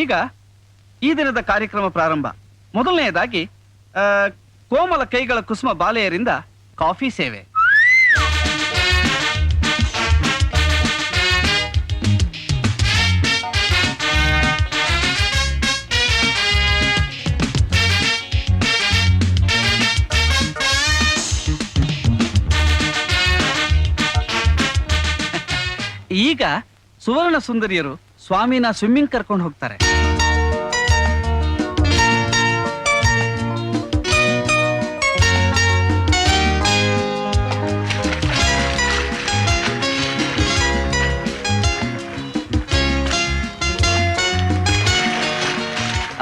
ಈಗ ಈ ದಿನದ ಕಾರ್ಯಕ್ರಮ ಪ್ರಾರಂಭ. ಮೊದಲನೆಯದಾಗಿ ಕೋಮಲ ಕೈಗಳ ಕುಸುಮ ಬಾಲೆಯರಿಂದ ಕಾಫಿ ಸೇವೆ. ಈಗ ಸುವರ್ಣ ಸುಂದರಿಯರು ಸ್ವಾಮಿನ ಸ್ವಿಮ್ಮಿಂಗ್ ಕರ್ಕೊಂಡು ಹೋಗ್ತಾರೆ.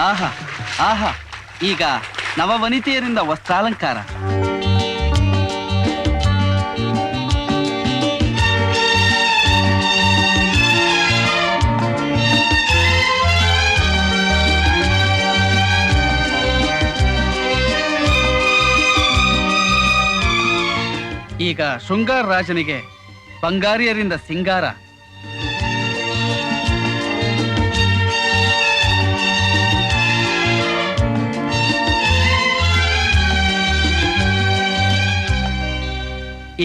ಆಹಾ ಆಹಾ, ಈಗ ನವವನಿತೆಯರಿಂದ ವಸ್ತ್ರಾಲಂಕಾರ. ಈಗ ಶೃಂಗಾರ ರಾಜನಿಗೆ ಬಂಗಾರಿಯರಿಂದ ಸಿಂಗಾರ.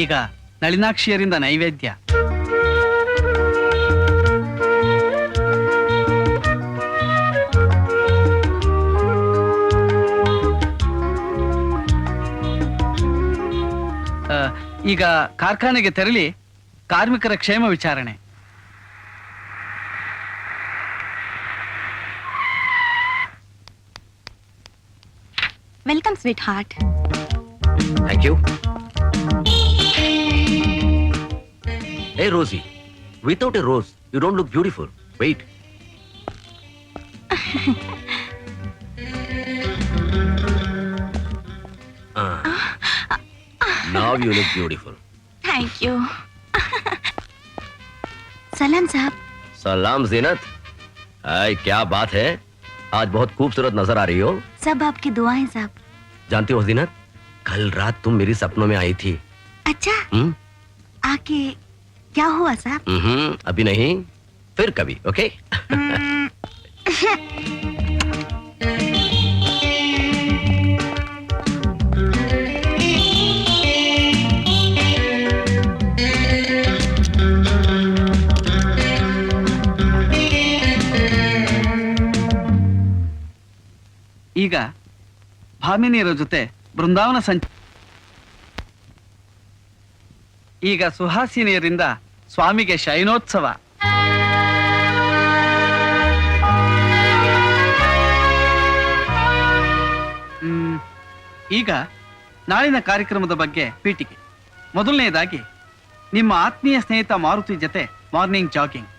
ಈಗ ನಳಿನಾಕ್ಷಿಯರಿಂದ ನೈವೇದ್ಯ. ಈಗ ಕಾರ್ಖಾನೆಗೆ ತೆರಳಿ ಕಾರ್ಮಿಕರ ಕ್ಷೇಮ ವಿಚಾರಣೆ. Welcome sweetheart. Thank you. Hey Rosie, without a rose, you don't look beautiful. Wait. Now you look beautiful. Thank you. सलाम साहब. सलाम ज़ीनत. हाय, क्या बात है? आज बहुत खूबसूरत नजर आ रही हो. सब आपकी दुआएं साहब. जानती हो ज़ीनत, कल रात तुम मेरी सपनों में आई थी. अच्छा? आके क्या हुआ साहब? अभी नहीं, फिर कभी. ओके? ಈಗ ಭಾಮಿನಿಯರ ಜೊತೆ ಬೃಂದಾವನ ಈಗ ಸುಹಾಸಿನಿಯರಿಂದ ಸ್ವಾಮಿಗೆ ಶಯನೋತ್ಸವ. ಈಗ ನಾಳಿನ ಕಾರ್ಯಕ್ರಮದ ಬಗ್ಗೆ ಪೀಠಿಕೆ. ಮೊದಲನೆಯದಾಗಿ ನಿಮ್ಮ ಆತ್ಮೀಯ ಸ್ನೇಹಿತ ಮಾರುತಿ ಜೊತೆ ಮಾರ್ನಿಂಗ್ ಜಾಗಿಂಗ್.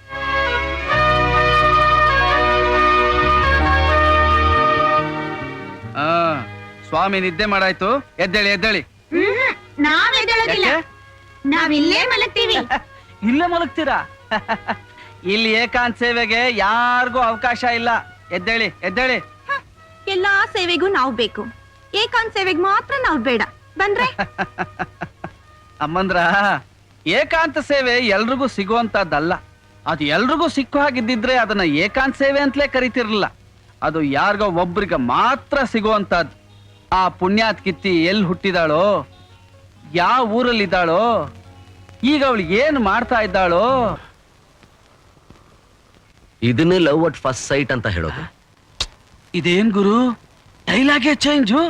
ಸ್ವಾಮಿ ನಿದ್ದೆ ಮಾಡಾಯ್ತು, ಎದ್ದೇಳಿ ಎದ್ದೇಳಿ. ನಾವಿಲ್ಲೇ ಮಲಗ್ತೀವಿ. ಇಲ್ಲೇ ಮಲಗ್ತೀರಾ? ಇಲ್ಲಿ ಏಕಾಂತ ಸೇವೆಗೆ ಯಾರಿಗೂ ಅವಕಾಶ ಇಲ್ಲ. ಎದ್ದೇಳಿ ಎದ್ದೇಳಿ. ಎಲ್ಲಾ ಸೇವೆಗೂ ನಾವು ಬೇಕು, ಏಕಾಂತ ಸೇವೆಗೆ ಮಾತ್ರ ನಾವು ಬೇಡ. ಬಂದ್ರೆ ಅಮ್ಮಂದ್ರ, ಏಕಾಂತ ಸೇವೆ ಎಲ್ರಿಗೂ ಸಿಗುವಂತದ್ದಲ್ಲ. ಅದು ಎಲ್ರಿಗೂ ಸಿಕ್ಕೋ ಹಾಗಿದ್ದಿದ್ರೆ ಅದನ್ನ ಏಕಾಂತ ಸೇವೆ ಅಂತಲೇ ಕರಿತಿರ್ಲಿಲ್ಲ. ಅದು ಯಾರಿಗೋ ಒಬ್ರಿಗೆ ಮಾತ್ರ ಸಿಗುವಂತದ್ದು. ಆ ಪುಣ್ಯಾತ್ ಕಿತ್ತಿ ಎಲ್ಲಿ ಹುಟ್ಟಿದಾಳೋ, ಯಾವ ಊರಲ್ಲಿದ್ದಾಳೋ, ಈಗ ಅವಳು ಏನು ಮಾಡ್ತಾ ಇದ್ದಾಳೋ. ಇದನ್ನೇ ಲವ್ ಅಟ್ ಫಸ್ಟ್ ಸೈಟ್ ಅಂತ ಹೇಳೋದು. ಇದೇನ್ ಗುರು, ಡೈಲಾಗೇ ಚೇಂಜು.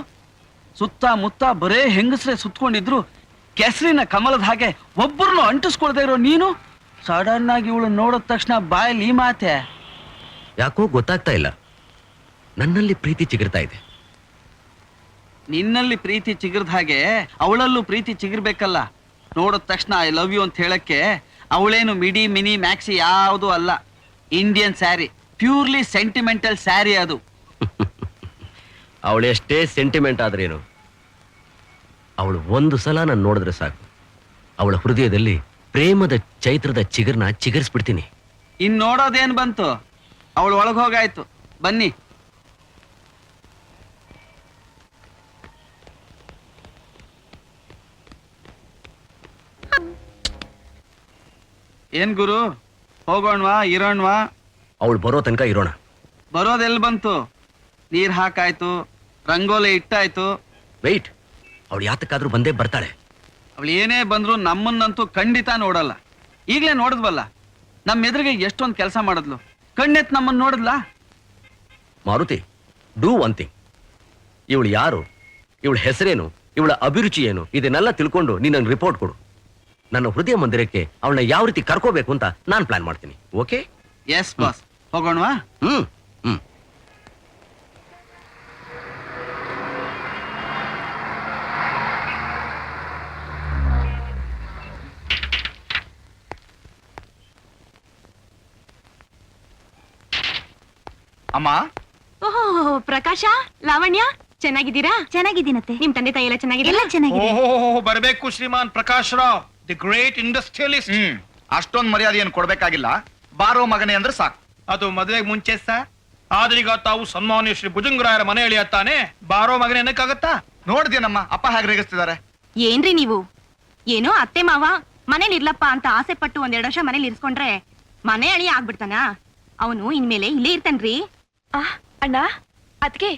ಸುತ್ತ ಮುತ್ತ ಬರೇ ಹೆಂಗಸ್ರೆ ಸುತ್ಕೊಂಡಿದ್ರು, ಕೆಸರಿನ ಕಮಲದ ಹಾಗೆ ಒಬ್ಬರನ್ನು ಅಂಟಿಸ್ಕೊಳ್ತಾ ಇರೋ ನೀನು ಸಡನ್ ಆಗಿ ಇವಳು ನೋಡಿದ ತಕ್ಷಣ ಬಾಯಲ್ಲಿ ಈ ಮಾತೆ. ಯಾಕೋ ಗೊತ್ತಾಗ್ತಾ ಇಲ್ಲ, ನನ್ನಲ್ಲಿ ಪ್ರೀತಿ ಚಿಗುರ್ತಾ ಇದೆ. ನಿನ್ನಲ್ಲಿ ಪ್ರೀತಿ ಚಿಗುರ್ದ ಹಾಗೆ ಅವಳಲ್ಲೂ ಪ್ರೀತಿ ಚಿಗುರ್ಬೇಕಲ್ಲ. ನೋಡಿದ ತಕ್ಷಣ ಐ ಲವ್ ಯು ಅಂತ ಹೇಳಕ್ಕೆ ಅವಳೇನು ಮಿಡಿ ಮಿನಿ ಮ್ಯಾಕ್ಸಿ ಯಾವುದು ಅಲ್ಲ. Indian sari, purely sentimental sari ಅದು. ಅವಳೆಷ್ಟೇ ಸೆಂಟಿಮೆಂಟ್ ಆದ್ರೇನು, ಅವಳು ಒಂದು ಸಲ ನಾನು ನೋಡಿದ್ರೆ ಸಾಕು, ಅವಳ ಹೃದಯದಲ್ಲಿ ಪ್ರೇಮದ ಚೈತ್ರದ ಚಿಗುರ್ನ ಚಿಗುರಿಸ್ಬಿಡ್ತೀನಿ. ಇನ್ ನೋಡೋದೇನ್ ಬಂತು, ಅವಳು ಒಳಗ್ ಹೋಗಾಯ್ತು. ಬನ್ನಿ. ಏನ್ ಗುರು, ಹೋಗೋಣವಾ ಇರೋಣವಾ? ಅವಳು ಬರೋ ತನಕ ಇರೋಣ. ಬರೋದೆಲ್ಲಿ ಬಂತು? ನೀರ್ ಹಾಕಾಯ್ತು, ರಂಗೋಲಿ ಇಟ್ಟಾಯ್ತು. ವೆಯ್ಟ್, ಅವಳು ಯಾತಕ್ಕಾದ್ರೂ ಬಂದೇ ಬರ್ತಾಳೆ. ಅವಳು ಏನೇ ಬಂದ್ರು ನಮ್ಮನ್ನಂತೂ ಖಂಡಿತ ನೋಡಲ್ಲ. ಈಗ್ಲೇ ನೋಡಿದ್ವಲ್ಲ, ನಮ್ಮ ಎದುರಿಗೆ ಎಷ್ಟೊಂದು ಕೆಲಸ ಮಾಡಿದ್ಲು. ಕಣ್ಣೆತ್ ನಮ್ಮನ್ನ ನೋಡಿದ್ಲಾ? Maruti, do one thing. ಇವಳು ಯಾರು, ಇವಳ ಹೆಸರೇನು, ಇವಳ ಅಭಿರುಚಿ ಏನು, ಇದನ್ನೆಲ್ಲ ತಿಳ್ಕೊಂಡು ನೀನು ರಿಪೋರ್ಟ್ ಕೊಡು. ನನ್ನ ಹೃದಯ ಮಂದಿರಕ್ಕೆ ಅವಳನ್ನ ಯಾವ ರೀತಿ ಕರ್ಕೋಬೇಕು ಅಂತ ನಾನು ಪ್ಲಾನ್ ಮಾಡ್ತೀನಿ. ಓಕೆ? ಎಸ್ ಬಾಸ್, ಹೋಗೋಣವಾ? ಹ್ಮ್ ಹ್ಮ್. ಅಮ್ಮ, ಓಹೋ, ಪ್ರಕಾಶ, ಲಾವಣ್ಯ, ಚೆನ್ನಾಗಿದ್ದೀರಾ? ಚೆನ್ನಾಗಿದ್ದೀನತ್ತೆ. ನಿಮ್ ತಂದೆ ತಾಯಿ ಎಲ್ಲ ಚೆನ್ನಾಗಿದ್ದೀರಾ? ಚೆನ್ನಾಗಿದೆ. ಓಹೋ, ಬರಬೇಕು ಶ್ರೀಮಾನ್ Prakash Rao, the great industrialist. ಅಷ್ಟೊಂದ್ ಮರ್ಯಾದೆ ಏನು ಕೊಡ್ಬೇಕಾಗಿಲ್ಲ. ಬಾರೋ ಮಗನೇ ಅಂದ್ರೆ ಸಾಕು. ಅದು ಮದುವೆಗೆ ಮುಂಚೆ ಸರ್. ಆದ್ರೀಗ ತಾವು ಸನ್ಮಾನ್ಯ ಶ್ರೀ ಭುಜಂಗರಾಯರ ಮನೆ ಎಳಿಯತ್ತಾನೆ. ಬಾರೋ ಮಗನೇ ಏನಕ್ಕಾಗತ್ತಾ? ನೋಡ್ದೇನಮ್ಮ ಅಪ್ಪ ಹೇಗೆ ರೇಗಿಸ್ತಿದ್ದಾರೆ. ಏನ್ರಿ ನೀವು? ಏನೋ ಅತ್ತೆ ಮಾವ ಮನೇಲಿ ಇರ್ಲಪ್ಪ ಅಂತ ಆಸೆ ಪಟ್ಟು 1-2 ವರ್ಷ ಮನೇಲಿ ಇರ್ಸ್ಕೊಂಡ್ರೆ ಮನೆ ಅಳಿ ಆಗ್ಬಿಡ್ತಾನ. ಅವನು ಇನ್ಮೇಲೆ ಇಲ್ಲೇ ಇರ್ತಾನ್ರಿ. ಅಣ್ಣ, ಅದ್ಕೆ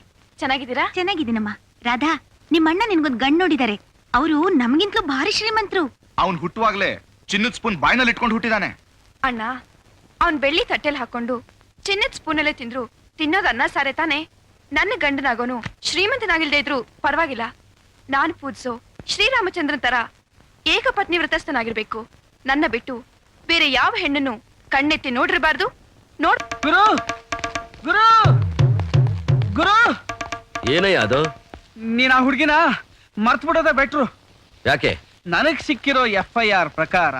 ಚೆನ್ನಾಗಿದ್ದೀರಾ? ಚೆನ್ನಾಗಿದ್ದೀನಮ್ಮ. ರಾಧಾ, ನಿಮ್ಮಣ್ಣ ನಿನ್ಗೊಂದ್ ಗಂಡ್ ನೋಡಿದ್ದಾರೆ. ಅವರು ನಮ್ಗಿಂತಲೂ ಭಾರಿ ಶ್ರೀಮಂತರು. ಅವ್ನ್ ಹುಟ್ಟುವಾಗ್ಲೇ ಚಿನ್ನದ ಸ್ಪೂನ್ ಬಾಯ್ನಲ್ಲಿ ಇಟ್ಕೊಂಡು ಹುಟ್ಟಿದಾನೆ. ಅಣ್ಣ, ಅವ್ನ್ ಬೆಳ್ಳಿ ತಟ್ಟೆಲ್ ಹಾಕೊಂಡು ಚಿನ್ನದ ಸ್ಪೂನಲ್ಲೇ ತಿಂದ್ರು ತಿನ್ನೋದು ಅನ್ನ ಸಾರೆ ತಾನೆ. ನನ್ನ ಗಂಡನಾಗೋನು ಶ್ರೀಮಂತನಾಗಿಲ್ದೇ ಇದ್ರು ಪರವಾಗಿಲ್ಲ. ನಾನ್ ಪೂಜ್ಸೋ ಶ್ರೀರಾಮಚಂದ್ರನ್ ತರ ಏಕಪತ್ನಿ ವ್ರತಸ್ಥನಾಗಿರ್ಬೇಕು. ನನ್ನ ಬಿಟ್ಟು ಬೇರೆ ಯಾವ ಹೆಣ್ಣನ್ನು ಕಣ್ಣೆತ್ತಿ ನೋಡಿರಬಾರ್ದು. ಗುರು ಗುರು ಗುರು, ಏನಯ್ಯ ಅದು? ನೀನ್ ಆ ಹುಡ್ಗಿನ ಮರ್ತ್ ಬಿಡೋದೇ ಬೆಟ್ರು. ಯಾಕೆ? ನನಗ್ ಸಿಕ್ಕಿರೋ FIR ಪ್ರಕಾರ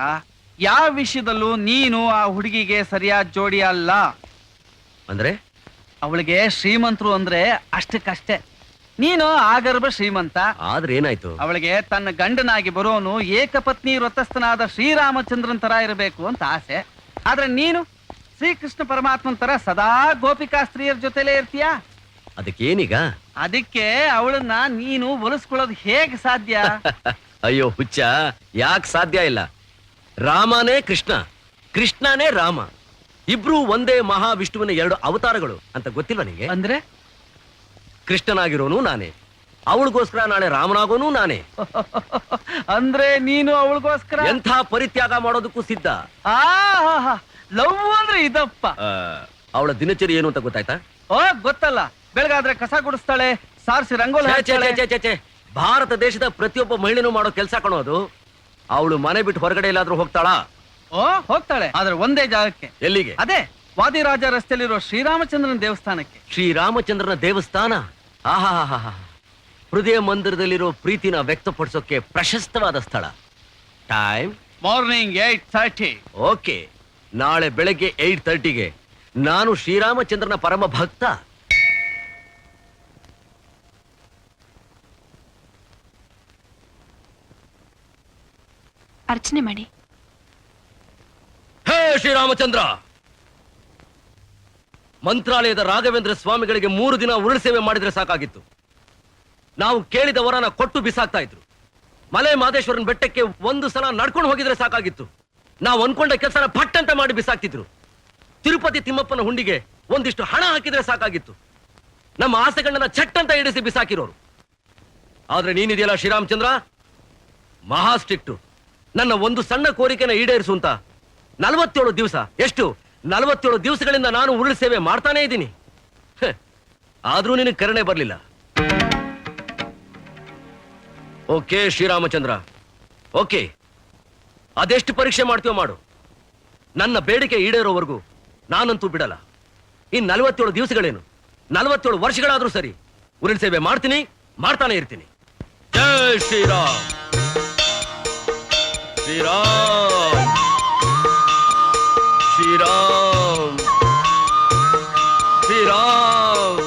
ಯಾವ ವಿಷಯದಲ್ಲೂ ನೀನು ಆ ಹುಡುಗಿಗೆ ಸರಿಯಾದ ಜೋಡಿ ಅಲ್ಲ. ಅಂದ್ರೆ ಅವಳಿಗೆ ಶ್ರೀಮಂತರು ಅಂದ್ರೆ ಅಷ್ಟಕ್ಕಷ್ಟೇ. ನೀನು ಆಗರ್ಭ ಶ್ರೀಮಂತ. ಆದ್ರೆ ಏನಾಯ್ತು? ಅವಳಿಗೆ ತನ್ನ ಗಂಡನಾಗಿ ಬರೋನು ಏಕಪತ್ನಿ ವ್ರತಸ್ಥನಾದ ಶ್ರೀರಾಮಚಂದ್ರನ್ ತರ ಇರಬೇಕು ಅಂತ ಆಸೆ. ಆದ್ರೆ ನೀನು ಶ್ರೀಕೃಷ್ಣ ಪರಮಾತ್ಮನ್ ತರ ಸದಾ ಗೋಪಿಕಾ ಸ್ತ್ರೀಯರ ಜೊತೆಲೇ ಇರ್ತೀಯ. ಅದಕ್ಕೇನೀಗ? ಅದಕ್ಕೆ ಅವಳನ್ನ ನೀನು ಒಲಿಸ್ಕೊಳ್ಳೋದು ಹೇಗ್ ಸಾಧ್ಯ? ಅಯ್ಯೋ ಹುಚ್ಚ, ಯಾಕೆ ಸಾಧ್ಯ ಇಲ್ಲ? ರಾಮನೇ ಕೃಷ್ಣ, ಕೃಷ್ಣನೇ ರಾಮ, ಇಬ್ರು ಒಂದೇ ಮಹಾವಿಷ್ಣುವಿನ 2 ಅವತಾರಗಳು ಅಂತ ಗೊತ್ತಿಲ್ವ ನಿಂಗೆ? ಅಂದ್ರೆ ಕೃಷ್ಣನಾಗಿರೋನು ನಾನೇ, ಅವಳಿಗೋಸ್ಕರ ನಾಳೆ ರಾಮನಾಗೋನು ನಾನೇ. ಅಂದ್ರೆ ನೀನು ಅವಳಿಗೋಸ್ಕರ ಎಂಥ ಪರಿತ್ಯಾಗ ಮಾಡೋದಕ್ಕೂ ಸಿದ್ಧ. ಲವ್ ಅಂದ್ರೆ ಇದಪ್ಪ. ಅವಳ ದಿನಚರಿ ಏನು ಅಂತ ಗೊತ್ತಾಯ್ತಾ? ಓ, ಗೊತ್ತಲ್ಲ. ಬೆಳಗಾದ್ರೆ ಕಸ ಗುಡಿಸ್ತಾಳೆ, ಸಾರಿಸಿ ರಂಗೋಲಿ ಹಾಕ್ತಾಳೆ. ಛೇ, ಭಾರತ ದೇಶದ ಪ್ರತಿಯೊಬ್ಬ ಮಹಿಳೆನೂ ಮಾಡೋ ಕೆಲಸ ಕಾಣೋದು. ಅವಳು ಮನೆ ಬಿಟ್ಟು ಹೊರಗಡೆ ಎಲ್ಲಾದ್ರೂ ಹೋಗ್ತಾಳಾ? ಓ, ಹೋಗ್ತಾಳೆ. ಆದ್ರೆ ಒಂದೇ ಜಾಗಕ್ಕೆ. ಎಲ್ಲಿಗೆ? ಅದೇ ವಾದಿರಾಜ ರಸ್ತೆಯಲ್ಲಿರೋ ಶ್ರೀರಾಮಚಂದ್ರನ ದೇವಸ್ಥಾನಕ್ಕೆ. ಶ್ರೀರಾಮಚಂದ್ರನ ದೇವಸ್ಥಾನ? ಆಹಾ, ಹೃದಯ ಮಂದಿರದಲ್ಲಿರೋ ಪ್ರೀತಿನ ವ್ಯಕ್ತಪಡಿಸೋಕೆ ಪ್ರಶಸ್ತವಾದ ಸ್ಥಳ. Time morning 8:30. ಓಕೆ, ನಾಳೆ ಬೆಳಗ್ಗೆ 8:30ಗೆ ನಾನು ಶ್ರೀರಾಮಚಂದ್ರನ ಪರಮ ಭಕ್ತ. ಅರ್ಚನೆ ಮಾಡಿ. ಹೇ ಶ್ರೀರಾಮಚಂದ್ರ, ಮಂತ್ರಾಲಯದ ರಾಘವೇಂದ್ರ ಸ್ವಾಮಿಗಳಿಗೆ 3 ದಿನ ಉರುಳು ಸೇವೆ ಮಾಡಿದ್ರೆ ಸಾಕಾಗಿತ್ತು. ನಾವು ಕೇಳಿದ ವರನ ಕೊಟ್ಟು ಬಿಸಾಕ್ತಾ ಇದ್ರು. ಮಲೆ ಮಾದೇಶ್ವರನ ಬೆಟ್ಟಕ್ಕೆ 1 ಸಲ ನಡ್ಕೊಂಡು ಹೋಗಿದ್ರೆ ಸಾಕಾಗಿತ್ತು. ನಾವು ಅನ್ಕೊಂಡ ಕೆಲಸನ ಪಟ್ ಅಂತ ಮಾಡಿ ಬಿಸಾಕ್ತಿದ್ರು. ತಿರುಪತಿ ತಿಮ್ಮಪ್ಪನ ಹುಂಡಿಗೆ ಒಂದಿಷ್ಟು ಹಣ ಹಾಕಿದ್ರೆ ಸಾಕಾಗಿತ್ತು. ನಮ್ಮ ಆಸೆಗಳನ್ನ ಚಟ್ ಅಂತ ಇಡಿಸಿ ಬಿಸಾಕಿರೋರು. ಆದ್ರೆ ನೀನಿದೆಯಲ್ಲ ಶ್ರೀರಾಮಚಂದ್ರ, ಮಹಾ ಸ್ಟ್ರಿಕ್ಟು. ನನ್ನ ಒಂದು ಸಣ್ಣ ಕೋರಿಕೆನ ಈಡೇರಿಸು ಅಂತ 47 ದಿವಸ, ಎಷ್ಟು 47 ದಿವಸಗಳಿಂದ ನಾನು ಉರುಳು ಸೇವೆ ಮಾಡ್ತಾನೇ ಇದ್ದೀನಿ. ಆದ್ರೂ ನಿನಗೆ ಕರುಣೆ ಬರ್ಲಿಲ್ಲ. ಓಕೆ ಶ್ರೀರಾಮಚಂದ್ರ, ಓಕೆ, ಅದೆಷ್ಟು ಪರೀಕ್ಷೆ ಮಾಡ್ತೀವೋ ಮಾಡು. ನನ್ನ ಬೇಡಿಕೆ ಈಡೇರೋವರೆಗೂ ನಾನಂತೂ ಬಿಡಲ್ಲ. ಇನ್ 47 ದಿವಸಗಳೇನು, 47 ವರ್ಷಗಳಾದ್ರೂ ಸರಿ, ಉರುಳು ಸೇವೆ ಮಾಡ್ತೀನಿ, ಮಾಡ್ತಾನೆ ಇರ್ತೀನಿ. ಜೈ ಶ್ರೀರಾಮ್. ಶ್ರೀರಾಮ್ ಶ್ರೀರಾಮ್ ಶ್ರೀರಾಮ್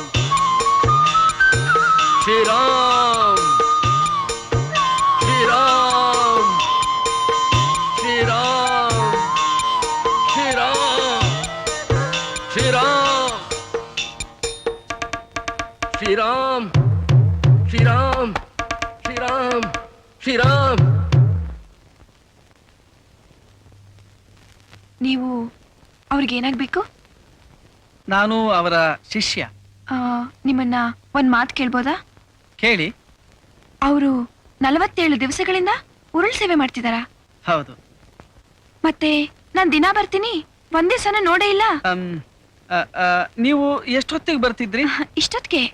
ಶ್ರೀರಾಮ್ ಶ್ರೀರಾಮ್ ಶ್ರೀರಾಮ್ ಶ್ರೀರಾಮ್ ಶ್ರೀರಾಮ್ ಶ್ರೀರಾಮ್ ಶ್ರೀರಾಮ್ ಶ್ರೀರಾಮ್. ನೀವು ಅವ್ರಿಗೆ ಏನಾಗ್ಬೇಕು? ನಾನು ಅವರ ಶಿಷ್ಯ. ನಿಮ್ಮನ್ನ ಒಂದ್ ಮಾತು ಕೇಳ್ಬೋದಾ? ಕೇಳಿ. ಅವರು 47 ದಿವಸಗಳಿಂದ ಉರುಳ್ ಸೇವೆ ಮಾಡ್ತಿದಾರಾ? ಹೌದು. ಮತ್ತೆ ನಾನ್ ದಿನ ಬರ್ತೀನಿ, ಒಂದೇ ಸಲ ನೋಡೇ ಇಲ್ಲ. ನೀವು ಎಷ್ಟೊತ್ತಿಗೆ ಬರ್ತಿದ್ರಿ? ಇಷ್ಟೊತ್ತಿಗೆ.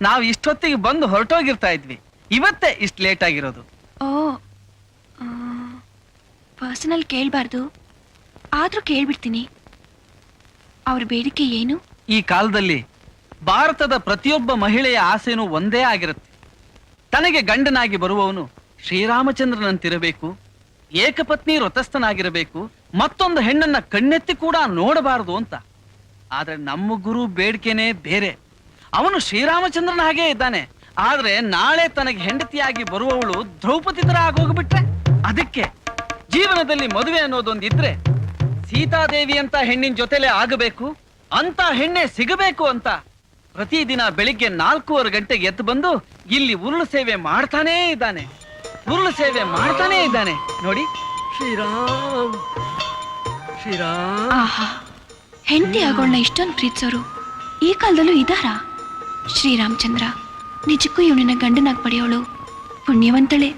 ನಾವು ಇಷ್ಟೊತ್ತಿಗೆ ಬಂದು ಹೊರಟೋಗಿರ್ತಾ ಇದ್ವಿ. ಇವತ್ತೇ ಇಷ್ಟು ಲೇಟ್ ಆಗಿರೋದು. ಓ, ಪರ್ಸನಲ್ ಕೇಳ್ಬಾರ್ದು, ಆದ್ರೂ ಕೇಳ್ಬಿಡ್ತೀನಿ. ಅವ್ರ ಬೇಡಿಕೆ ಏನು? ಈ ಕಾಲದಲ್ಲಿ ಭಾರತದ ಪ್ರತಿಯೊಬ್ಬ ಮಹಿಳೆಯ ಆಸೆನೂ ಒಂದೇ ಆಗಿರುತ್ತೆ. ತನಗೆ ಗಂಡನಾಗಿ ಬರುವವನು ಶ್ರೀರಾಮಚಂದ್ರನಂತಿರಬೇಕು, ಏಕಪತ್ನಿ ವ್ರತಸ್ಥನಾಗಿರಬೇಕು, ಮತ್ತೊಂದು ಹೆಣ್ಣನ್ನ ಕಣ್ಣೆತ್ತಿ ಕೂಡ ನೋಡಬಾರದು ಅಂತ. ಆದ್ರೆ ನಮ್ಮ ಗುರು ಬೇಡಿಕೆನೇ ಬೇರೆ. ಅವನು ಶ್ರೀರಾಮಚಂದ್ರನ ಹಾಗೇ ಇದ್ದಾನೆ, ಆದ್ರೆ ನಾಳೆ ತನಗೆ ಹೆಂಡತಿಯಾಗಿ ಬರುವವಳು ದ್ರೌಪದಿ ತರ ಆಗೋಗ್ಬಿಟ್ರೆ. ಅದಕ್ಕೆ ಜೀವನದಲ್ಲಿ ಮದುವೆ ಅನ್ನೋದೊಂದಿದ್ರೆ ಸೀತಾದೇವಿ ಅಂತ ಹೆಣ್ಣಿನ ಜೊತೆಲೆ ಆಗಬೇಕು, ಅಂತ ಹೆಣ್ಣೆ ಸಿಗಬೇಕು ಅಂತ ಪ್ರತಿದಿನ ಬೆಳಿಗ್ಗೆ 4:15 ಗಂಟೆಗೆ ಎದ್ದು ಬಂದು ಇಲ್ಲಿ ಉರುಳು ಸೇವೆ ಮಾಡ್ತಾನೇ ಇದ್ದಾನೆ. ಉರುಳು ಸೇವೆ ಮಾಡ್ತಾನೇ ಇದ್ದಾನೆ ನೋಡಿ. ಶ್ರೀರಾಮ್ ಶ್ರೀರಾಮ್. ಆಹಾ, ಹೆಂಡತಿ ಆಗೋಳ್ನ ಇಷ್ಟೊಂದು ಪ್ರೀತಿಸೋರು ಈ ಕಾಲದಲ್ಲೂ ಇದ್ದಾರಾ? ಶ್ರೀರಾಮಚಂದ್ರ ನಿಜಕ್ಕೂ ಇವನನ್ನ ಗಂಡನಾಗಿ ಪಡೆಯೋಳು ಪುಣ್ಯವಂತಳೆ.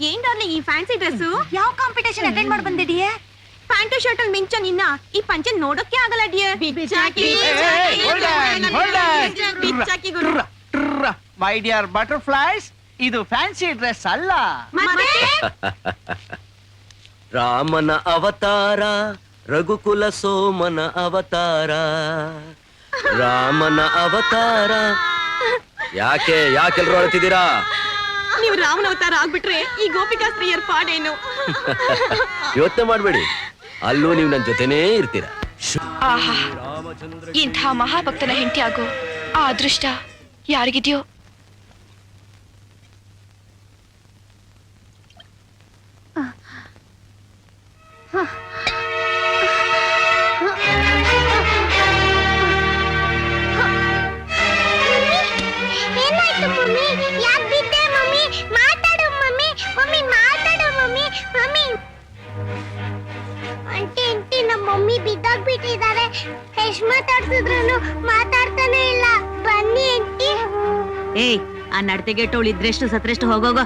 ಏನ್ ಡಾರ್ಲಿಂಗ್ ಈ ಫ್ಯಾನ್ಸಿ ಡ್ರೆಸ್? ಯಾವ ಕಾಂಪಿಟೇಷನ್ ಅಟೆಂಡ್ ಮಾಡಿ ಬಂದಿದೀಯ? ಪ್ಯಾಂಟು ಶರ್ಟ್ ಅಲ್ಲಿ ಮಿಂಚ ನಿನ್ನ ಈ ಪಂಚೆ ನೋಡೋಕೆ ಆಗಲ್ಲ ಡಿಯರ್. ಮೈ ಡಿಯರ್ ಬಟರ್ಫ್ಲೈಸ್, ಇದು ಫ್ಯಾನ್ಸಿ ಡ್ರೆಸ್ ಅಲ್ಲ. ರಾಮನ ಅವತಾರ, ರಘುಕುಲ ಸೋಮನ ಅವತಾರ, ರಾಮನ ಅವತಾರ. ಯಾಕೆಲ್ರು ಅಳ್ತಿದ್ದೀರಾ? ನೀವು ರಾಮನ ಅವತಾರ ಆಗ್ಬಿಟ್ರೆ ಈ ಗೋಪಿಕಾ ಸ್ತ್ರೀಯರ್ ಪಾಡೇನು? ಯೋಚನೆ ಮಾಡ್ಬೇಡಿ, ಅಲ್ಲೂ ನೀವು ನನ್ನ ಜೊತೆನೇ ಇರ್ತೀರಾ. ಆಹಾ, ಇಂಥ ಮಹಾಭಕ್ತನ ಹೆಂಡತಿ ಆಗೋ ಆ ಅದೃಷ್ಟ ಯಾರಿಗಿದೆಯೋ. ಮಮ್ಮಿ ಬಿದ್ದೋಗ್ಬಿಟ್ಟಿದ್ದಾರೆ. ಎಷ್ಟು ಮಾತಾಡ್ಸಿದ್ರು ಮಾತಾಡ್ತಾನೆ ಇಲ್ಲ. ಬನ್ನಿ ಆಂಟಿ. ಏಯ್, ಆ ನಡತೆಗೆಟ್ಟವಳು ಇದ್ರೆಷ್ಟು ಸತ್ರೆಷ್ಟು ಹೋಗೋಗ.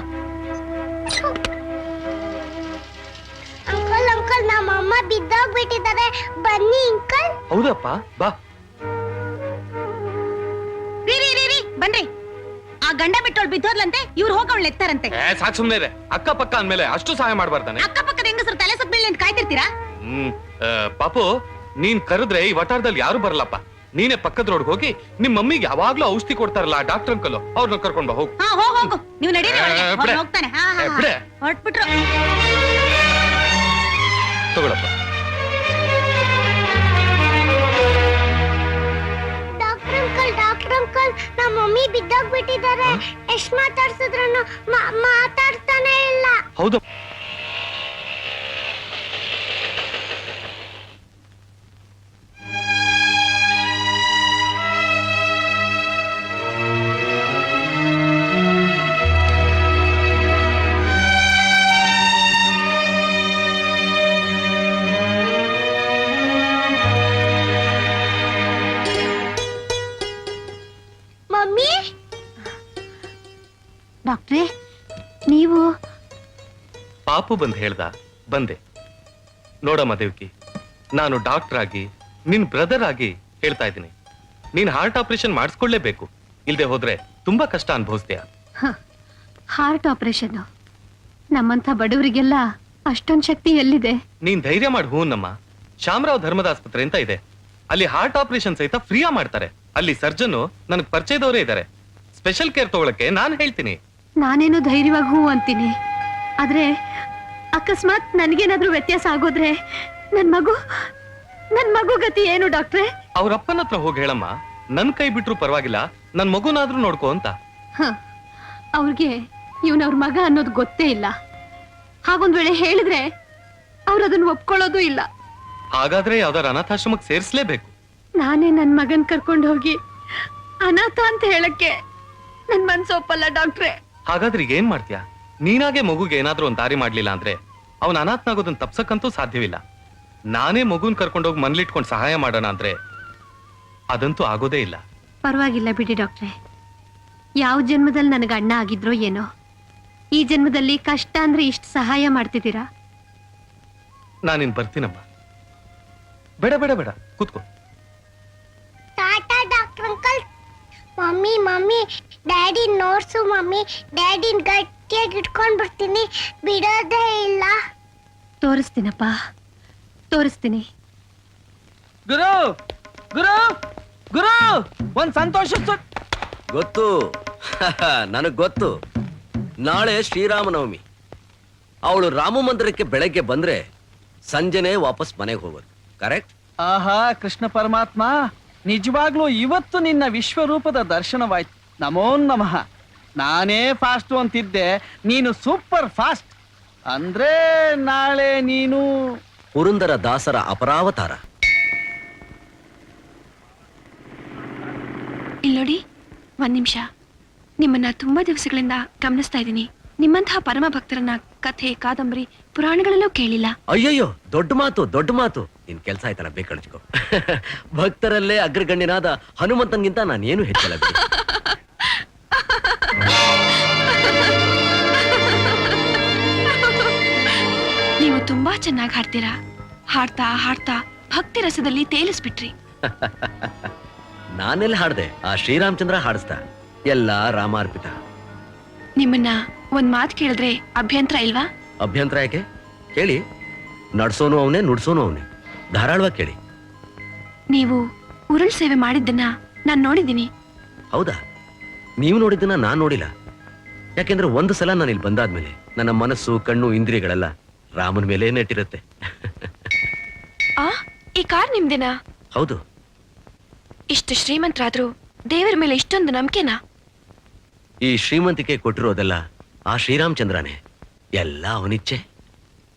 ಅಂಕಲ್ ಅಂಕಲ್, ನಮ್ಮಮ್ಮ ಬಿದ್ದೋಗ್ಬಿಟ್ಟಿದ್ದಾರೆ. ಬನ್ನಿ ಅಂಕಲ್. ಹೌದಪ್ಪ, ಬಾ. ರೀ ಬನ್ರಿ. ಆ ಗಂಡ ಬಿಟ್ಟವಳು ಬಿದ್ದೋದ್ಲಂತೆ, ಇವ್ರು ಹೋಗವಳು ಎತ್ತಾರಂತೆ. ಸಾಕ್ ಸುಮ್ನೆ ಇದೆ. ಅಕ್ಕಪಕ್ಕ ಅಂದ್ಮೇಲೆ ಅಷ್ಟು ಸಹಾಯ ಮಾಡ್ಬಾರ್ದಾನೆ. ಅಕ್ಕಪಕ್ಕದ ಹೆಂಗಸರು ತಲೆ ಸುತ್ತ ಬೀಳಿ ಅಂತ ಕಾಯ್ತಿರ್ತೀರಾ? ಪಾಪು, ನೀನ್ ಕರೆದ್ರೆ ಈ ವಟಾರದಲ್ಲಿ ಯಾರು ಬರಲ್ಲಪ್ಪ. ನೀನೇ ಪಕ್ಕದ ರೋಡ್ ಹೋಗಿ ನಿಮ್ ಮಮ್ಮಿಗೆ ಯಾವಾಗ್ಲೂ ಔಷಧಿ ಕೊಡ್ತಾರಲ್ಲ ಡಾಕ್ಟರ್ ಅಂಕಲ್, ಅವ್ರನ್ನ ಕರ್ಕೊಂಡ್ ಬಾ. ಹೋಗು. ಹಾ, ಹೋಗು. ನೀವು ನಡೀರಿ. ಹೋಗ್ತಾನೆ. ಹೊರಟ್ಬಿಟ್ರು. ತಗೊಳಪ್ಪ. ಡಾಕ್ಟರ್ ಅಂಕಲ್, ನಮ್ಮ ಮಮ್ಮಿ ಬಿದ್ದೋಗ್ಬಿಟ್ಟಿದ್ದಾರೆ. ಎಷ್ಟು ಮಾತಾಡ್ಸಿದ್ರು ಮಾತಾಡ್ತಾನೆ ಇಲ್ಲ. ಹೌದು. ಮಮ್ಮಿ, ಡಾಕ್ಟ್ರೇ, ನೀವು? ಪಾಪು ಬಂದ್ ಹೇಳ್ದ, ಬಂದೆ. ನೋಡಮ್ಮ ದೇವ್ಕಿ, ನಾನು ಡಾಕ್ಟರ್ ಆಗಿ ನಿನ್ ಬ್ರದರ್ ಆಗಿ ಹೇಳ್ತಾ ಇದ್ದೀನಿ, ನೀನ್ ಹಾರ್ಟ್ ಆಪರೇಷನ್ ಮಾಡಿಸ್ಕೊಳ್ಳೇಬೇಕು. ಇಲ್ದೆ ಹೋದ್ರೆ ತುಂಬಾ ಕಷ್ಟ ಅನುಭವಿಸ್ತೀಯ. ಹಾರ್ಟ್ ಆಪರೇಷನ್ ನಮ್ಮಂತ ಬಡವರಿಗೆಲ್ಲ ಅಷ್ಟೊಂದ್ ಶಕ್ತಿ ಎಲ್ಲಿದೆ? ನೀನ್ ಧೈರ್ಯ ಮಾಡಿ ಹೂನಮ್ಮ. ಶಾಮರಾವ್ ಧರ್ಮದ ಆಸ್ಪತ್ರೆ ಅಂತ ಇದೆ, ಅಲ್ಲಿ ಹಾರ್ಟ್ ಆಪರೇಷನ್ ಸಹಿತ ಫ್ರೀಯಾ ಮಾಡ್ತಾರೆ. ಅಲ್ಲಿ ಸರ್ಜನ್ ನನಗ್ ಪರಿಚಯದವರೇ ಇದ್ದಾರೆ. ಸ್ಪೆಷಲ್ ಕೇರ್ ತಗೊಳಕ್ಕೆ ನಾನ್ ಹೇಳ್ತೀನಿ. ನಾನೇನು ಧೈರ್ಯವಾಗಿ ಹೂ ಅಂತೀನಿ, ಆದ್ರೆ ಅಕಸ್ಮಾತ್ ನನ್ಗೇನಾದ್ರೂ ವ್ಯತ್ಯಾಸ ಆಗೋದ್ರೆ ನನ್ ಮಗು ಗತಿ ಏನು ಡಾಕ್ಟ್ರೆ? ಅವ್ರ ಅಪ್ಪನ ಹತ್ರ ಹೋಗಿ ಹೇಳಮ್ಮ, ನನ್ ಕೈ ಬಿಟ್ರು ಪರವಾಗಿಲ್ಲ, ನನ್ ಮಗುನಾದ್ರೂ ನೋಡ್ಕೋ ಅಂತ. ಅವ್ರಿಗೆ ಇವನವ್ರ ಮಗ ಅನ್ನೋದು ಗೊತ್ತೇ ಇಲ್ಲ. ಹಾಗೊಂದ್ ವೇಳೆ ಹೇಳಿದ್ರೆ ಅವ್ರು ಅದನ್ನ ಒಪ್ಕೊಳ್ಳೋದು ಇಲ್ಲ. ಹಾಗಾದ್ರೆ ಯಾವ್ದಾರ ಅನಾಥಾಶ್ರಮಕ್ಕೆ ಸೇರಿಸಲೇಬೇಕು. ನಾನೇ ನನ್ ಮಗನ್ ಕರ್ಕೊಂಡು ಹೋಗಿ ಅನಾಥ ಅಂತ ಹೇಳಕ್ಕೆ ನನ್ ಮನ್ಸು ಒಪ್ಪಲ್ಲ ಡಾಕ್ಟ್ರೆ. ಹಾಗಾದ್ರೆ ಈಗ ಏನ್ ಮಾಡ್ತೀಯಾ? ನೀನಾಗೆ ಮಗುಗೆ ಏನಾದ್ರೂ ಒಂದ್ ದಾರಿ ಮಾಡ್ಲಿಲ್ಲ ಅಂದ್ರೆ ಅವನ್ ಅನಾಥನಾಗೋದನ್ನ ತಪ್ಸಕ್ಕಂತೂ ಸಾಧ್ಯವಿಲ್ಲ. ನಾನೇ ಮಗುನ್ ಕರ್ಕೊಂಡೋಗಿ ಮನ್ಲಿಟ್ಕೊಂಡು ಸಹಾಯ ಮಾಡೋಣ ಅಂದ್ರೆ ಅದಂತೂ ಆಗೋದೇ ಇಲ್ಲ. ಪರವಾಗಿಲ್ಲ ಬಿಡಿ ಡಾಕ್ಟ್ರೆ. ಯಾವ ಜನ್ಮದಲ್ಲಿ ನನಗೆ ಅಣ್ಣ ಆಗಿದ್ರೋ ಏನೋ, ಈ ಜನ್ಮದಲ್ಲಿ ಕಷ್ಟ ಅಂದ್ರೆ ಇಷ್ಟು ಸಹಾಯ ಮಾಡ್ತಿದ್ದೀರಾ. ನಾನಿನ್ ಬರ್ತೀನಮ್ಮ. ಬೇಡ ಬೇಡ ಬೇಡ, ಕೂತ್ಕೋ. Tata doctor uncle. Mummy mummy daddy ನೋಡ್ಸು ಮಮ್ಮಿ. ಡ್ಯಾಡಿನ ಗಟ್ಟಿಯಾಗಿ ಇಟ್ಕೊಂಡ್ ಬರ್ತೀನಿ, ಬಿಡೋದೇ ಇಲ್ಲ. ತೋರಿಸ್ತೀನಪ್ಪ, ತೋರಿಸ್ತೀನಿ. ಗುರು ಗುರು ಗುರು, ಒಂದ್ ಸಂತೋಷ ಗೊತ್ತು. ನನಗ್ ಗೊತ್ತು. ನಾಳೆ ಶ್ರೀರಾಮನವಮಿ. ಅವಳು ರಾಮ ಮಂದಿರಕ್ಕೆ ಬೆಳಗ್ಗೆ ಬಂದ್ರೆ ಸಂಜೆನೆ ವಾಪಸ್ ಮನೆಗೆ ಹೋಗೋದು. ಕರೆಕ್ಟ್? ಆಹಾ ಕೃಷ್ಣ ಪರಮಾತ್ಮ, ನಿಜವಾಗ್ಲೂ ಇವತ್ತು ನಿನ್ನ ವಿಶ್ವರೂಪದ ದರ್ಶನವಾಯ್ತು. ನಮೋ ನಮಃ. ನಾನೇ ಫಾಸ್ಟ್ ಅಂತಿದ್ದೆ, ನೀನು ಸೂಪರ್ ಫಾಸ್ಟ್. ಅಂದ್ರೆ ನಾಳೆ ನೀನು ಪುರಂದರ ದಾಸರ ಅಪರಾವತಾರ. ಇಲ್ಲೋಡಿ, ಒಂದ್ ನಿಮಿಷ. ನಿಮ್ಮನ್ನ ತುಂಬಾ ದಿವಸಗಳಿಂದ ಗಮನಿಸ್ತಾ ಇದ್ದೀನಿ. ನಿಮ್ಮಂತಹ ಪರಮ ಭಕ್ತರನ್ನ ಕಥೆ, ಕಾದಂಬರಿ, ಪುರಾಣಗಳಲ್ಲೂ ಕೇಳಿಲ್ಲ. ಅಯ್ಯಯ್ಯೋ, ದೊಡ್ಡ ಮಾತು, ದೊಡ್ಡ ಮಾತು. ನಿನ್ ಕೆಲ್ಸ ಆಯ್ತಲ್ಲ, ಬೇಕಳಿಸ್ಕೊ. ಭಕ್ತರಲ್ಲೇ ಅಗ್ರಗಣ್ಯನಾದ ಹನುಮಂತನ್ಗಿಂತ ನಾನೇನು ಹೆಚ್ಚಲ್ಲ ಬಿಡಿ. ನೀವು ತುಂಬಾ ಚೆನ್ನಾಗಿ ಹಾಡ್ತೀರಾ. ಹಾಡ್ತಾ ಹಾಡ್ತಾ ಭಕ್ತಿ ರಸದಲ್ಲಿ ತೇಲಿಸ್ಬಿಟ್ರಿ. ನಾನೆಲ್ಲ ಹಾಡ್ದೆ, ಆ ಶ್ರೀರಾಮಚಂದ್ರ ಹಾಡಿಸ್ತಾ. ಎಲ್ಲ ರಾಮಾರ್ಪಿತ. ನಿಮ್ಮನ್ನ ಒಂದ್ ಮಾತು ಕೇಳಿದ್ರೆ ಅಭ್ಯಂತರ ಇಲ್ವಾ? ಅಭ್ಯಂತರ ಯಾಕೆ? ಕೇಳಿ. ನಡ್ಸೋನು ಅವನೇ, ನುಡ್ಸೋನು ಅವನೇ. ಧಾರಾಳವಾಗಿ ಕೇಳಿ. ನೀವು ಉರುಳ್ ಸೇವೆ ಮಾಡಿದ್ದನ್ನ ನಾನ್ ನೋಡಿದ್ದೀನಿ. ಹೌದಾ? ನೀವು ನೋಡಿದ್ದನ್ನ ನಾನ್ ನೋಡಿಲ್ಲ. ಯಾಕೆಂದ್ರೆ ಒಂದು ಸಲ ನಾನು ಇಲ್ಲಿ ಬಂದಾದ್ಮೇಲೆ ನನ್ನ ಮನಸ್ಸು, ಕಣ್ಣು, ಇಂದ್ರಿಯಗಳೆಲ್ಲ ರಾಮನ ಮೇಲೆ ನೆಟ್ಟಿರುತ್ತೆ. ಆ, ಈ ಕಾರ್ ನಿಮ್ದೇನಾ? ಹೌದು. ಇಷ್ಟು ಶ್ರೀಮಂತರಾದ್ರೂ ದೇವರ ಮೇಲೆ ಇಷ್ಟೊಂದು ನಂಬಿಕೆನಾ? ಈ ಶ್ರೀಮಂತಿಕೆ ಕೊಟ್ಟಿರೋದೆಲ್ಲ ಆ ಶ್ರೀರಾಮಚಂದ್ರನೇ. ಎಲ್ಲ ಅವನಿಚ್ಛೆ.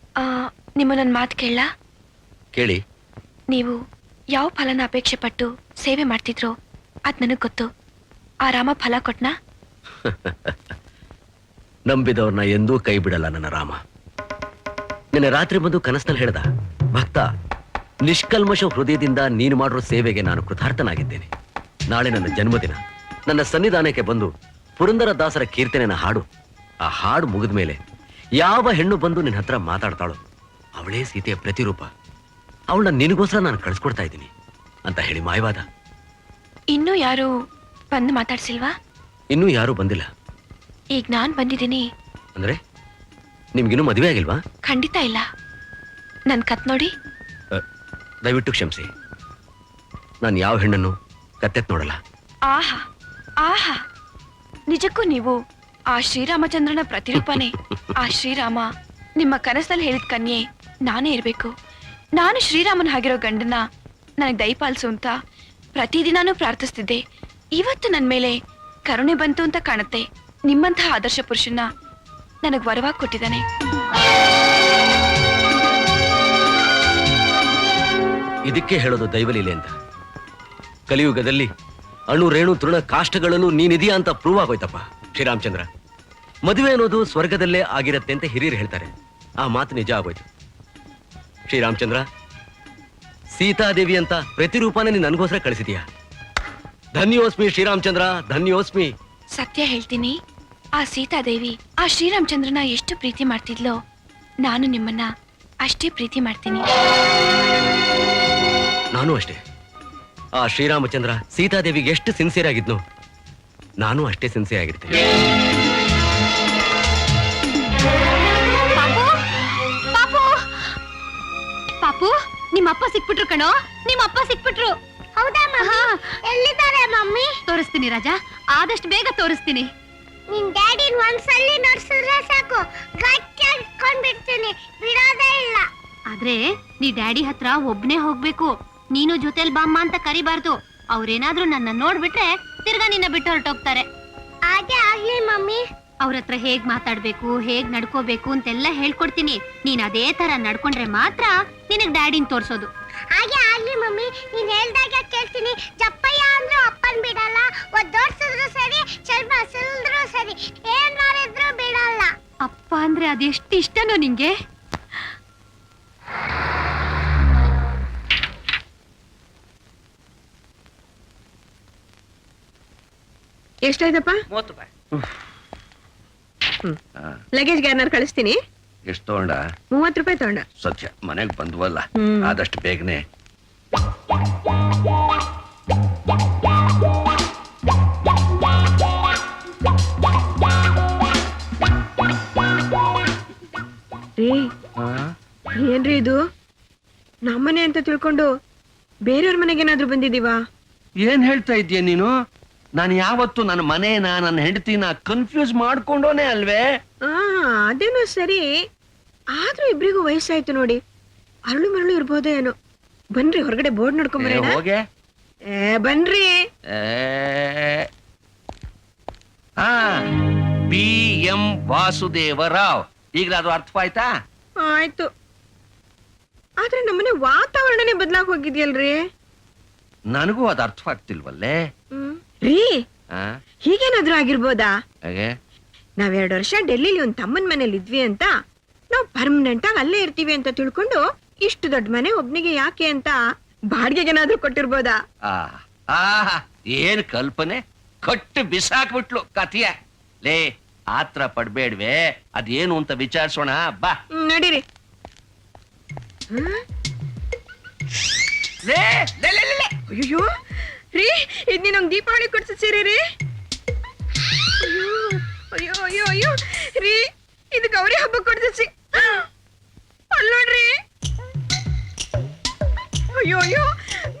ನಿಮ್ಮ ನನ್ನ ಮಾತು ಕೇಳ? ಕೇಳಿ. ನೀವು ಯಾವ ಫಲನ ಅಪೇಕ್ಷೆ ಪಟ್ಟು ಸೇವೆ ಮಾಡ್ತಿದ್ರೋ ಅದ್ ನನಗ್ ಗೊತ್ತು. ಆ ರಾಮ ಫಲ ಕೊಟ್ನಾ? ನಂಬಿದವ್ರನ್ನ ಎಂದೂ ಕೈ ಬಿಡಲ್ಲ ನನ್ನ ರಾಮ. ನಿನ್ನೆ ರಾತ್ರಿ ಬಂದು ಕನಸಿನಲ್ಲಿ ಹೇಳ್ದ, ಭಕ್ತ, ನಿಷ್ಕಲ್ಮಶ ಹೃದಯದಿಂದ ನೀನು ಮಾಡಿರೋ ಸೇವೆಗೆ ನಾನು ಕೃತಾರ್ಥನಾಗಿದ್ದೇನೆ. ನಾಳೆ ನನ್ನ ಜನ್ಮದಿನ. ನನ್ನ ಸನ್ನಿಧಾನಕ್ಕೆ ಬಂದು ಪುರಂದರ ದಾಸರ ಕೀರ್ತನೆನ ಹಾಡು. ಆ ಹಾಡು ಮುಗಿದ ಮೇಲೆ ಯಾವ ಹೆಣ್ಣು ಬಂದು ನಿನ್ನ ಹತ್ರ ಮಾತಾಡ್ತಾಳೋ ಅವಳೇ ಸೀತೆಯ ಪ್ರತಿರೂಪ. ಅವಳನ್ನ ನಿನಗೋಸ್ಕರ ನಾನು ಕಳಿಸ್ಕೊಡ್ತಾ ಇದ್ದೀನಿ ಅಂತ ಹೇಳಿ ಮಾಯವಾದ. ಇನ್ನೂ ಯಾರು ಬಂದು ಮಾತಾಡ್ಸಿಲ್ವಾ? ಇನ್ನೂ ಯಾರೂ ಬಂದಿಲ್ಲ. ಈಗ ನಾನ್ ಬಂದಿದ್ದೀನಿ. ಅಂದ್ರೆ ನಿಮ್ಗಿನ್ನೂ ಮದುವೆ ಆಗಿಲ್ವಾ? ಖಂಡಿತ ಇಲ್ಲ. ನನ್ ಕತ್ ನೋಡಿ. ದಯವಿಟ್ಟು ಕ್ಷಮಿಸಿ. ನಾನು ಯಾವ ಹೆಣ್ಣನ್ನು ಕತ್ತೆತ್ ನೋಡಲ್ಲ. ಆಹಾ ಆಹಾ, ನಿಜಕ್ಕೂ ನೀವು ಆ ಶ್ರೀರಾಮಚಂದ್ರನ ಪ್ರತಿರೂಪನೇ. ಆ ಶ್ರೀರಾಮ ನಿಮ್ಮ ಕನಸಲ್ಲಿ ಹೇಳಿದ ಕನ್ಯೆ ನಾನೇ ಇರ್ಬೇಕು. ನಾನು ಶ್ರೀರಾಮನ್ ಆಗಿರೋ ಗಂಡನ ನನಗೆ ದಯಪಾಲಿಸು ಅಂತ ಪ್ರತಿದಿನಾನೂ ಪ್ರಾರ್ಥಿಸ್ತಿದ್ದೆ. ಇವತ್ತು ನನ್ನ ಮೇಲೆ ಕರುಣೆ ಬಂತು ಅಂತ ಕಾಣುತ್ತೆ. ನಿಮ್ಮಂತಹ ಆದರ್ಶ ಪುರುಷನ ನನಗೆ ವರವಾಗಿ ಕೊಟ್ಟಿದ್ದಾನೆ. ಇದಕ್ಕೆ ಹೇಳೋದು ದೈವಲೀಲೆ ಅಂತ. ಕಲಿಯುಗದಲ್ಲಿ ಅಣು ರೇಣು ತೃಣ ಕಾಷ್ಟಗಳಲ್ಲೂ ನೀನಿದೆಯಾ ಅಂತ ಪ್ರೂವ್ ಆಗೋಯ್ತಪ್ಪ ಶ್ರೀರಾಮಚಂದ್ರ. ಮದುವೆ ಅನ್ನೋದು ಸ್ವರ್ಗದಲ್ಲೇ ಆಗಿರತ್ತೆ ಅಂತ ಹಿರಿಯರು ಹೇಳ್ತಾರೆ. ಆ ಮಾತು ನಿಜ ಆಗೋಯ್ತು. ಶ್ರೀರಾಮಚಂದ್ರ, ಸೀತಾದೇವಿ ಅಂತ ಪ್ರತಿರೂಪನೇ ನೀನು ನನಗೋಸ್ಕರ ಕಳಿಸಿದೀಯಾ. ಧನ್ಯೋಸ್ಮಿ ಶ್ರೀರಾಮಚಂದ್ರ, ಧನ್ಯೋಸ್ಮಿ. ಸತ್ಯ ಹೇಳ್ತೀನಿ, ಆ ಸೀತಾದೇವಿ ಆ ಶ್ರೀರಾಮಚಂದ್ರನ ಎಷ್ಟು ಪ್ರೀತಿ ಮಾಡ್ತಿದ್ಲೋ ನಾನು ನಿಮ್ಮನ್ನ ಅಷ್ಟೇ ಪ್ರೀತಿ ಮಾಡ್ತೀನಿ. ನಾನು ಅಷ್ಟೇ. ಆ ಶ್ರೀರಾಮಚಂದ್ರ ಸೀತಾದೇವಿಗೆ ಎಷ್ಟು ಸಿನ್ಸಿಯರ್ ಆಗಿದ್ನು, ನಾನು ಅಷ್ಟೇ ಸಿನ್ಸಿಯರ್ ಆಗಿರ್ತೀನಿ. ಪಾಪು, ಪಾಪು, ಪಾಪು, ನಿಮ್ಮಪ್ಪ ಸಿಕ್ಬಿಟ್ರು ಕಣೋ. ನಿಮ್ಮಪ್ಪ ಸಿಕ್ಬಿಟ್ರು. ಹೌದಾ ಮಮ್ಮಿ? ಎಲ್ಲಿದ್ದಾರೆ ಮಮ್ಮಿ? ತೋರಿಸ್ತೀನಿ ರಾಜಾ, ಆದಷ್ಟು ಬೇಗ ತೋರಿಸ್ತೀನಿ. ನಿನ್ ಡ್ಯಾಡಿನ ಒಂದ್ಸಲಿ ನೋಡ್ಸಿದ್ರೆ ಸಾಕು, ಗಟ್ಟಿಯಾಗಿ ಇಟ್ಕೊಂಡ್ಬಿಡ್ತೀನಿ, ಬಿಡೋದೇ ಇಲ್ಲ. ಆದ್ರೆ ನೀ ಡ್ಯಾಡಿ ಹತ್ರ ಒಬ್ನೇ ಹೋಗ್ಬೇಕು. ನೀನು ಜೊತೆಲ್ ಬಾಮ್ಮ ಅಂತ ಕರಿಬಾರ್ದು. ಅವ್ರೇನಾದ್ರೂ ನನ್ನ ನೋಡ್ಬಿಟ್ರೆ ತಿರ್ಗಾ ನಿನ್ನ ಬಿಟ್ಟು ಹೊರಟೋಗ್ತಾರೆ. ಹಾಗೆ ಆಗ್ಲಿ ಮಮ್ಮಿ. ಅವ್ರ ಹತ್ರ ಹೇಗ್ ಮಾತಾಡ್ಬೇಕು, ಹೇಗ್ ನಡ್ಕೋಬೇಕು ಅಂತೆಲ್ಲ ಹೇಳ್ಕೊಡ್ತೀನಿ. ನೀನ್ ಅದೇ ತರ ನಡ್ಕೊಂಡ್ರೆ ಮಾತ್ರ ನಿನಗ್ ಡ್ಯಾಡಿನ್ ತೋರ್ಸೋದು. ಹಾಗೆ ಆಗ್ಲಿ ಮಮ್ಮಿ, ನೀನ್ ಹೇಳ್ದಾಗ ಕೇಳ್ತೀನಿ. ಜಪ್ಪಯ್ಯ ಅಂದ್ರು ಅಪ್ಪನ್ ಬಿಡಲ್ಲ, ಒದ್ದೋಡ್ಸಿದ್ರು ಸರಿ, ಚರ್ಮ ಸುಲ್ದ್ರು ಸರಿ, ಏನ್ ಮಾಡಿದ್ರು ಬಿಡಲ್ಲ. ಅಪ್ಪ ಅಂದ್ರೆ ಅದೆಷ್ಟು ಇಷ್ಟನೋ ನಿಂಗೆ? ಎಷ್ಟಾಯ್ತಪ್ಪ? 30 ರೂಪಾಯಿ. ಲಗೇಜ್ ಗ್ಯಾರ್ನರ್ ಕಳಿಸ್ತೀನಿ. ಎಷ್ಟು ತಗೊಂಡ? 30 ರೂಪಾಯಿ ತಗೊಂಡ. ಸತ್ಯ ಮನೆಗ್ ಬಂದ್ವಲ್ಲ, ಆದಷ್ಟು ಬೇಗನೆ. ರೀ, ಏನ್ರಿ ಇದು? ನಮ್ಮನೆ ಅಂತ ತಿಳ್ಕೊಂಡು ಬೇರೆಯವ್ರ ಮನೆಗೇನಾದ್ರೂ ಬಂದಿದೀವಾ? ಏನ್ ಹೇಳ್ತಾ ಇದ್ದೀಯ ನೀನು? ನಾನು ಯಾವತ್ತು ನನ್ನ ಮನೇನ ನನ್ನ ಹೆಂಡತಿನ ಕನ್ಫ್ಯೂಸ್ ಮಾಡ್ಕೊಂಡೋನೆ ಅಲ್ವೇ? ಅದೇನೋ ಸರಿ, ಆದ್ರೂ ಇಬ್ರಿಗೂ ವಯಸ್ಸಾಯ್ತು ನೋಡಿ, ಅರಳು ಮರಳು ಇರ್ಬೋದೇ ಏನೋ. ಬನ್ರಿ ಹೊರಗಡೆ ಬೋರ್ಡ್ ನೋಡ್ಕೊಂಬರೋಣ. ಹೋಗೆ ಬನ್ರಿ. BM ವಾಸುದೇವರಾವ್. ಈಗಲಾದ್ರೂ ಅರ್ಥವಾಯ್ತಾ? ಆಯ್ತು, ಆದ್ರೆ ನಮ್ಮನೆ ವಾತಾವರಣನೇ ಬದಲಾಗಿ ಹೋಗಿದ್ಯಲ್ರಿ. ನನಗೂ ಅದು ಅರ್ಥವಾಗ್ತಿಲ್ವಲ್ಲೇ. ರೀ, ಆ? ಹೀಗೇನಾದ್ರೂ ಆಗಿರ್ಬೋದಾ? ಹಾಗೆ ನಾವ್ 2 ವರ್ಷ ಡೆಲ್ಲಿಲಿ ಒಂದ್ ತಮ್ಮನ್ ಮನೇಲಿ ಇದ್ವಿ ಅಂತ, ನಾವ್ ಪರ್ಮನೆಂಟ್ ಆಗಿ ಅಲ್ಲೇ ಇರ್ತೀವಿ ಅಂತ ತಿಳ್ಕೊಂಡು ಇಷ್ಟು ದೊಡ್ಡ ಮನೆ ಒಬ್ನಿಗೆ ಯಾಕೆ ಅಂತ ಬಾಡಿಗೆಗೇನಾದ್ರೂ ಕೊಟ್ಟಿರ್ಬೋದಾ? ಏನ್ ಕಲ್ಪನೆ, ಕಟ್ಟು ಬಿಸಾಕ್ಬಿಟ್ಲು ಕಥೆಯ. ಲೇ, ಆತ್ರ ಪಡ್ಬೇಡ್ವೆ, ಅದೇನು ಅಂತ ವಿಚಾರಿಸೋಣ ಬಾ. ನಡೀರಿ. ಲೇ, ಲೇ, ಲೇ, ಲೇ, ಲೇ. ಅಯ್ಯೋ ರೀ, ಇದ್ ನೀ ನಮ್ಗ್ ದೀಪಾವಳಿ ಕೊಡ್ಸ ಸೀರೆ ರೀ. ಅಯ್ಯೋ ಅಯ್ಯೋ ಅಯ್ಯೋ ಅಯ್ಯೋ ರೀ, ಇದು ಗೌರಿ ಹಬ್ಬ ಕೊಡ್ಸಿ. ಅಲ್ ನೋಡ್ರಿ. ಅಯ್ಯೋ ಅಯ್ಯೋ,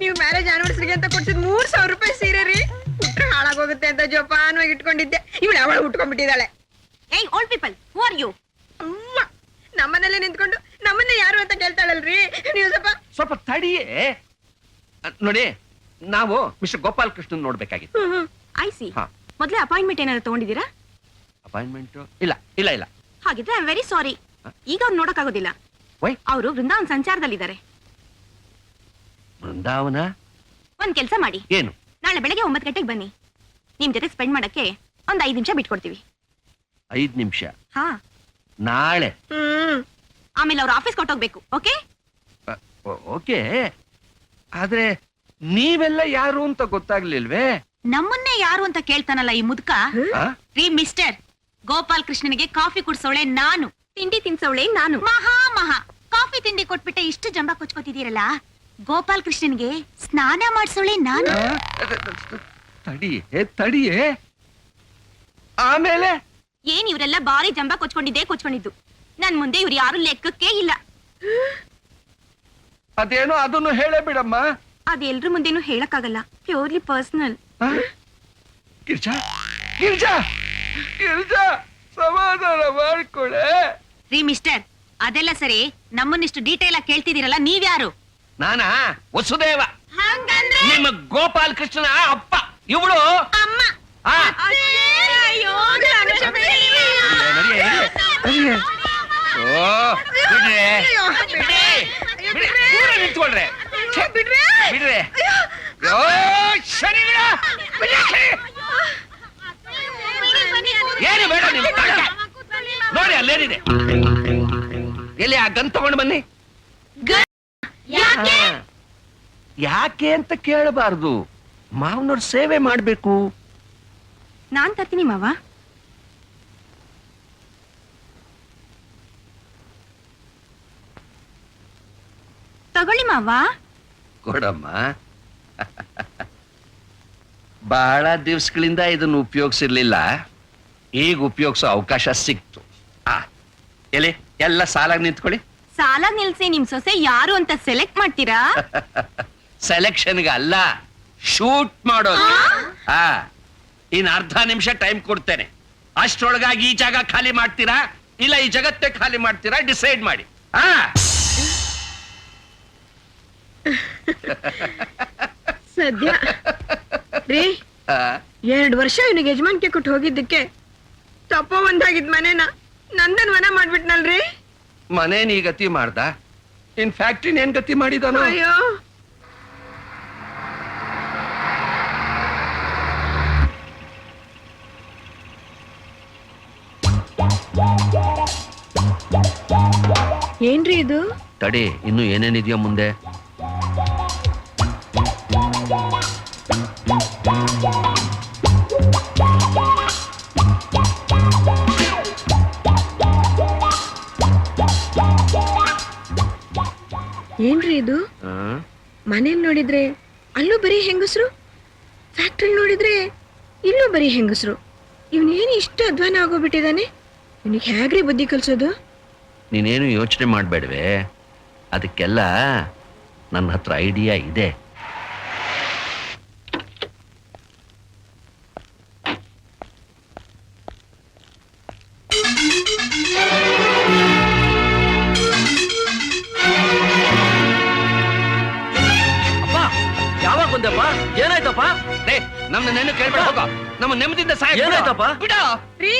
ನೀವು ಮ್ಯಾರೇಜ್ ಆನಿವರ್ಸರಿಗೆ ಅಂತ ಕೊಡ್ಸಿದ್ 3000 ರೂಪಾಯಿ ಸೀರೆ ರೀ. ಉಟ್ರೆ ಹಾಳಾಗೋಗುತ್ತೆ ಅಂತ ಜೋಪಾನವಾಗಿ ಇಟ್ಕೊಂಡಿದ್ದೆ. ಇವಳು ಅವಳು ಉಟ್ಕೊಂಡ್ಬಿಟ್ಟಿದ್ದಾಳೆ. ಏಯ್ old people, who are you? ನಮ್ಮನೆಲ್ಲೇ ನಿಂತ್ಕೊಂಡು ನಮ್ಮನ್ನೇ ಯಾರು ಅಂತ ಕೇಳ್ತಾಳಲ್ರಿ. ನೀವು ಸ್ವಲ್ಪ ತಡಿಯೇ. ನೋಡಿ, ನಾವು ಮಿಸ್ಟರ್ ಗೋಪಾಲ್ ಕೃಷ್ಣನ್ ನೋಡ್ಬೇಕಾಗಿತ್ತು. I see. ಹಾ. ಮೊದ್ಲೇ ಅಪಾಯಿಂಟ್ಮೆಂಟ್ ಏನಾದ್ರು ತಗೊಂಡಿದ್ದೀರಾ? ಅಪಾಯಿಂಟ್ಮೆಂಟ್ ಇಲ್ಲ ಇಲ್ಲ ಇಲ್ಲ. ಹಾಗಿದ್ರೆ ಐ ಆಮ್ ವೆರಿ ಸಾರಿ, ಈಗ ಅವ್ರು ನೋಡಕ್ಕಾಗೋದಿಲ್ಲ. ವೈ? ಅವರು ವೃಂದಾವನ್ ಸಂಚಾರದಲ್ಲಿದ್ದಾರೆ. ಬೃಂದಾವನ? ಒಂದ್ ಕೆಲ್ಸ ಮಾಡಿ, ಏನು? ನಾಳೆ ಬೆಳಗ್ಗೆ 9 ಗಂಟೆಗೆ ಬನ್ನಿ. ನಿಮ್ ಜೊತೆ ಸ್ಪೆಂಡ್ ಮಾಡಕ್ಕೆ ಒಂದ್ 5 ನಿಮಿಷ ಬಿಟ್ಕೊಡ್ತೀವಿ. 5 ನಿಮಿಷ? ಹಾ. ನಾಳೆ? ಆಮೇಲೆ ಅವ್ರು ಆಫೀಸ್ ಕೊಟ್ಟೋಗ್ಬೇಕು. ಓಕೆ? ಓಕೆ, ಆದ್ರೆ ನೀವೆಲ್ಲ ಯಾರು ಅಂತ ಗೊತ್ತಾಗ್ಲಿಲ್ವೇ? ನಮ್ಮನ್ನೇ ಯಾರು ಅಂತ ಕೇಳ್ತಾನಲ್ಲ ಈ ಮುದ್ಕ. ರೀ ಮಿಸ್ಟರ್, ಗೋಪಾಲ್ ಕೃಷ್ಣನಿಗೆ ಕಾಫಿ ಕುಡ್ಸೋಳೆ ನಾನು, ತಿಂಡಿ ತಿನ್ಸೋಳೆ ನಾನು. ಮಹಾ ಕಾಫಿ ತಿಂಡಿ ಕೊಟ್ಬಿಟ್ಟೆ ಇಷ್ಟು ಜಂಬ ಕೊಚ್ಕೋತಿದ್ದೀರಲ್ಲ, ಗೋಪಾಲ್ ಕೃಷ್ಣನ್ಗೆ ಸ್ನಾನ ಮಾಡ್ಸೋಳೆ ನಾನು. ತಡಿಯೇ. ಆಮೇಲೆ ಏನ್ ಇವರೆಲ್ಲ ಬಾರಿ ಜಂಬ ಕೊಚ್ಕೊಂಡಿದ್ದು. ನನ್ ಮುಂದೆ ಇವ್ರು ಯಾರು ಲೆಕ್ಕಕ್ಕೆ ಇಲ್ಲ. ಅದೇನೋ ಅದನ್ನು ಹೇಳೇ ಬಿಡಮ್ಮ. ಅದ್ ಎಲ್ರ ಮುಂದೆನೂ ಹೇಳಕ್ಕಾಗಲ್ಲ, ಪ್ಯೂರ್ಲಿ ಪರ್ಸನಲ್. ಗಿರ್ಜಾ, ಗಿರ್ಜಾ, ಗಿರ್ಜಾ, ಸಮಾಧಾನ ಮಾಡ್ಕೊಳೆ. ರೀ ಮಿಸ್ಟರ್, ಅದೆಲ್ಲ ಸರಿ, ನಮ್ಮನ್ನಿಷ್ಟು ಡೀಟೇಲ್ ಆಗಿ ಕೇಳ್ತಿದ್ದೀರಲ್ಲ, ನೀವ್ಯಾರು? ನಾನಾ ವಸುದೇವ, ನಿಮ್ಮ ಗೋಪಾಲ್ ಕೃಷ್ಣನ ಅಪ್ಪ. ಇವಳು ಅಮ್ಮ. ನಿಂತ್ಕೊಳ್ರೆ ಬಿಡ್ರೆ. ಏನು ಬೇಡ ನೀವು ನೋಡಿ, ಅಲ್ಲೇನಿದೆ. ಎಲ್ಲಿ ಆ ಗನ್ ತಗೊಂಡು ಬನ್ನಿ. ಯಾಕೆ ಅಂತ ಕೇಳಬಾರ್ದು, ಮಾವನವ್ರ ಸೇವೆ ಮಾಡ್ಬೇಕು. ನಾನ್ ತರ್ತೀನಿ ಮಾವ. ತಗೊಳ್ಳಿ ಮಾವ. ಕೊಡಮ್ಮ. ಬಹಳ ದಿವಸಗಳಿಂದ ಇದನ್ನು ಉಪಯೋಗಿಸಿರ್ಲಿಲ್ಲ, ಈಗ ಉಪಯೋಗಿಸೋ ಅವಕಾಶ ಸಿಕ್ತು. ಎಲ್ಲಿ ಎಲ್ಲ ಸಾಲಾಗಿ ನಿಂತ್ಕೊಳ್ಳಿ. ಸಾಲ ನಿಲ್ಸಿ ನಿಮ್ ಸೊಸೆ ಯಾರು ಅಂತ ಸೆಲೆಕ್ಟ್ ಮಾಡ್ತೀರಾ? ಸೆಲೆಕ್ಷನ್ಗೆ ಅಲ್ಲ, ಶೂಟ್ ಮಾಡೋದು. ಇನ್ ಅರ್ಧ ನಿಮಿಷ ಟೈಮ್ ಕೊಡ್ತೇನೆ. ಅಷ್ಟರೊಳಗಾಗಿ ಈ ಜಾಗ ಖಾಲಿ ಮಾಡ್ತೀರಾ ಇಲ್ಲ ಈ ಜಗತ್ತೇ ಖಾಲಿ ಮಾಡ್ತೀರಾ, ಡಿಸೈಡ್ ಮಾಡಿ. ಸದ್ಯ ರೀ, 2 ವರ್ಷ ಇವನಿಗೆ ಯಜಮಾನ್ಕೆ ಕೊಟ್ಟು ಹೋಗಿದ್ದಕ್ಕೆ ತಪ್ಪೋ ಒಂದಾಗಿದ್ ಮನೇನ ನಂದನ್ ವನ ಮಾಡ್ಬಿಟ್ನಲ್ರಿ. ಮನೇನ್ ಈ ಗತಿ ಮಾಡ್ದ, ಇನ್ ಫ್ಯಾಕ್ಟ್ರಿನ ಏನ್ ಗತಿ ಮಾಡಿದಾನೋ? ಅಯ್ಯೋ ಏನ್ರಿ ಇದು? ತಡಿ, ಇನ್ನು ಏನೇನಿದೆಯೋ ಮುಂದೆ. ಏನ್ರಿ ಇದು? ಮನೇಲಿ ನೋಡಿದ್ರೆ ಅಲ್ಲೂ ಬರೀ ಹೆಂಗಸ್ರು, ಫ್ಯಾಕ್ಟ್ರಿ ನೋಡಿದ್ರೆ ಇಲ್ಲೂ ಬರೀ ಹೆಂಗಸ್ರು. ಇವನೇನು ಇಷ್ಟು ಅಧ್ವಾನ ಆಗೋಗ್ಬಿಟ್ಟಿದಾನೆ? ಇವನಿಗೆ ಹೇಗ್ರಿ ಬುದ್ಧಿ ಕಲ್ಸೋದು? ನೀನೇನು ಯೋಚನೆ ಮಾಡಬೇಡವೆ, ಅದಕ್ಕೆಲ್ಲ ನನ್ನ ಹತ್ರ ಐಡಿಯಾ ಇದೆ. ಅಪ್ಪ, ಯಾವಾಗ ಬಂದಪ್ಪ? ಏನಾಯ್ತಪ್ಪ? ನಮ್ಮ ನೆನ್ನು ಕೇಳ್ಬೇಡ, ಹೋಗ. ನಮ್ಮ ನೆಮ್ಮದಿಯಿಂದ ಸಾಯ. ಏನಾಯ್ತಪ್ಪ? ಬಿಡ. ರೀ,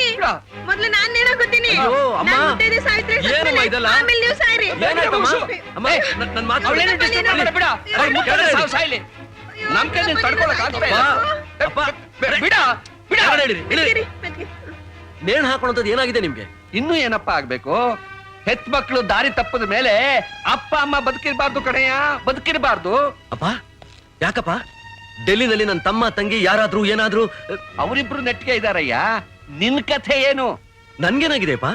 ಮೊದ್ಲು ನಾನ್ ನೇಣಾಕೋತೀನಿ. ಅಯ್ಯೋ, ಅಮ್ಮ. ನಾನ್ ಮುತ್ತೈದೆ ಸಾಯ್ತ್ರೆ ಏನಮ್ಮ ಇದೆಲ್ಲ? ಆಮೇಲೆ ನೀವು ಸಾಯ್ರಿ. ಏನಾಯ್ತಮ್ಮ? ಅಮ್ಮ, ನನ್ ಮಾತು ಅವಳೇನು ಡಿಸ್ಟರ್ಬ್ ಮಾಡಬೇಡ, ಬಿಡ. ಅವ್ಳ ಮುಖದ ಸಾವು ಸಾಯ್ಲಿ. ನಮ್ ಕೈಲಿ ತಡ್ಕೊಳಕ್ ಆಗ್ತಾ ಇಲ್ಲ. ಅಪ್ಪ, ಬಿಡ, ಬಿಡ. ಕೆಳಗಡೆ ಇಳಿರಿ, ಇಳಿರಿ. ಮೆತ್ಗೆ, ಮೆತ್ಗೆ. ನೇಣು ಹಾಕೊಳ್ಳೋದು ಏನಾಗಿದೆ ನಿಮ್ಗೆ? ಇನ್ನೂ ಏನಪ್ಪ ಆಗ್ಬೇಕು? ಹೆತ್ ಮಕ್ಳು ದಾರಿ ತಪ್ಪದ ಮೇಲೆ ಅಪ್ಪ ಅಮ್ಮ ಬದುಕಿರ್ಬಾರ್ದು ಕಣಯ್ಯ, ಬದುಕಿರ್ಬಾರ್ದು. ಅಪ್ಪ, ಯಾಕಪ್ಪ? ಡೆಲ್ಲಿನಲ್ಲಿ ನನ್ನ ತಮ್ಮ ತಂಗಿ ಯಾರಾದ್ರೂ ಏನಾದ್ರೂ ಅವರಿಬ್ರು ನೆಟ್ಟಿಗೆ ಇದಾರಯ್ಯ. ನಿನ್ ಕಥೆ ಏನು? ನನ್ಗೇನಾಗಿದೆಪ್ಪ?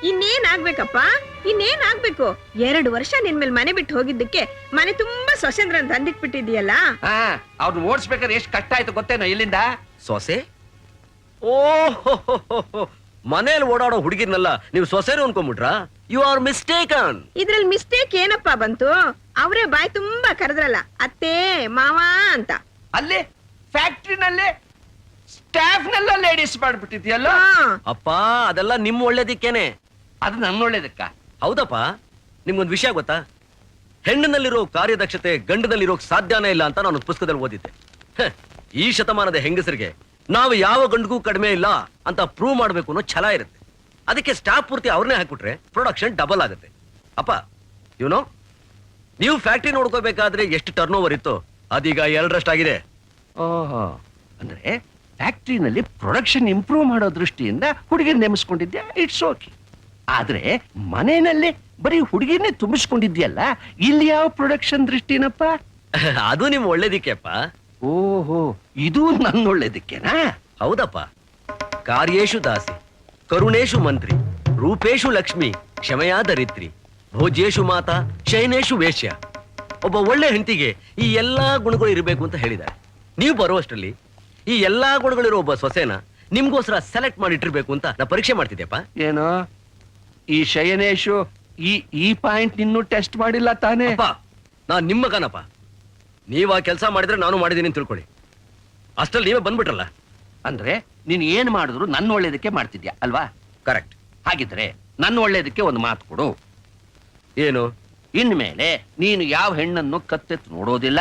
ಇನ್ನೇನ್ ಆಗ್ಬೇಕಪ್ಪ? ಇನ್ನೇನ್ ಆಗ್ಬೇಕು? 2 ವರ್ಷ ನಿನ್ ಮೇಲೆ ಮನೆ ಬಿಟ್ಟು ಹೋಗಿದ್ದಕ್ಕೆ ಮನೆ ತುಂಬಾ ಸೊಸೆಂದ್ರ ಅಂತ ಅಂದಿಟ್ಬಿಟ್ಟಿದ್ಯಲ್ಲ. ಅವ್ರನ್ನ ಓಡಿಸ್ಬೇಕಾದ್ರೆ ಎಷ್ಟು ಕಷ್ಟ ಆಯ್ತು ಗೊತ್ತೇನೋ ಇಲ್ಲಿಂದ. ಸೊಸೆ? ಓ, ಮನೇಲಿ ಓಡಾಡೋ ಹುಡುಗಿರ್ನಲ್ಲ ನೀವು ಸೊಸೆರು ಅನ್ಕೊಂಡ್ಬಿಟ್ರಾ? You are mistaken. ಇದ್ರಲ್ಲಿ ಮಿಸ್ಟೇಕ್ ಏನಪ್ಪ ಬಂತು? ಅವರೇ ಬಾಯಿ ತುಂಬಾ ಕರೆದ್ರಲ್ಲ ಅತ್ತೆ ಮಾವ ಅಂತ. ಅಲ್ಲಿ ಫ್ಯಾಕ್ಟ್ರಿನಲ್ಲಿ ಸ್ಟಾಫ್ ನೆಲ್ಲ ಲೇಡೀಸ್ ಮಾಡ್ಬಿಟ್ಟಿದ್ಯಲ್ಲ. ಹಾ. ಅಪ್ಪ, ಅದೆಲ್ಲ ನಿಮ್ ಒಳ್ಳೇದಿಕ್ಕೇನೆ. ಅದು ನನ್ನ ಒಳ್ಳೇದಕ್ಕ. ಹೌದಪ್ಪ, ನಿಮ್ಗೊಂದು ವಿಷಯ ಗೊತ್ತಾ? ಹೆಣ್ಣಿನಲ್ಲಿರೋ ಕಾರ್ಯದಕ್ಷತೆ ಗಂಡನಲ್ಲಿರೋ ಸಾಧ್ಯನೇ ಇಲ್ಲ ಅಂತ ನಾನು ಪುಸ್ತಕದಲ್ಲಿ ಓದಿದ್ದೆ. ಈ ಶತಮಾನದ ಹೆಂಗಸರಿಗೆ ನಾವು ಯಾವ ಗಂಡಿಗೂ ಕಡಿಮೆ ಇಲ್ಲ ಅಂತ ಪ್ರೂವ್ ಮಾಡ್ಬೇಕು ಅನ್ನೋ ಛಲ ಇರುತ್ತೆ. ಅದಕ್ಕೆ ಸ್ಟಾಫ್ ಪೂರ್ತಿ ಅವ್ರನ್ನೇ ಹಾಕ್ಬಿಟ್ರೆ ಪ್ರೊಡಕ್ಷನ್ ಡಬಲ್ ಆಗುತ್ತೆ. ಅಪ್ಪ, ಯುನೋ, ನೀವು ಫ್ಯಾಕ್ಟ್ರಿ ನೋಡ್ಕೋಬೇಕಾದ್ರೆ ಎಷ್ಟು ಟರ್ನ್ ಓವರ್ ಇತ್ತು, ಅದೀಗ 2ರಷ್ಟಾಗಿದೆ. ಓಹೋ, ಅಂದ್ರೆ ಫ್ಯಾಕ್ಟ್ರಿನಲ್ಲಿ ಪ್ರೊಡಕ್ಷನ್ ಇಂಪ್ರೂವ್ ಮಾಡೋ ದೃಷ್ಟಿಯಿಂದ ಹುಡುಗಿರ್ ನೇಮಿಸ್ಕೊಂಡಿದ್ಯಾ, ಇಟ್ಸ್ ಓಕೆ. ಆದ್ರೆ ಮನೆಯಲ್ಲಿ ಬರೀ ಹುಡುಗಿರ್ನೇ ತುಂಬಿಸ್ಕೊಂಡಿದ್ಯಲ್ಲ, ಇಲ್ಲಿ ಯಾವ ಪ್ರೊಡಕ್ಷನ್ ದೃಷ್ಟಿನಪ್ಪ? ಅದು ನಿಮ್ ಒಳ್ಳೇದಿಕ್ಕೆಪ್ಪ. ಓಹೋ, ಇದು ನನ್ನ ಒಳ್ಳೇದಕ್ಕೆನಾ? ಹೌದಪ್ಪ. ಕಾರ್ಯೇಶು ದಾಸಿ, ಕರುಣೇಶು ಮಂತ್ರಿ, ರೂಪೇಶು ಲಕ್ಷ್ಮಿ, ಕ್ಷಮೆಯಾ ದರಿತ್ರಿ, ಭೋಜ್ಯೇಶು ಮಾತಾ, ಶಯನೇಶು ವೇಶ್ಯ. ಒಬ್ಬ ಒಳ್ಳೆ ಹೆಂಡತಿಗೆ ಈ ಎಲ್ಲಾ ಗುಣಗಳು ಇರಬೇಕು ಅಂತ ಹೇಳಿದ್ದಾರೆ. ನೀವು ಬರುವಷ್ಟರಲ್ಲಿ ಈ ಎಲ್ಲಾ ಗುಣಗಳಿರೋ ಒಬ್ಬ ಸೊಸೆನ ನಿಮ್ಗೋಸ್ಕರ ಸೆಲೆಕ್ಟ್ ಮಾಡಿಟ್ಟಿರ್ಬೇಕು ಅಂತ ನಾ ಪರೀಕ್ಷೆ ಮಾಡ್ತಿದ್ದೆಪ್ಪ. ಏನೋ ಈ ಶಯನೇಶು ಈ ಪಾಯಿಂಟ್ ನಿನ್ನೂ ಟೆಸ್ಟ್ ಮಾಡಿಲ್ಲ ತಾನೇ? ಅಪ್ಪ, ನಾನ್ ನಿಮ್ಮ ಮಗನಪ್ಪ. ನೀವ್ ಆ ಕೆಲಸ ಮಾಡಿದ್ರೆ ನಾನು ಮಾಡಿದೀನಿ ಅಂತ ತಿಳ್ಕೊಳ್ಳಿ. ಅಷ್ಟ್ರಲ್ಲಿ ನೀವೇ ಬಂದ್ಬಿಟ್ರಲ್ಲ. ಅಂದ್ರೆ ನೀನ್ ಏನ್ ಮಾಡಿದ್ರು ನನ್ನ ಒಳ್ಳೇದಕ್ಕೆ ಮಾಡ್ತಿದ್ಯಾ ಅಲ್ವಾ? ಕರೆಕ್ಟ್. ಹಾಗಿದ್ರೆ ನನ್ನ ಒಳ್ಳೇದಕ್ಕೆ ಒಂದು ಮಾತು ಕೊಡು. ಏನು? ಇನ್ಮೇಲೆ ನೀನು ಯಾವ ಹೆಣ್ಣನ್ನು ಕತ್ತೆತ್ತು ನೋಡೋದಿಲ್ಲ,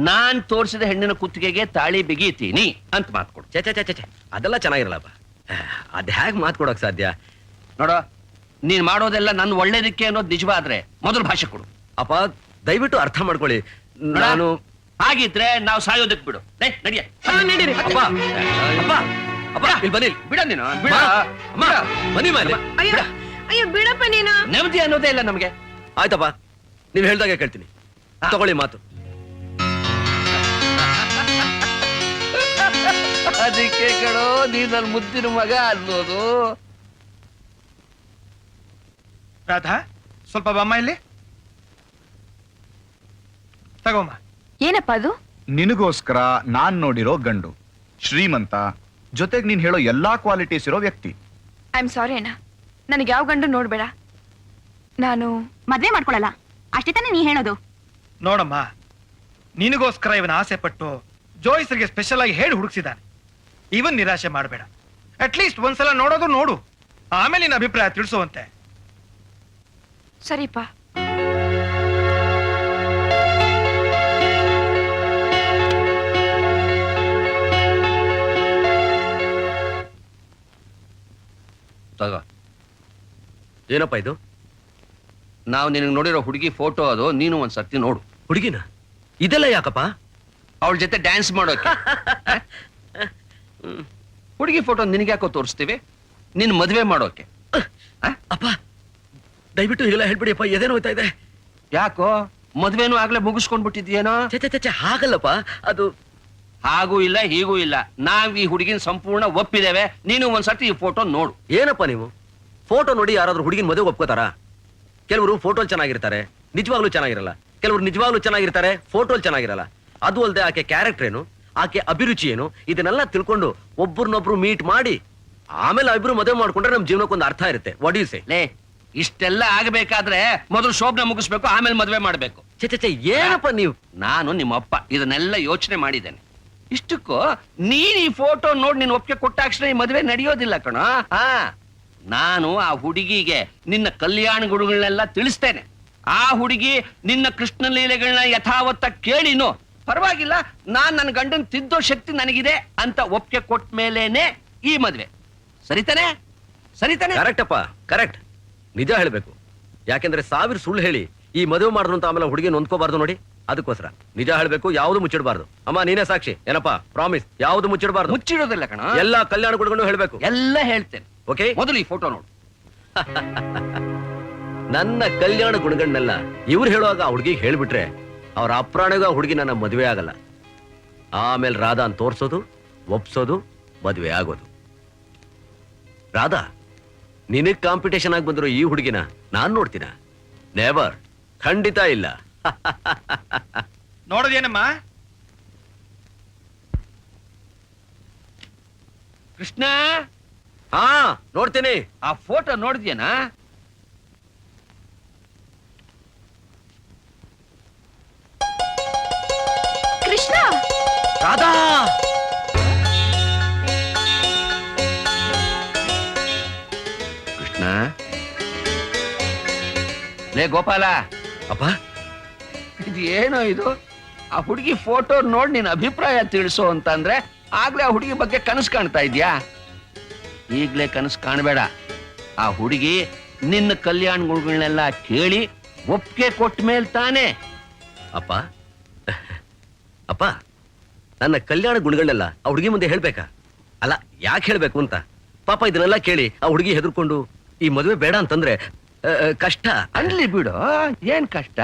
ನಾನ್ ತೋರಿಸಿದ ಹೆಣ್ಣಿನ ಕುತ್ತಿಗೆಗೆ ತಾಳಿ ಬಿಗಿತೀನಿ ಅಂತ ಮಾತು ಕೊಡು. ಚೆ ಚೆ ಚೆ ಚೆ, ಅದೆಲ್ಲ ಚೆನ್ನಾಗಿರಲ್ಲಪ್ಪ. ಅದ್ ಹೇಗ್ ಮಾತು ಕೊಡೋಕ್ ಸಾಧ್ಯ? ನೋಡೋ, ನೀನ್ ಮಾಡೋದೆಲ್ಲ ನನ್ನ ಒಳ್ಳೇದಕ್ಕೆ ಅನ್ನೋದು ನಿಜವಾದ್ರೆ ಮೊದಲು ಭಾಷೆ ಕೊಡು. ಅಪ್ಪ, ದಯವಿಟ್ಟು ಅರ್ಥ ಮಾಡ್ಕೊಳ್ಳಿ. ನಾನು ಹಾಗಿದ್ರೆ ನಾವು ಸಾಯೋದಕ್ ಬಿಡು. ನಡಿಯ ನಡೀರಿ. ಅಪ್ಪ, ಅಪ್ಪ, ಅಪ್ಪ, ಇಲ್ಲಿ ಬನ್ನಿ. ಬಿಡ ನೀನು, ಬಿಡ. ಅಮ್ಮ, ಬನ್ನಿ ಮೇಲೆ. ಅಯ್ಯೋ ಅಯ್ಯೋ ಬಿಡಪ್ಪ ನೀನು. ನೆಮ್ಮದಿ ಅನ್ನೋದೇ ಇಲ್ಲ ನಮಗೆ. ಆಯ್ತಪ್ಪ, ನೀವ್ ಹೇಳ್ದಾಗೆ ಕೇಳ್ತೀನಿ. ತಗೊಳ್ಳಿ ಮಾತು. ಅದಕ್ಕೆ ಕಣೋ ನೀ ನನ್ನ ಮುದ್ದಿನ ಮಗ ಅನ್ನೋದು. ರಾಧಾ, ಸ್ವಲ್ಪ ಬಮ್ಮ ಇಲ್ಲಿ ತಗೋಮ್ಮ. ಏನಪ್ಪ ಅದು? ನಿನಗೋಸ್ಕರ ನಾನ್ ನೋಡಿರೋ ಗಂಡು, ಶ್ರೀಮಂತ, ಜೊತೆಗೆ ನೀನ್ ಹೇಳೋ ಎಲ್ಲಾ ಕ್ವಾಲಿಟೀಸ್ ಇರೋ ವ್ಯಕ್ತಿ. ಐ ಆಮ್ ಸಾರಿ ಅಣ್ಣ, ನನಗೆ ಯಾವ ಗಂಡು ನೋಡ್ಬೇಡ. ನಾನು ಮದ್ವೆ ಮಾಡ್ಕೊಳಲ್ಲ, ಅಷ್ಟೇ ತಾನೇ ನೀ ಹೇಳೋದು? ನೋಡಮ್ಮ, ನಿನಗೋಸ್ಕರ ಇವನ ಆಸೆ ಪಟ್ಟು ಜೋಯಿಸ್ರಿಗೆ ಸ್ಪೆಷಲ್ ಆಗಿ ಹೇಳಿ ಹುಡುಕ್ಸಿದ್ದಾನೆ. ಇವನ್ ನಿರಾಶೆ ಮಾಡಬೇಡ. ಅಟ್ಲೀಸ್ಟ್ ಒಂದ್ಸಲ ನೋಡೋದು ನೋಡು, ಆಮೇಲೆ ನಿನ್ನ ಅಭಿಪ್ರಾಯ ತಿಳಿಸುವಂತೆ. ಸರಿಪ್ಪ. ತಗೋ. ಏನಪ್ಪ ಇದು? ನಾವು ನಿನಗೆ ನೋಡಿರೋ ಹುಡುಗಿ ಫೋಟೋ ಅದು, ನೀನು ಒಂದ್ ಸರ್ತಿ ನೋಡು. ಹುಡುಗಿನ? ಇದೆಲ್ಲ ಯಾಕಪ್ಪ? ಅವಳ ಜೊತೆ ಡ್ಯಾನ್ಸ್ ಮಾಡೋಕೆ. ಹುಡುಗಿ ಫೋಟೋ ನಿನಗೆ ಯಾಕೋ ತೋರಿಸ್ತೀವಿ? ನಿನ್ ಮದ್ವೆ ಮಾಡೋಕೆ. ಅಪ್ಪ, ದಯವಿಟ್ಟು ಹೀಗೆಲ್ಲ ಹೇಳ್ಬಿಡಿಯಪ್ಪ, ಎದೇನೋ ಹೋಯ್ತಾ ಇದೆ. ಯಾಕೋ ಮದ್ವೆನೂ ಆಗ್ಲೇ ಮುಗಿಸ್ಕೊಂಡ್ಬಿಟ್ಟಿದ್ಯೇನೋ? ಚೆ ಹಾಗಲ್ಲಪ್ಪ, ಅದು ಹಾಗೂ ಇಲ್ಲ ಹೀಗೂ ಇಲ್ಲ, ನಾವ್ ಈ ಹುಡುಗಿನ ಸಂಪೂರ್ಣ ಒಪ್ಪಿದ್ದೇವೆ. ನೀನು ಒಂದ್ಸತಿ ಈ ಫೋಟೋ ನೋಡು. ಏನಪ್ಪ ನೀವು ಫೋಟೋ ನೋಡಿ ಯಾರಾದ್ರೂ ಹುಡುಗಿನ ಮದುವೆ ಒಪ್ಕೋತಾರ? ಕೆಲವರು ಫೋಟೋಲ್ ಚೆನ್ನಾಗಿರ್ತಾರೆ, ನಿಜವಾಗ್ಲೂ ಚೆನ್ನಾಗಿರಲ್ಲ. ಕೆಲವರು ನಿಜವಾಗ್ಲೂ ಚೆನ್ನಾಗಿರ್ತಾರೆ, ಫೋಟೋಲ್ ಚೆನ್ನಾಗಿರಲ್ಲ. ಅದು ಅಲ್ಲದೆ ಆಕೆ ಕ್ಯಾರೆಕ್ಟರ್ ಏನು, ಆಕೆ ಅಭಿರುಚಿ ಏನು, ಇದನ್ನೆಲ್ಲ ತಿಳ್ಕೊಂಡು ಒಬ್ಬರನ್ನೊಬ್ರು ಮೀಟ್ ಮಾಡಿ ಆಮೇಲೆ ಇಬ್ರು ಮದುವೆ ಮಾಡ್ಕೊಂಡ್ರೆ ನಮ್ ಜೀವನಕ್ಕೊಂದು ಅರ್ಥ ಇರುತ್ತೆ. What you say? ಲೇ, ಇಷ್ಟೆಲ್ಲ ಆಗಬೇಕಾದ್ರೆ ಮೊದಲು ಶೋಭನ ಮುಗಿಸ್ಬೇಕು, ಆಮೇಲೆ ಮದ್ವೆ ಮಾಡ್ಬೇಕು. ಚೆ ಏನಪ್ಪ ನೀವು? ನಾನು ನಿಮ್ಮಪ್ಪ ಇದನ್ನೆಲ್ಲ ಯೋಚನೆ ಮಾಡಿದ್ದೇನೆ. ಇಷ್ಟಕ್ಕೂ ನೀನ್ ಈ ಫೋಟೋ ನೋಡಿ ನಿನ್ ಒಪ್ಪಿಗೆ ಕೊಟ್ಟಾಕ್ಷಣ ಈ ಮದುವೆ ನಡೆಯೋದಿಲ್ಲ ಕಣ. ನಾನು ಆ ಹುಡುಗಿಗೆ ನಿನ್ನ ಕಲ್ಯಾಣ ಗುರುಗಳನ್ನೆಲ್ಲ ತಿಳಿಸ್ತೇನೆ. ಆ ಹುಡುಗಿ ನಿನ್ನ ಕೃಷ್ಣ ಲೀಲೆಗಳನ್ನ ಯಥಾವತ್ತ ಕೇಳಿನು ಪರವಾಗಿಲ್ಲ, ನಾನ್ ನನ್ನ ಗಂಡನ್ ತಿದ್ದೋ ಶಕ್ತಿ ನನಗಿದೆ ಅಂತ ಒಪ್ಪಿಗೆ ಕೊಟ್ಟ ಮೇಲೇನೆ ಈ ಮದ್ವೆ. ಸರಿತಾನೆ? ಸರಿತಾನೆ? ಕರೆಕ್ಟ್ ಅಪ್ಪ, ಕರೆಕ್ಟ್. ನಿಜ ಹೇಳ್ಬೇಕು. ಯಾಕೆಂದ್ರೆ 1000 ಸುಳ್ಳು ಹೇಳಿ ಈ ಮದುವೆ ಮಾಡಿದ್ರು ಅಂತ ಆಮೇಲೆ ಹುಡುಗಿ ನೊಂದ್ಕೋಬಾರ್ದು ನೋಡಿ. ಅದಕ್ಕೋಸ್ಕರ ನಿಜ ಹೇಳ್ಬೇಕು, ಯಾವ್ದು ಮುಚ್ಚಿಡಬಾರ್ದು. ಅಮ್ಮ ನೀನೇ ಸಾಕ್ಷಿ ಏನಪ್ಪಾ, ಪ್ರಾಮಿಸ್, ಯಾವ್ದು ಮುಚ್ಚಿಡಬಾರ್ದು. ಮುಚ್ಚಿಡೋದಿಲ್ಲ ಕಣ, ಎಲ್ಲಾ ಕಲ್ಯಾಣ ಗುರುಗಳನ್ನು ಹೇಳ್ಬೇಕು. ಎಲ್ಲ ಹೇಳ್ತೇನೆ. ಓಕೆ, ಮೊದಲು ಈ ಫೋಟೋ ನೋಡು. ನನ್ನ ಕಲ್ಯಾಣ ಗುಣಗಳನ್ನೆಲ್ಲ ಇವ್ರು ಹೇಳುವಾಗ ಆ ಹುಡುಗಿಗೆ ಹೇಳ್ಬಿಟ್ರೆ ಅವ್ರ ಅಪ್ರಾಣಿಗ ಹುಡುಗಿ ನನ್ನ ಮದುವೆ ಆಗಲ್ಲ. ಆಮೇಲೆ ರಾಧಾ ಅಂತ ತೋರ್ಸೋದು, ಒಪ್ಸೋದು, ಮದುವೆ ಆಗೋದು. ರಾಧಾ, ನಿನಗ್ ಕಾಂಪಿಟೇಷನ್ ಆಗಿ ಬಂದಿರೋ ಈ ಹುಡುಗಿನ ನಾನ್ ನೋಡ್ತೀನ? ನೆವರ್, ಖಂಡಿತ ಇಲ್ಲ. ನೋಡೋದೇನಮ್ಮ? ಕೃಷ್ಣ, ಹಾ ನೋಡ್ತೀನಿ. ಆ ಫೋಟೋ ನೋಡಿದ್ಯೇನಾ? ಕೃಷ್ಣ, ರಾಧಾ, ಕೃಷ್ಣ, ಲೇ ಗೋಪಾಲ, ಅಪ್ಪ ಇದು ಏನೋ ಇದು? ಆ ಹುಡುಗಿ ಫೋಟೋ ನೋಡಿ ನಿನ್ ಅಭಿಪ್ರಾಯ ತಿಳಿಸು ಅಂತಂದ್ರೆ ಆಗ್ಲೇ ಆ ಹುಡುಗಿ ಬಗ್ಗೆ ಕನಸು ಕಾಣ್ತಾ ಇದ್ಯಾ? ಈಗ್ಲೇ ಕನಸು ಕಾಣಬೇಡ. ಆ ಹುಡುಗಿ ನಿನ್ನ ಕಲ್ಯಾಣ ಗುಣಗಳನ್ನೆಲ್ಲ ಕೇಳಿ ಒಪ್ಪಿಗೆ ಕೊಟ್ಟ ಮೇಲ್ ತಾನೆ. ಅಪ್ಪ ಅಪ್ಪ, ನನ್ನ ಕಲ್ಯಾಣ ಗುಣಗಳನ್ನೆಲ್ಲ ಆ ಹುಡುಗಿ ಮುಂದೆ ಹೇಳ್ಬೇಕಾ? ಅಲ್ಲ, ಯಾಕೆ ಹೇಳ್ಬೇಕು ಅಂತ. ಪಾಪ ಇದನ್ನೆಲ್ಲ ಕೇಳಿ ಆ ಹುಡುಗಿ ಹೆದರ್ಕೊಂಡು ಈ ಮದುವೆ ಬೇಡ ಅಂತಂದ್ರೆ ಕಷ್ಟ. ಅನ್ಲಿ ಬಿಡು, ಏನ್ ಕಷ್ಟ?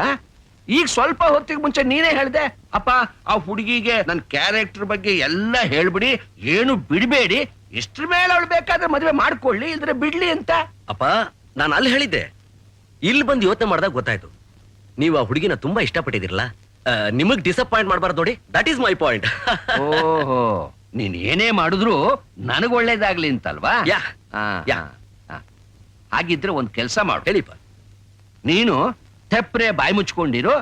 ಈಗ ಸ್ವಲ್ಪ ಹೊತ್ತಿಗೆ ಮುಂಚೆ ನೀನೇ ಹೇಳ್ದೆ, ಅಪ್ಪ ಆ ಹುಡುಗಿಗೆ ನನ್ನ ಕ್ಯಾರೆಕ್ಟರ್ ಬಗ್ಗೆ ಎಲ್ಲ ಹೇಳ್ಬಿಡಿ, ಏನು ಬಿಡ್ಬೇಡಿ, ಇಷ್ಟ್ರ ಮೇಲೆ ಅವಳು ಬೇಕಾದ್ರೆ ಮದುವೆ ಮಾಡ್ಕೊಳ್ಳಿ, ಇಲ್ದ್ರೆ ಬಿಡ್ಲಿ ಅಂತ. ಅಪ್ಪ, ನಾನು ಅಲ್ಲಿ ಹೇಳಿದ್ದೆ. ಇಲ್ಲಿ ಬಂದು ಯೋಚನೆ ಮಾಡಿದಾಗ ಗೊತ್ತಾಯ್ತು, ನೀವು ಆ ಹುಡುಗಿನ ತುಂಬಾ ಇಷ್ಟಪಟ್ಟಿದಿರಲ್ಲ. ನಿಮಗ್ ಡಿಸಪಾಯಿಂಟ್ ಮಾಡ್ಬಾರ್ದು ನೋಡಿ. That is my point. ಓಹೋ, ನೀನ್ ಏನೇ ಮಾಡಿದ್ರು ನನಗ್ ಒಳ್ಳೇದಾಗ್ಲಿ ಅಂತಲ್ವಾ? ಯಾ, ಯಾ. ಹಾಗಿದ್ರೆ ಒಂದ್ ಕೆಲ್ಸ ಮಾಡು. ಹೇಳಿಪ್ಪ. ನೀನು ತೆಪ್ರೆ ಬಾಯಿ ಮುಚ್ಕೊಂಡಿರು,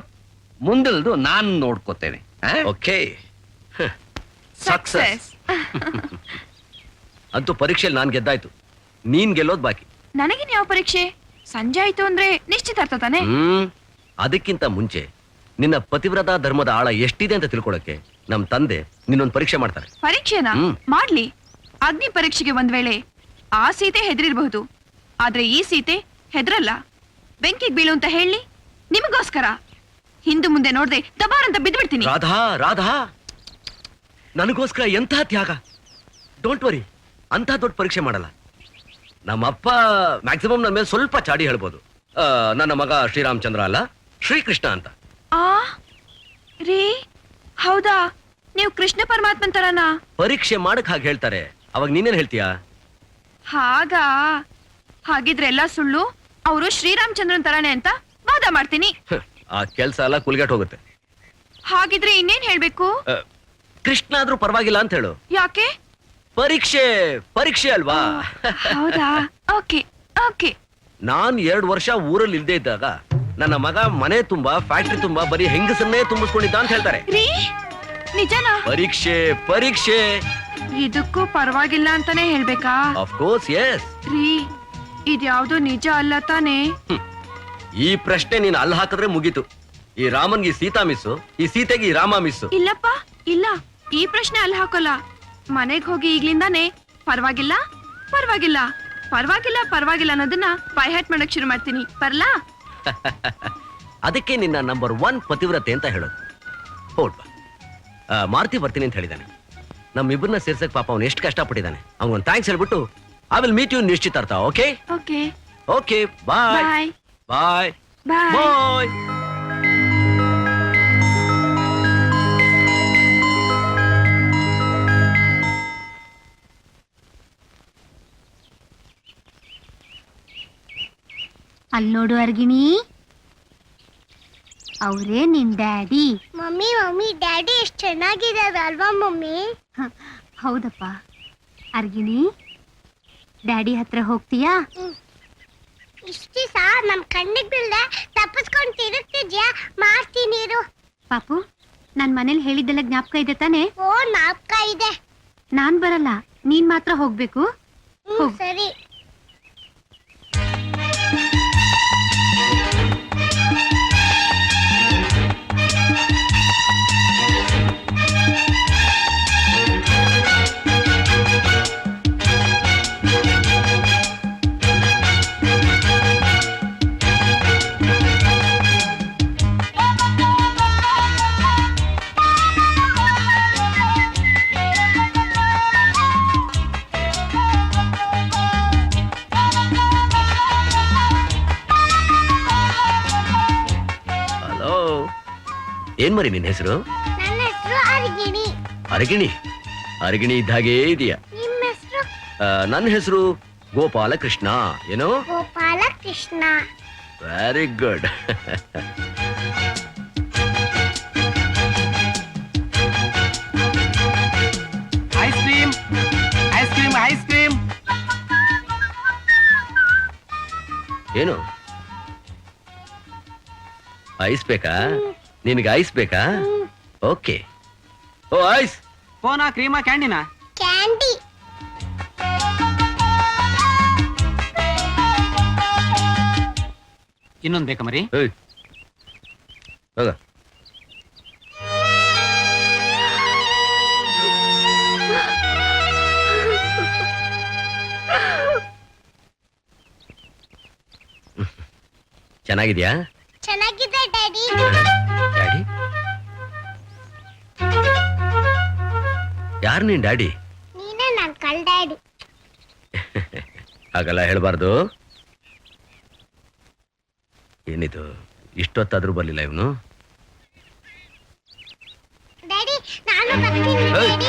ಮುಂದಲ್ದು ನಾನ್ ನೋಡ್ಕೋತೇನೆ. Okay, success. ಅಂತೂ ಪರೀಕ್ಷೆಯಲ್ಲಿ ನಾನ್ ಗೆದ್ದಾಯ್ತು, ನೀನ್ ಗೆಲ್ಲೋದ್ ಬಾಕಿ. ನನಗಿನ್ ಯಾವ ಪರೀಕ್ಷೆ? ಸಂಜೆ ಆಯ್ತು ಅಂದ್ರೆ ನಿಶ್ಚಿತಾರ್ಥ ತಾನೆ? ಅದಕ್ಕಿಂತ ಮುಂಚೆ ನಿನ್ನ ಪತಿವ್ರತ ಧರ್ಮದ ಆಳ ಎಷ್ಟಿದೆ ಅಂತ ತಿಳ್ಕೊಳಕ್ಕೆ ನಮ್ ತಂದೆ ನಿನ್ನೊಂದು ಪರೀಕ್ಷೆ ಮಾಡ್ತಾರೆ. ಪರೀಕ್ಷೆನಾ? ಮಾಡ್ಲಿ. ಅಗ್ನಿ ಪರೀಕ್ಷೆಗೆ ಒಂದ್ ವೇಳೆ ಆ ಸೀತೆ ಹೆದರಿರಬಹುದು, ಆದ್ರೆ ಈ ಸೀತೆ ಹೆದರಲ್ಲ. ಬೆಂಕಿಗೆ ಬೀಳು ಅಂತ ಹೇಳಿ ನಿಮಗೋಸ್ಕರ ಹಿಂದು ಮುಂದೆ ನೋಡ್ದೆ ದಬಾರ್ ಅಂತ ಬಿದ್ಬಿಡ್ತೀನಿ. ರಾಧಾ, ರಾಧಾ, ನನಗೋಸ್ಕರ ಎಂಥ ತ್ಯಾಗ. ಡೋಂಟ್ ವರಿ, ಅಂತ ದೊಡ್ಡ ಪರೀಕ್ಷೆ ಮಾಡಲ್ಲ. ನಮ್ಮಪ್ಪ ಮ್ಯಾಕ್ಸಿಮಮ್ ನನ್ನ ಮೇಲೆ ಸ್ವಲ್ಪ ಚಾಡಿ ಹೇಳ್ಬೋದು. ನನ್ನ ಮಗ ಶ್ರೀರಾಮಚಂದ್ರ ಅಲ್ಲ, ಶ್ರೀಕೃಷ್ಣ ಅಂತ. ಆ ರೀ, ಹೌದಾ? ನೀವು ಕೃಷ್ಣ ಪರಮಾತ್ಮನ್ ತರನಾ? ಪರೀಕ್ಷೆ ಮಾಡಕ್ ಹಾಗೆ ಹೇಳ್ತಾರೆ, ಅವಾಗ ನೀನೇನ್ ಹೇಳ್ತೀಯಾ? ಹಾಗಾ? ಹಾಗಿದ್ರೆ ಎಲ್ಲ ಸುಳ್ಳು, ಅವರು ಶ್ರೀರಾಮಚಂದ್ರನ್ ತರಾನೆ ಅಂತ ವಾದ ಮಾಡ್ತೀನಿ. ಆ ಕೆಲ್ಸ ಎಲ್ಲ ಕುಲ್ಗೆಟ್ ಹೋಗುತ್ತೆ. ಹಾಗಿದ್ರೆ ಇನ್ನೇನ್ ಹೇಳ್ಬೇಕು? ಕೃಷ್ಣ ಆದ್ರೂ ಪರವಾಗಿಲ್ಲ ಅಂತ ಹೇಳು. ಯಾಕೆ? ಪರೀಕ್ಷೆ ಪರೀಕ್ಷೆ ಅಲ್ವಾ? ಹೌದಾ? Okay okay. ನಾನ್ 2 ವರ್ಷ ಊರಲ್ಲಿ ಇಲ್ದೇ ಇದ್ದಾಗ ನನ್ನ ಮಗ ಮನೆ ತುಂಬಾ, ಫ್ಯಾಕ್ಟ್ರಿ ತುಂಬಾ ಬರೀ ಹೆಂಗಸನ್ನೇ ತುಂಬಿಸ್ಕೊಂಡಿದ್ದ ಅಂತ ಹೇಳ್ತಾರೆ. ರೀ, ನಿಜನಾ? ಪರೀಕ್ಷೆ ಪರೀಕ್ಷೆ. ಇದಕ್ಕೂ ಪರವಾಗಿಲ್ಲ ಅಂತಾನೆ ಹೇಳ್ಬೇಕಾ? Of course, yes. ರೀ, ಇದ್ಯಾವ್ದು ನಿಜ ಅಲ್ಲ ತಾನೇ? ಈ ಪ್ರಶ್ನೆ ನೀನ್ ಅಲ್ಲಿ ಹಾಕಿದ್ರೆ ಮುಗೀತು. ಈ ರಾಮನ್ಗೆ ಈ ಸೀತಾ ಮಿಸ್ಸು, ಈ ಸೀತೆಗೆ ಈ ರಾಮ ಮಿಸ್ಸು. ಇಲ್ಲಪ್ಪ, ಇಲ್ಲ, ಈ ಪ್ರಶ್ನೆ ಅಲ್ಲಿ ಹಾಕೋಲ್ಲ. ಮನೆಗ್ ಹೋಗಿ ಈಗ್ಲಿಂದಾನೆ ಪರವಾಗಿಲ್ಲ ಪರವಾಗಿಲ್ಲ ಪರವಾಗಿಲ್ಲ ಪರವಾಗಿಲ್ಲ ಅನ್ನೋದನ್ನ ಬೈಹ್ಯಾಟ್ ಮಾಡಕ್ ಶುರು ಮಾಡ್ತೀನಿ. ಬರ್ಲಾ? ಅದಕ್ಕೆ ನಿನ್ನ ನಂಬರ್ 1 ಪತಿವ್ರತೆ ಅಂತ ಹೇಳೋದು. ಹೌದ್ ಬಾ. ಮಾರುತಿ ಬರ್ತೀನಿ ಅಂತ ಹೇಳಿದಾನೆ. ನಮ್ಮಿಬ್ಬರನ್ನ ಸೇರ್ಸಕ್ ಪಾಪ ಅವ್ನು ಎಷ್ಟು ಕಷ್ಟಪಟ್ಟಿದ್ದಾನೆ. ಅವ್ನಿಗೊಂದು ಥ್ಯಾಂಕ್ಸ್ ಹೇಳ್ಬಿಟ್ಟು ಐ ವಿಲ್ ಮೀಟ್ ಯು ನಿಶ್ಚಿತಾರ್ಥ. ಓಕೆ ಓಕೆ ಓಕೆ, ಬಾಯ್. ಬಾಯ್. ಬಾಯ್ ಬಾಯ್ ಬಾಯ್. ಅಲ್ಲಿ ನೋಡು ಅರ್ಗಿಣಿ, ಅವರೇ ನಿನ್ ಡ್ಯಾಡಿ. ಮಮ್ಮಿ ಮಮ್ಮಿ ಡ್ಯಾಡಿ ಎಷ್ಟು ಚೆನ್ನಾಗಿದ್ದಾರೆ ಅಲ್ವಾ ಮಮ್ಮಿ? ಹೌದಪ್ಪ. ಅರ್ಗಿಣಿ, ಡ್ಯಾಡಿ ಹತ್ರ ಹೋಗ್ತೀಯಾ? ಇಷ್ಟ ದಿವಸ ನಮ್ ಕಣ್ಣಿಗೆ ಬೀಳ್ದೆ ತಪ್ಪಿಸ್ಕೊಂಡು ತಿರುಗ್ತಿದ್ಯಾ? ಮಾಡ್ತೀನಿ ಇರು. ಪಾಪು, ನಾನ್ ಮನೇಲಿ ಹೇಳಿದ್ದೆಲ್ಲ ಜ್ಞಾಪಕ ಇದೆ ತಾನೆ? ಓ ನಾಪ್ಕ ಇದೆ. ನಾನ್ ಬರಲ್ಲ, ನೀನ್ ಮಾತ್ರ ಹೋಗ್ಬೇಕು. ಹೋಗು. ಸರಿ. ಹಲೋ, ಏನ್ ಮರಿ ನಿನ್ ಹೆಸರು? ನನ್ನ ಹೆಸರು ಅರ್ಗಿಣಿ. ಅರಗಿಣಿ. ಅರಗಿಣಿ ಇದ್ದಾಗೆ ಇದೆಯಾ? ನಿಮ್ಮ ಹೆಸರು? ನನ್ನ ಹೆಸರು ಗೋಪಾಲಕೃಷ್ಣ. ಏನು? Gopala Krishna. Very good. Ice cream, ice cream, ice cream. ಏನು ಐಸ್ ಬೇಕಾ? ನಿನಗೆ ಐಸ್ ಬೇಕಾ? ಓಕೆ. ಓ ಐಸ್. ಕೋನಾ, ಕ್ರೀಮಾ, ಕ್ಯಾಂಡಿನಾ? ಕ್ಯಾಂಡಿ. ಇನ್ನೊಂದ್ ಬೇಕಾ ಮರಿ? ಏಯ್, ಹೋಗ. ಚೆನ್ನಾಗಿದ್ಯಾ? ಚೆನ್ನಾಗಿದೆ ಡ್ಯಾಡಿ. ಡ್ಯಾಡಿ? ಯಾರು ನೀನ್ ಡ್ಯಾಡಿ? ನೀನೇ ನನ್ ಕಲ್ ಡ್ಯಾಡಿ. ಹಾಗೆಲ್ಲ ಹೇಳ್ಬಾರ್ದು. ಏನಿದು ಇಷ್ಟೊತ್ತಾದ್ರೂ ಬರ್ಲಿಲ್ಲ ಇವನು? ಡ್ಯಾಡಿ ನಾನು ಬರ್ತೀನಿ ಏಯ್, ಡ್ಯಾಡಿ. ಡ್ಯಾಡಿ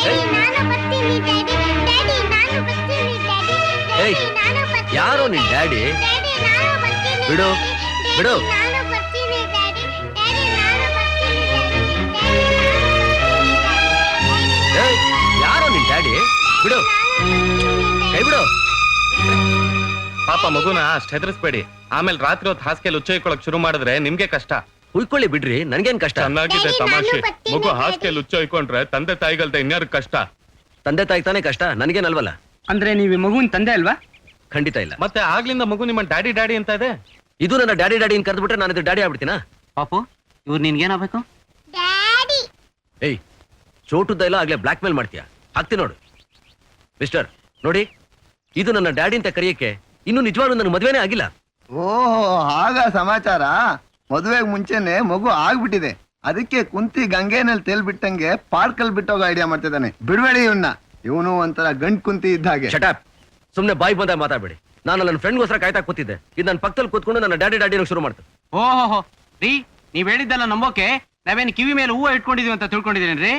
ಏಯ್. ನಾನು ಬರ್ತೀನಿ ಡ್ಯಾಡಿ. ಡ್ಯಾಡಿ ನಾನು ಬರ್ತೀನಿ ಡ್ಯಾಡಿ. ಏಯ್, ಡ್ಯಾಡಿ ನಾನು ಬರ್ತೀನಿ. ಯಾರೋ ನಿನ್ ಡ್ಯಾಡಿ? ಡ್ಯಾಡಿ ನಾನು ಬರ್ತೀನಿ. ಬಿಡು, ಡ್ಯಾಡಿ ಬಿಡು. ನಾನು ಬರ್ತೀನಿ ಡ್ಯಾಡಿ. ಡ್ಯಾಡಿ ನಾನು ಬರ್ತೀನಿ ಡ್ಯಾಡಿ. ಡ್ಯಾಡಿ ನಾನು ಬರ್ತೀನಿ ಡ್ಯಾಡಿ. ಏಯ್, ಯಾರೋ ನಿನ್ ಡ್ಯಾಡಿ? ಬಿಡು, ಕೈ ಬಿಡು. ಪಾಪ ಮಗುನ ಅಷ್ಟ್ ಹೆದರ್ಸ್ಬೇಡಿ. ಆಮೇಲೆ ರಾತ್ರಿ ಹೊತ್ತು ಹಾಸಿಗೆಯಲ್ಲಿ ಉಚ್ಚೊಯ್ಕೊಳಕ್ ಶುರು ಮಾಡಿದ್ರೆ ನಿಮ್ಗೆ ಕಷ್ಟ. ಹುಯ್ಕೊಳ್ಳಿ ಬಿಡ್ರಿ, ನನ್ಗೇನ್ ಕಷ್ಟ? ಚೆನ್ನಾಗಿದೆ ಡ್ಯಾಡಿ, ತಮಾಷೆ. ನಾನು ಬರ್ತೀನಿ, ಮಗು ಡ್ಯಾಡಿ. ಹಾಸಿಗೆಯಲ್ಲಿ ಉಚ್ಚೊಯ್ಕೊಂಡ್ರೆ ತಂದೆ ತಾಯಿಗಲ್ದೆ ಇನ್ಯಾರು ಕಷ್ಟ. ತಂದೆ ತಾಯಿ ತಾನೇ ಕಷ್ಟ, ನನ್ಗೇನಲ್ವಲ್ಲ. ಅಂದ್ರೆ ನೀವು ಮಗುವಿನ ತಂದೆ ಅಲ್ವಾ? ಖಂಡಿತ ಇಲ್ಲ. ಮತ್ತೆ ಆಗ್ಲಿಂದ ಮಗು ನಿಮ್ಮ ಡ್ಯಾಡಿ ಡ್ಯಾಡಿ ಅಂತ ಇದೆ. ಇದು ನನ್ನ ಡ್ಯಾಡಿ ಡ್ಯಾಡಿ ಅಂತ ಕರೆದ್ಬಿಟ್ರೆ ನಾನು ಇದು ಡ್ಯಾಡಿ ಆಗ್ಬಿಡ್ತೀನಾ? ಪಾಪು, ಇವ್ರು ನಿನ್ಗೇನಾಗಬೇಕು? ಡ್ಯಾಡಿ. ಏಯ್, ಚೋಟುದ್ದ ಇಲ್ಲ ಆಗ್ಲೇ ಬ್ಲಾಕ್ ಮೇಲ್ ಮಾಡ್ತೀಯಾ? ಹಾಕ್ತಿ ನೋಡು. ಮಿಸ್ಟರ್ ನೋಡಿ, ಇದು ನನ್ನ ಡ್ಯಾಡಿ ಅಂತ ಕರೆಯಕ್ಕೆ ಇನ್ನು ನಿಜವಾಗ್ಲೂ ನನ್ನ ಮದ್ವೆನೇ ಆಗಿಲ್ಲ. ಓಹೋ, ಆಗ ಸಮಾಚಾರ. ಮದುವೆಗೆ ಮುಂಚೆನೆ ಮಗು ಆಗ್ಬಿಟ್ಟಿದೆ. ಅದಕ್ಕೆ ಕುಂತಿ ಗಂಗೆನಲ್ಲಿ ತೇಲ್ಬಿಟ್ಟಂಗೆ ಪಾರ್ಕಲ್ ಬಿಟ್ಟೋಗೋ ಐಡಿಯಾ ಮಾಡ್ತಿದ್ದಾನೆ. ಬಿಡ್ಬೇಡಿ ಇವನ್ನ. ಇವನು ಒಂಥರ ಗಂಡ್ ಕುಂತಿ ಇದ್ದಾಗೆ. ಶಟಾಪ್. ಸುಮ್ನೆ ಬಾಯಿ ಬಂದಾಗ ಮಾತಾಡ್ಬೇಡಿ. ನಾನು ನನ್ನ ಫ್ರೆಂಡ್ಗೋಸ್ಕರ ಕಾಯ್ತಾ ಕೂತಿದ್ದೆ. ಇದು ನನ್ನ ಪಕ್ಕದಲ್ಲಿ ಕೂತ್ಕೊಂಡು ನನ್ನ ಡ್ಯಾಡಿ ಡ್ಯಾಡಿ ಶುರು ಮಾಡ್ತು. ಓಹೋ ರೀ, ನೀವ್ ಹೇಳಿದ್ದೆಲ್ಲ ನಂಬೋಕೆ ನಾವೇನ್ ಕಿವಿ ಮೇಲೆ ಹೂವು ಇಟ್ಕೊಂಡಿದೀವಿ ಅಂತ ತಿಳ್ಕೊಂಡಿದೀನಿ.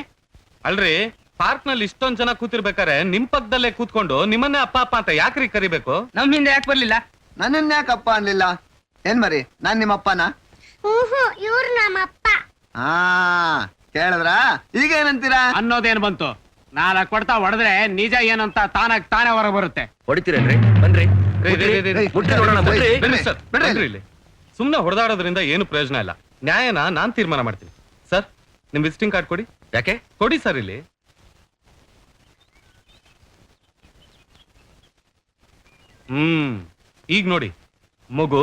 ಅಲ್ರಿ, ಪಾರ್ಕ್ ನಲ್ಲಿ ಇಷ್ಟೊಂದ್ ಜನ ಕೂತಿರ್ಬೇಕಾರೆ ನಿಮ್ ಪಕ್ಕದಲ್ಲೇ ಕೂತ್ಕೊಂಡು ನಿಮ್ಮನ್ನೇ ಅಪ್ಪ ಅಪ್ಪ ಅಂತ ಯಾಕ್ರಿ ಕರಿಬೇಕು? ನಮ್ ಹಿಂದೆ ಯಾಕೆ ಬರ್ಲಿಲ್ಲ? ನನ್ನನ್ನ ಯಾಕಪ್ಪ ಅನ್ಲಿಲ್ಲ? ಏನ್ ಮರಿ, ನಾನ್ ನಿಮ್ಮಪ್ಪನ? ಇವ್ರು ನಮ್ಮಪ್ಪ. ಹಾ, ಕೇಳಿದ್ರ? ಈಗ ಏನಂತೀರಾ? ಅನ್ನೋದೇನ್ ಬಂತು? ನಾಲ್ಕು ಕೊಡ್ತಾ ಹೊಡೆದ್ರೆ ನಿಜ ಏನಂತ ತಾನಾಗ್ ತಾನೇ ಹೊರ ಬರುತ್ತೆ. ಹೊಡಿತೀರೇನ್ರಿ? ಬನ್ರಿ, ಮುಟ್ಟಿ ನೋಡೋಣ, ಬನ್ರಿ. ಬನ್ನಿ ಸರ್, ಬಿಡ್ರಿ. ಬನ್ರಿ ಇಲ್ಲಿ. ಸುಮ್ನೆ ಹೊಡೆದಾಡೋದ್ರಿಂದ ಏನು ಪ್ರಯೋಜನ ಇಲ್ಲ. ನ್ಯಾಯನ ನಾನ್ ತೀರ್ಮಾನ ಮಾಡ್ತೀನಿ. ಸರ್, ನಿಮ್ ವಿಸಿಟಿಂಗ್ ಕಾರ್ಡ್ ಕೊಡಿ. ಯಾಕೆ? ಕೊಡಿ ಸರ್ ಇಲ್ಲಿ. ಈಗ ನೋಡಿ, ಮಗು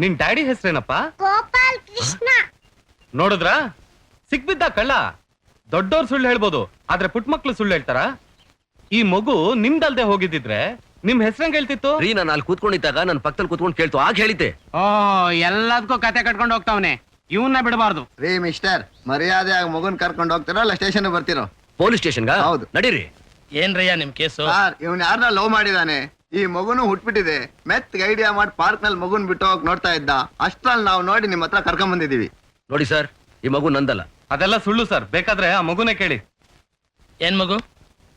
ನಿನ್ ಡ್ಯಾಡಿ ಹೆಸರೇನಪ್ಪ? ಗೋಪಾಲ್ ಕೃಷ್ಣ. ನೋಡಿದ್ರಾ? ಸಿಕ್ಬಿದ್ದ ಕಳ್ಳ. ದೊಡ್ಡವ್ರು ಸುಳ್ಳು ಹೇಳ್ಬೋದು, ಆದ್ರೆ ಪುಟ್ಟ ಮಕ್ಳು ಸುಳ್ಳು ಹೇಳ್ತಾರ? ಈ ಮಗು ನಿಮ್ದಲ್ದೆ ಹೋಗಿದ್ದಿದ್ರೆ ನಿಮ್ ಹೆಸರಂಗ್ ಹೇಳ್ತಿತ್ತು? ರೀ, ನಾನು ಅಲ್ಲಿ ಕೂತ್ಕೊಂಡಿದ್ದಾಗ ನನ್ನ ಪಕ್ಕದಲ್ಲಿ ಕೂತ್ಕೊಂಡು ಕೇಳ್ತು, ಆಗ ಹೇಳಿದ್ದೆ. ಓ, ಎಲ್ಲದಕ್ಕೂ ಕತೆ ಕಟ್ಕೊಂಡು ಹೋಗ್ತಾವನೆ. ಇವನ್ನ ಬಿಡಬಾರ್ದು. ರೀ ಮಿಸ್ಟರ್, ಮರ್ಯಾದೆಯಾಗಿ ಮಗುನ್ ಕರ್ಕೊಂಡು ಹೋಗ್ತಿರೋ ಅಲ್ಲ ಸ್ಟೇಷನ್ ಬರ್ತಿರೋ? ಪೊಲೀಸ್ ಸ್ಟೇಷನ್ಗ? ಹೌದು. ನಡೀರಿ. ಏನ್ರಯ್ಯ ನಿಮ್ ಕೇಸು? ಸರ್, ಇವ್ನ ಯಾರನ್ನ ಲವ್ ಮಾಡಿದಾನೆ. ಈ ಮಗುನು ಹುಟ್ಬಿಟ್ಟಿದೆ. ಮೆತ್ ಐಡಿಯಾ ಮಾಡಿ ಪಾರ್ಕ್ ನಲ್ಲಿ ಮಗುನ್ ಬಿಟ್ಟು ಹೋಗಕ್ ನೋಡ್ತಾ ಇದ್ದ. ಅಷ್ಟ್ರಲ್ಲಿ ನಾವು ನೋಡಿ ನಿಮ್ ಹತ್ರ ಕರ್ಕೊಂಡ್ ಬಂದಿದೀವಿ. ನೋಡಿ ಸರ್, ಈ ಮಗು ನಂದಲ್ಲ. ಅದೆಲ್ಲ ಸುಳ್ಳು ಸರ್, ಬೇಕಾದ್ರೆ ಆ ಮಗುನೇ ಕೇಳಿ. ಏನ್ ಮಗು?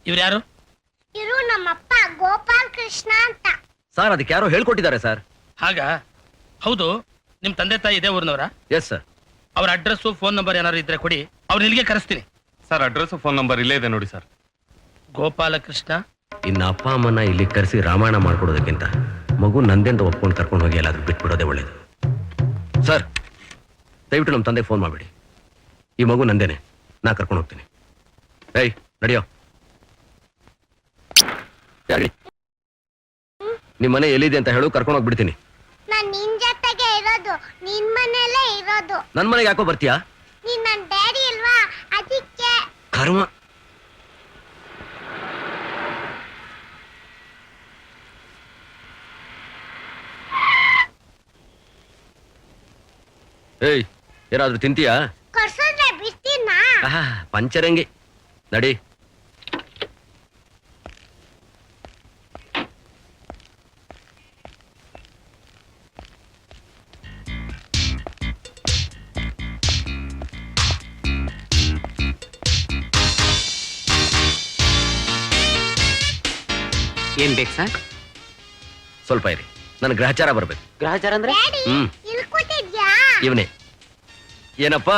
ಇವ್ರು ಯಾರು? ಇರು ನಮ್ಮಪ್ಪ ಗೋಪಾಲ್ ಕೃಷ್ಣ ಅಂತ. ಸರ್, ಅದಕ್ಕೆ ಯಾರೋ ಹೇಳ್ಕೊಟ್ಟಿದ್ದಾರೆ ಸರ್. ಹಾಗ? ಹೌದು, ನಿಮ್ ತಂದೆ ತಾಯಿ ಇದೇ ಊರಿನವರ? Yes sir. ಅವ್ರ ಅಡ್ರೆಸ್ ಫೋನ್ ನಂಬರ್ ಏನಾದ್ರು ಇದ್ರೆ ಕೊಡಿ, ಅವ್ರು ಇಲ್ಲಿಗೆ ಕರೆಸ್ತೀನಿ. ಸರ್, ಅಡ್ರೆಸ್ ಫೋನ್ ನಂಬರ್ ಇಲ್ಲೇ ಇದೆ ನೋಡಿ ಸರ್. ಗೋಪಾಲಕೃಷ್ಣ. ಇನ್ನು ಅಪ್ಪ ಅಮ್ಮನ ಇಲ್ಲಿ ಕರೆಸಿ ರಾಮಾಯಣ ಮಾಡ್ಕೊಡೋದಕ್ಕಿಂತ ಮಗು ನಂದೆಂದು ಒಪ್ಕೊಂಡು ಕರ್ಕೊಂಡು ಹೋಗಿ ಎಲ್ಲಾದ್ರೂ ಬಿಟ್ಬಿಡೋದೇ ಒಳ್ಳೇದು. ಸರ್, ದಯವಿಟ್ಟು ನಮ್ಮ ತಂದೆಗೆ ಫೋನ್ ಮಾಡಬೇಡಿ. ಈ ಮಗು ನಂದೇನೆ, ನಾ ಕರ್ಕೊಂಡು ಹೋಗ್ತೀನಿ. ಏಯ್, ನಡಿಯೋ. ನಿಮ್ಮ ಮನೆ ಎಲ್ಲಿದೆ ಅಂತ ಹೇಳು, ಕರ್ಕೊಂಡು ಹೋಗ್ಬಿಡ್ತೀನಿ. ನಾನ್ ನಿನ್ ಜೊತೆಗೆ ಇರೋದು, ನಿನ್ ಮನೆಯಲ್ಲೇ ಇರೋದು. ನನ್ನ ಮನೆಗೆ ಯಾಕೋ ಬರ್ತೀಯಾ? ನೀನ್ ನನ್ ಡ್ಯಾಡಿ ಅಲ್ವಾ, ಅದಕ್ಕೆ. ಕರ್ಮ. ಏಯ್, ಏನಾದ್ರೂ ತಿಂತೀಯಾ? ಕೊಡ್ಸಿದ್ರೆ ಬಿಡ್ತೀನಾ? ಪಂಚರಂಗಿ. ನಡಿ. ಏನ್ ಬೇಕು ಸರ್? ಸ್ವಲ್ಪ ಇರಿ, ನನ್ನ ಗ್ರಹಚಾರ ಬರ್ಬೇಕು. ಗ್ರಹಚಾರ ಅಂದ್ರೆ? ಡ್ಯಾಡಿ ಇಲ್ಲಿ ಕೂತಿದ್ಯಾ? ಇವನೇ. ಏನಪ್ಪ,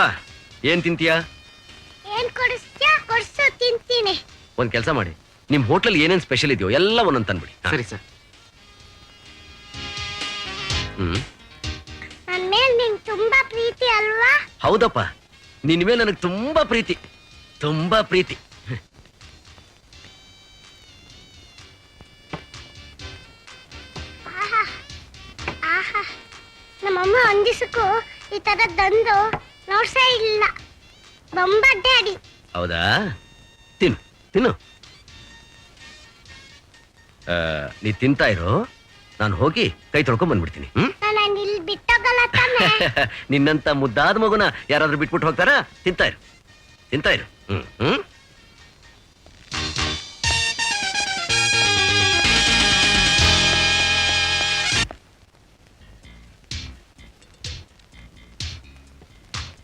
ಏನ್ ತಿಂತೀಯಾ? ಏನ್ ಕೊಡಿಸ್ತ್ಯಾ? ಕೊಡ್ಸು, ತಿಂತೀನಿ. ಒಂದ್ ಕೆಲಸ ಮಾಡಿ, ನಿಮ್ ಹೋಟ್ಲಲ್ಲಿ ಏನೇನ್ ಸ್ಪೆಷಲ್ ಇದೆಯೋ ಎಲ್ಲ ಒಂದೊಂದು ತಂದ್ಬಿಡಿ. ಸರಿ ಸರ್. ನನ್ ಮೇಲ್ ನಿಂಗ್ ತುಂಬಾ ಪ್ರೀತಿ ಅಲ್ವಾ? ಹೌದಪ್ಪ, ನಿನ್ ಮೇಲೆ ನನಗೆ ತುಂಬಾ ಪ್ರೀತಿ, ತುಂಬಾ ಪ್ರೀತಿ. ಆಹಾ ಆಹಾ, ನಮ್ಮಮ್ಮ ಒಂದ್ ದಿವಸಕ್ಕೂ ಈ ತರ ತಂದು ನೋಡ್ಸೇ ಇಲ್ಲ. ಬೊಂಬ ಡ್ಯಾಡಿ. ಹೌದಾ? ತಿನ್ನು ತಿನ್ನು. ನೀ ತಿಂತಾ ಇರೋ, ನಾನು ಹೋಗಿ ಕೈ ತೊಳ್ಕೊಂಡ್ ಬಂದ್ಬಿಡ್ತೀನಿ. ನಾನು ಇಲ್ಲಿ ಬಿಟ್ಟೋಗಲ್ಲ ತಾನೆ. ನಿನ್ನಂತ ಮುದ್ದಾದ ಮಗುನ ಯಾರಾದ್ರೂ ಬಿಟ್ಬಿಟ್ಟು ಹೋಗ್ತಾರಾ? ತಿಂತಾ ಇರು, ತಿಂತಾ ಇರು.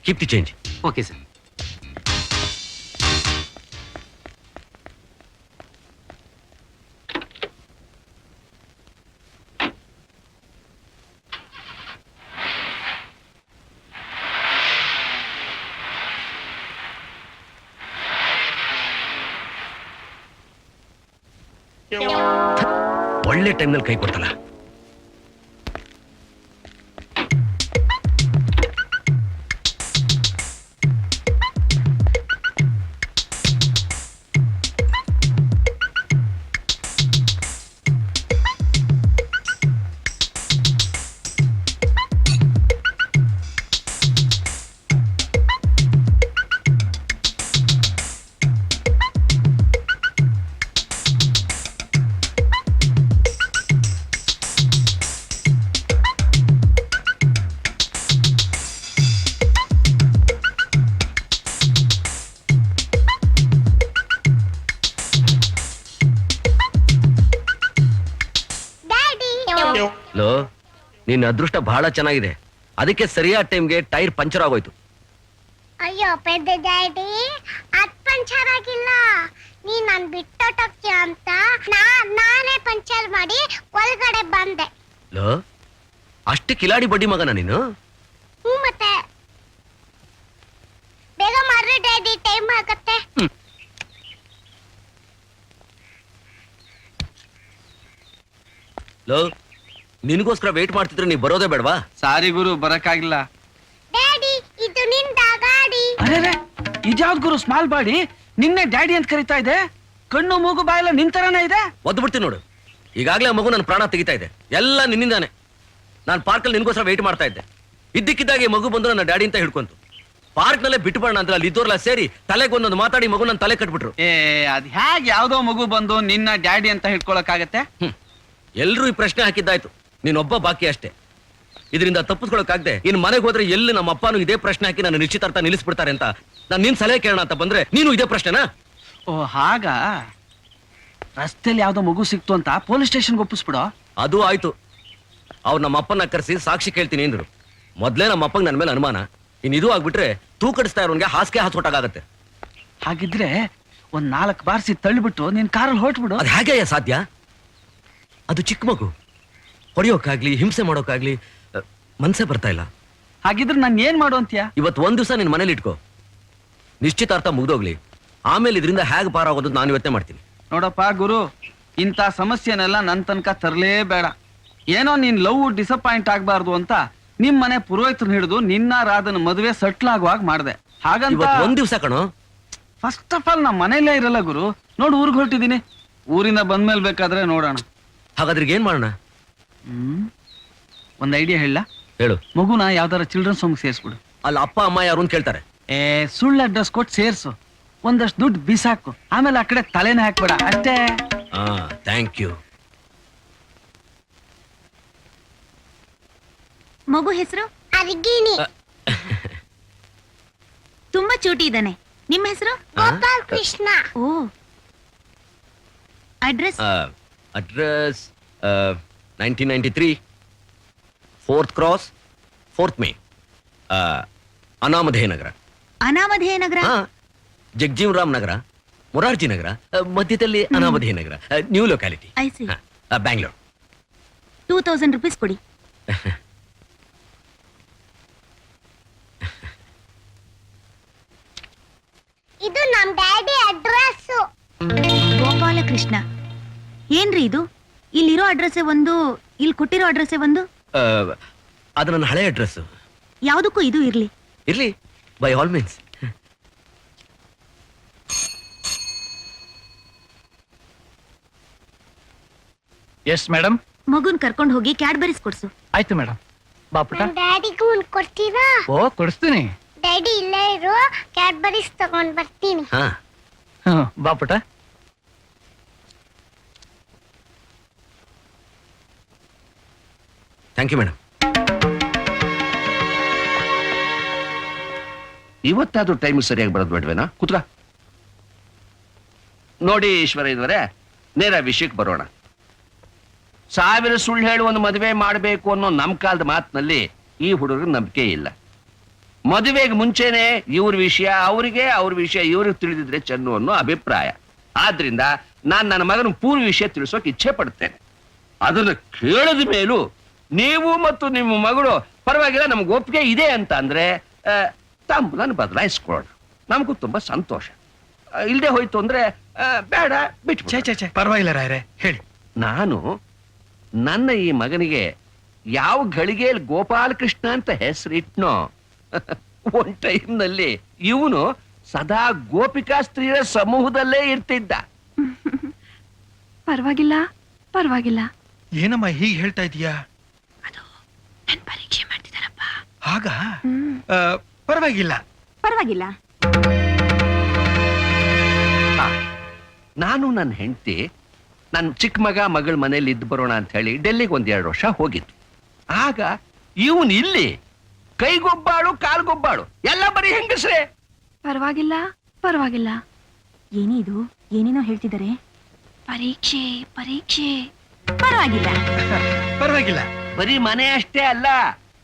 Keep the change. Okay sir. ಒಳ್ಳೆ ಟೈಮ್ನಲ್ಲಿ ಕೈ ಕೊಡ್ತಲ್ಲ. ಲೋ, ನಿನ್ನ ಅದೃಷ್ಟ ಬಹಳ ಚೆನ್ನಾಗಿದೆ. ಅದಕ್ಕೆ ಸರಿಯಾದ ಟೈಮ್ಗೆ ಟೈರ್ ಪಂಚರ್ ಆಗೋಯ್ತು. ಅಯ್ಯೋ ಪೆದ್ದ ಡ್ಯಾಡಿ, ಅದ್ ಪಂಚರ್ ಆಗಿಲ್ಲ. ನೀನ್ ನನ್ ಬಿಟ್ಟೋಟೋಗ್ತೀಯ ಅಂತ ನಾನೇ ಪಂಚರ್ ಮಾಡಿ ಒಳಗಡೆ ಬಂದೆ. ಲೋ, ಅಷ್ಟು ಕಿಲಾಡಿ ಬಡ್ಡಿ ಮಗನ ನೀನು? ಮತ್ತೆ ಬೇಗ ಮಾಡ್ರಿ ಡ್ಯಾಡಿ, ಟೈಮ್ ಆಗತ್ತೆ. ಲೋ, ನಿನಗೋಸ್ಕರ ವೇಟ್ ಮಾಡ್ತಿದ್ರೆ ನೀ ಬರೋದೇ ಬೇಡವಾ? ಸಾರಿ ಗುರು, ಬರಕ್ಕಾಗಿಲ್ಲ. ಡ್ಯಾಡಿ, ಇದು ನಿಂದ ಗಾಡಿ. ಅರೆ, ಇದ್ಯಾವ್ದು ಗುರು ಸ್ಮಾಲ್ ಬಾಡಿ? ನಿನ್ನೆ ಡ್ಯಾಡಿ ಅಂತ ಕರಿತಾ ಇದೆ. ಕಣ್ಣು ಮೂಗು ಬಾಯೆಲ್ಲ ನಿಂತರನೇ ಇದೆ. ಒದ್ದು ಬಿಡ್ತೀನಿ ನೋಡು. ಈಗಾಗಲೇ ಮಗು ನನ್ನ ಪ್ರಾಣ ತೆಗಿತಾ ಇದೆ. ಎಲ್ಲ ನಿನ್ನಿಂದಾನೆ. ನಾನು ಪಾರ್ಕಲ್ಲಿ ನಿನ್ಗೋಸ್ಕರ ವೇಟ್ ಮಾಡ್ತಾ ಇದ್ದೆ. ಇದ್ದಕ್ಕಿದ್ದಾಗೆ ಮಗು ಬಂದು ನನ್ನ ಡ್ಯಾಡಿ ಅಂತ ಹಿಡ್ಕೊಂತು. ಪಾರ್ಕ್ ನಲ್ಲೇ ಬಿಟ್ಟು ಬರೋಣ ಅಂದ್ರೆ ಅಲ್ಲಿ ಇದ್ದೋರ್ಲ ಸೇರಿ ತಲೆಗೊಂದೊಂದು ಮಾತಾಡಿ ಮಗು ನನ್ನ ತಲೆ ಕಟ್ಬಿಟ್ರು. ಅದ್ ಹೇಗೆ ಯಾವ್ದೋ ಮಗು ಬಂದು ನಿನ್ನ ಡ್ಯಾಡಿ ಅಂತ ಹಿಡ್ಕೊಳಕ್ಕಾಗತ್ತೆ? ಎಲ್ರೂ ಈ ಪ್ರಶ್ನೆ ಹಾಕಿದ್ದಾಯ್ತು, ನೀನೊಬ್ಬ ಬಾಕಿ ಅಷ್ಟೇ. ಇದರಿಂದ ತಪ್ಪಿಸ್ಕೊಳಕ್ಕಾಗದೆ ಇನ್ನು ಮನೆಗೆ ಹೋದ್ರೆ ಎಲ್ಲಿ ನಮ್ಮ ಅಪ್ಪನೂ ಇದೇ ಪ್ರಶ್ನೆ ಹಾಕಿ ನನ್ನ ನಿಶ್ಚಿತಾರ್ಥ ನಿಲ್ಲಿಸ್ಬಿಡ್ತಾರೆ ಅಂತ ನಾನು ನಿನ್ ಸಲಹೆ ಕೇಳೋಣ ಅಂತ ಬಂದ್ರೆ ನೀನು ಇದೇ ಪ್ರಶ್ನೆನಾ? ಓ ಹಾಗ. ರಸ್ತೆಲಿ ಯಾವ್ದೋ ಮಗು ಸಿಕ್ತು ಅಂತ ಪೊಲೀಸ್ ಸ್ಟೇಷನ್ಗೆ ಒಪ್ಪಿಸ್ಬಿಡೋ. ಅದು ಆಯ್ತು. ಅವ್ರು ನಮ್ಮ ಅಪ್ಪನ ಕರೆಸಿ ಸಾಕ್ಷಿ ಕೇಳ್ತೀನಿ ಅಂದ್ರು. ಮೊದ್ಲೇ ನಮ್ಮ ಅಪ್ಪಂಗೆ ನನ್ನ ಮೇಲೆ ಅನುಮಾನ. ಇದು ಆಗ್ಬಿಟ್ರೆ ತೂಕಡಿಸ್ತಾ ಇರೋನ್ಗೆ ಹಾಸಿಗೆ ಹಾಸ್ಕೊಟ್ಟಾಗತ್ತೆ. ಹಾಗಿದ್ರೆ ಒಂದ್ 4 ಬಾರ್ಸಿ ತಳ್ಳಿಬಿಟ್ಟು ನೀನ್ ಕಾರಲ್ಲಿ ಹೊರಟ್ಬಿಡು. ಅದು ಹೇಗೆ ಸಾಧ್ಯ? ಅದು ಚಿಕ್ಕ ಮಗು, ಹೊಡೆಯೋಕ್ಕಾಗ್ಲಿ ಹಿಂಸೆ ಮಾಡೋಕ್ಕಾಗ್ಲಿ ಮನ್ಸೇ ಬರ್ತಾ ಇಲ್ಲ. ಹಾಗಿದ್ರೆ ನಾನು ಏನ್ ಮಾಡು ಅಂತೀಯ? ಇವತ್ತು ಒಂದ್ ದಿವಸ ನಿನ್ ಮನೇಲಿ ಇಟ್ಕೋ, ನಿಶ್ಚಿತಾರ್ಥ ಮುಗ್ದೋಗ್ಲಿ. ಆಮೇಲೆ ಇದರಿಂದ ಹೇಗೆ ಪಾರಾಗೋದು ನಾನು ಯೋಚನೆ ಮಾಡ್ತೀನಿ. ನೋಡಪ್ಪ ಗುರು, ಇಂಥ ಸಮಸ್ಯೆನೆಲ್ಲ ನನ್ ತನಕ ತರಲೇಬೇಡ. ಏನೋ ನೀನ್ ಲವ್ ಡಿಸಪಾಯಿಂಟ್ ಆಗ್ಬಾರ್ದು ಅಂತ ನಿಮ್ ಮನೆ ಪುರೋಹಿತರನ್ನ ಹಿಡಿದು ನಿನ್ನ ರಾಧನ ಮದುವೆ ಸೆಟ್ಲ್ ಆಗುವಾಗ ಮಾಡ್ದೆ. ಹಾಗಂತ ಇವತ್ತು ಒಂದ್ ದಿವಸ ಕಣೋ. ಫಸ್ಟ್ ಆಫ್ ಆಲ್ ನಾ ಮನೇಲೇ ಇರಲ್ಲ ಗುರು. ನೋಡು, ಊರಿಗೆ ಹೊರಟಿದ್ದೀನಿ. ಊರಿಂದ ಬಂದ್ಮೇಲೆ ಬೇಕಾದ್ರೆ ನೋಡೋಣ. ಹಾಗಾದ್ರೆ ಏನ್ ಮಾಡೋಣ? ಒಂದ್ ಐಡಿಯಾ ಹೇಳ. ಹೇಳು. ಮಗುನ ಯಾವ್ದಾರ ಚಿಲ್ಡ್ರನ್ಸ್ ಹೋಮ್ ಸೇರ್ಸ್ಬಿಡು. ಅಲ್ಲಿ ಅಪ್ಪ ಅಮ್ಮ ಯಾರು ಅಂತ ಕೇಳ್ತಾರೆ. ಸುಳ್ಳು ಅಡ್ರೆಸ್ ಕೊಟ್ಟು ಸೇರ್ಸು, ಒಂದಷ್ಟು ದುಡ್ಡು ಬಿಸಾಕು, ಆಮೇಲೆ ಆ ಕಡೆ ತಲೆನೇ ಹಾಕ್ಬೇಡ ಅಷ್ಟೇ. Thank you. ಮಗು ಹೆಸರು ಅರ್ಗಿನಿ. ತುಂಬಾ ಚೂಟಿ ಇದ್ದಾನೆ. ನಿಮ್ಮ ಹೆಸರು? ಗೋಪಾಲ್ ಕೃಷ್ಣ. ಓ, address? Address 1993 4th Cross 4th May, ಅನಾಮಧೇಯ ನಗರ. ಅನಾಮಧೇಯ ನಗರ? ಜಗಜೀವರಾಮ್ ನಗರ, ಮೊರಾರ್ಜಿ ನಗರ, ಮಧ್ಯದಲ್ಲಿ ಅನಾಮಧೇಯ ನಗರ, new locality, I see. Bangalore. 2000 rupees ಕೊಡಿ. ಇದು ನಮ್ ಡ್ಯಾಡಿ ಅಡ್ರೆಸ್. ಗೋಪಾಲಕೃಷ್ಣ ಏನ್ರಿ ಇದು? ಇಲ್ಲಿರೋ ಅಡ್ರೆಸ್ ಒಂದು, ಇಲ್ಲಿ ಕೊಟ್ಟಿರೋ ಅಡ್ರೆಸ್ ಒಂದು. ಅದು ನನ್ನ ಹಳೆ ಅಡ್ರೆಸ್. ಯಾವುದಕ್ಕೂ ಇದು ಇರ್ಲಿ. ಇರ್ಲಿ, by all means. Yes madam. ಮಗುನ್ ಕರ್ಕೊಂಡು ಹೋಗಿ ಕ್ಯಾಡ್ಬರೀಸ್ ಕೊಡ್ಸು. ಆಯ್ತು ಮೇಡಮ್. ಬಾಪುಟ. ನಮ್ ಡ್ಯಾಡಿಗೂ ಒಂದ್ ಕೊಡ್ತೀರಾ? ಓ, ಕೊಡಿಸ್ತೀನಿ. ಡ್ಯಾಡಿ ಇಲ್ಲೇ ಇರು, ಕ್ಯಾಡ್ಬರೀಸ್ ತಗೊಂಡ್ ಬರ್ತೀನಿ. ಬಾಪುಟ. Thank you madam. ಇವತ್ತಾದ್ರೂ ಟೈಮ್ ಸರಿಯಾಗಿ ಬರೋದು ಬೇಡವೇನಾ? ಕುತ್ಕ. ನೋಡಿ ಈಶ್ವರ ಇದ್ವರೆ, ನೇರ ವಿಷಯಕ್ಕೆ ಬರೋಣ. 1000 ಸುಳ್ಳು ಹೇಳಿ ಒಂದು ಮದುವೆ ಮಾಡಬೇಕು ಅನ್ನೋ ನಮ್ ಕಾಲದ ಮಾತಿನಲ್ಲಿ ಈ ಹುಡುಗರಿಗೆ ನಂಬಿಕೆ ಇಲ್ಲ. ಮದುವೆಗೆ ಮುಂಚೆನೆ ಇವ್ರ ವಿಷಯ ಅವರಿಗೆ, ಅವ್ರ ವಿಷಯ ಇವ್ರಿಗೆ ತಿಳಿದಿದ್ರೆ ಚೆನ್ನು ಅನ್ನೋ ಅಭಿಪ್ರಾಯ. ಆದ್ರಿಂದ ನಾನು ನನ್ನ ಮಗನ ಪೂರ್ವ ವಿಷಯ ತಿಳಿಸೋಕೆ ಇಚ್ಛೆ ಪಡ್ತೇನೆ. ಅದನ್ನು ಕೇಳಿದ ಮೇಲೂ ನೀವು ಮತ್ತು ನಿಮ್ಮ ಮಗಳು ಪರವಾಗಿಲ್ಲ, ನಮ್ಗೆ ಒಪ್ಪಿಗೆ ಇದೆ ಅಂತ ಅಂದ್ರೆ ತಾಂಬೂಲನ್ನು ಬದಲಾಯಿಸ್ಕೊಳ್ಳೋಣ. ನಮಗೂ ತುಂಬಾ ಸಂತೋಷ. ಇಲ್ಲದೆ ಹೋಯ್ತು ಅಂದ್ರೆ ಬೇಡ, ಬಿಟ್ಟು. ಛೇ ಪರವಾಗಿಲ್ಲ ರಾಯರೇ, ಹೇಳಿ. ನಾನು ನನ್ನ ಈ ಮಗನಿಗೆ ಯಾವ ಗಳಿಗೆಯಲ್ಲಿ ಗೋಪಾಲಕೃಷ್ಣ ಅಂತ ಹೆಸರಿಟ್ನೋ, ಒಂದ್ ಟೈಮ್ನಲ್ಲಿ ಇವನು ಸದಾ ಗೋಪಿಕಾ ಸ್ತ್ರೀಯರ ಸಮೂಹದಲ್ಲೇ ಇರ್ತಿದ್ದ. ಪರವಾಗಿಲ್ಲ, ಪರವಾಗಿಲ್ಲ. ಏನಮ್ಮ ಹೀಗೆ ಹೇಳ್ತಾ ಇದೀಯಾ? ನನ್ ಪರೀಕ್ಷೆ ಮಾಡ್ತಿದಾರಪ್ಪ. ಆಗ ಪರವಾಗಿಲ್ಲ. ಪರವಾಗಿಲ್ಲ. ನಾನು ನನ್ನ ಹೆಂಡತಿ ನನ್ನ ಚಿಕ್ಕ ಮಗ ಮಗಳ ಮನೇಲಿ ಇದ್ದು ಬರೋಣ ಅಂತ ಹೇಳಿ ಡೆಲ್ಲಿಗೆ 1-2 ವರ್ಷ ಹೋಗಿತ್ತು. ಆಗ ಇವನ್ ಇಲ್ಲಿ ಕೈಗೊಬ್ಬಾಳು ಕಾಲ್ಗೊಬ್ಬಾಳು ಎಲ್ಲ ಬರೀ ಹೆಂಗಸ್ರೆ. ಪರವಾಗಿಲ್ಲ, ಪರವಾಗಿಲ್ಲ. ಏನೇ ಇದು? ಏನೇನೋ ಹೇಳ್ತಿದ್ದಾರೆ. ಪರೀಕ್ಷೆ ಪರೀಕ್ಷೆ. ಪರವಾಗಿಲ್ಲ. ಪರವಾಗಿಲ್ಲ. ಬರೀ ಮನೆ ಅಷ್ಟೇ ಅಲ್ಲ,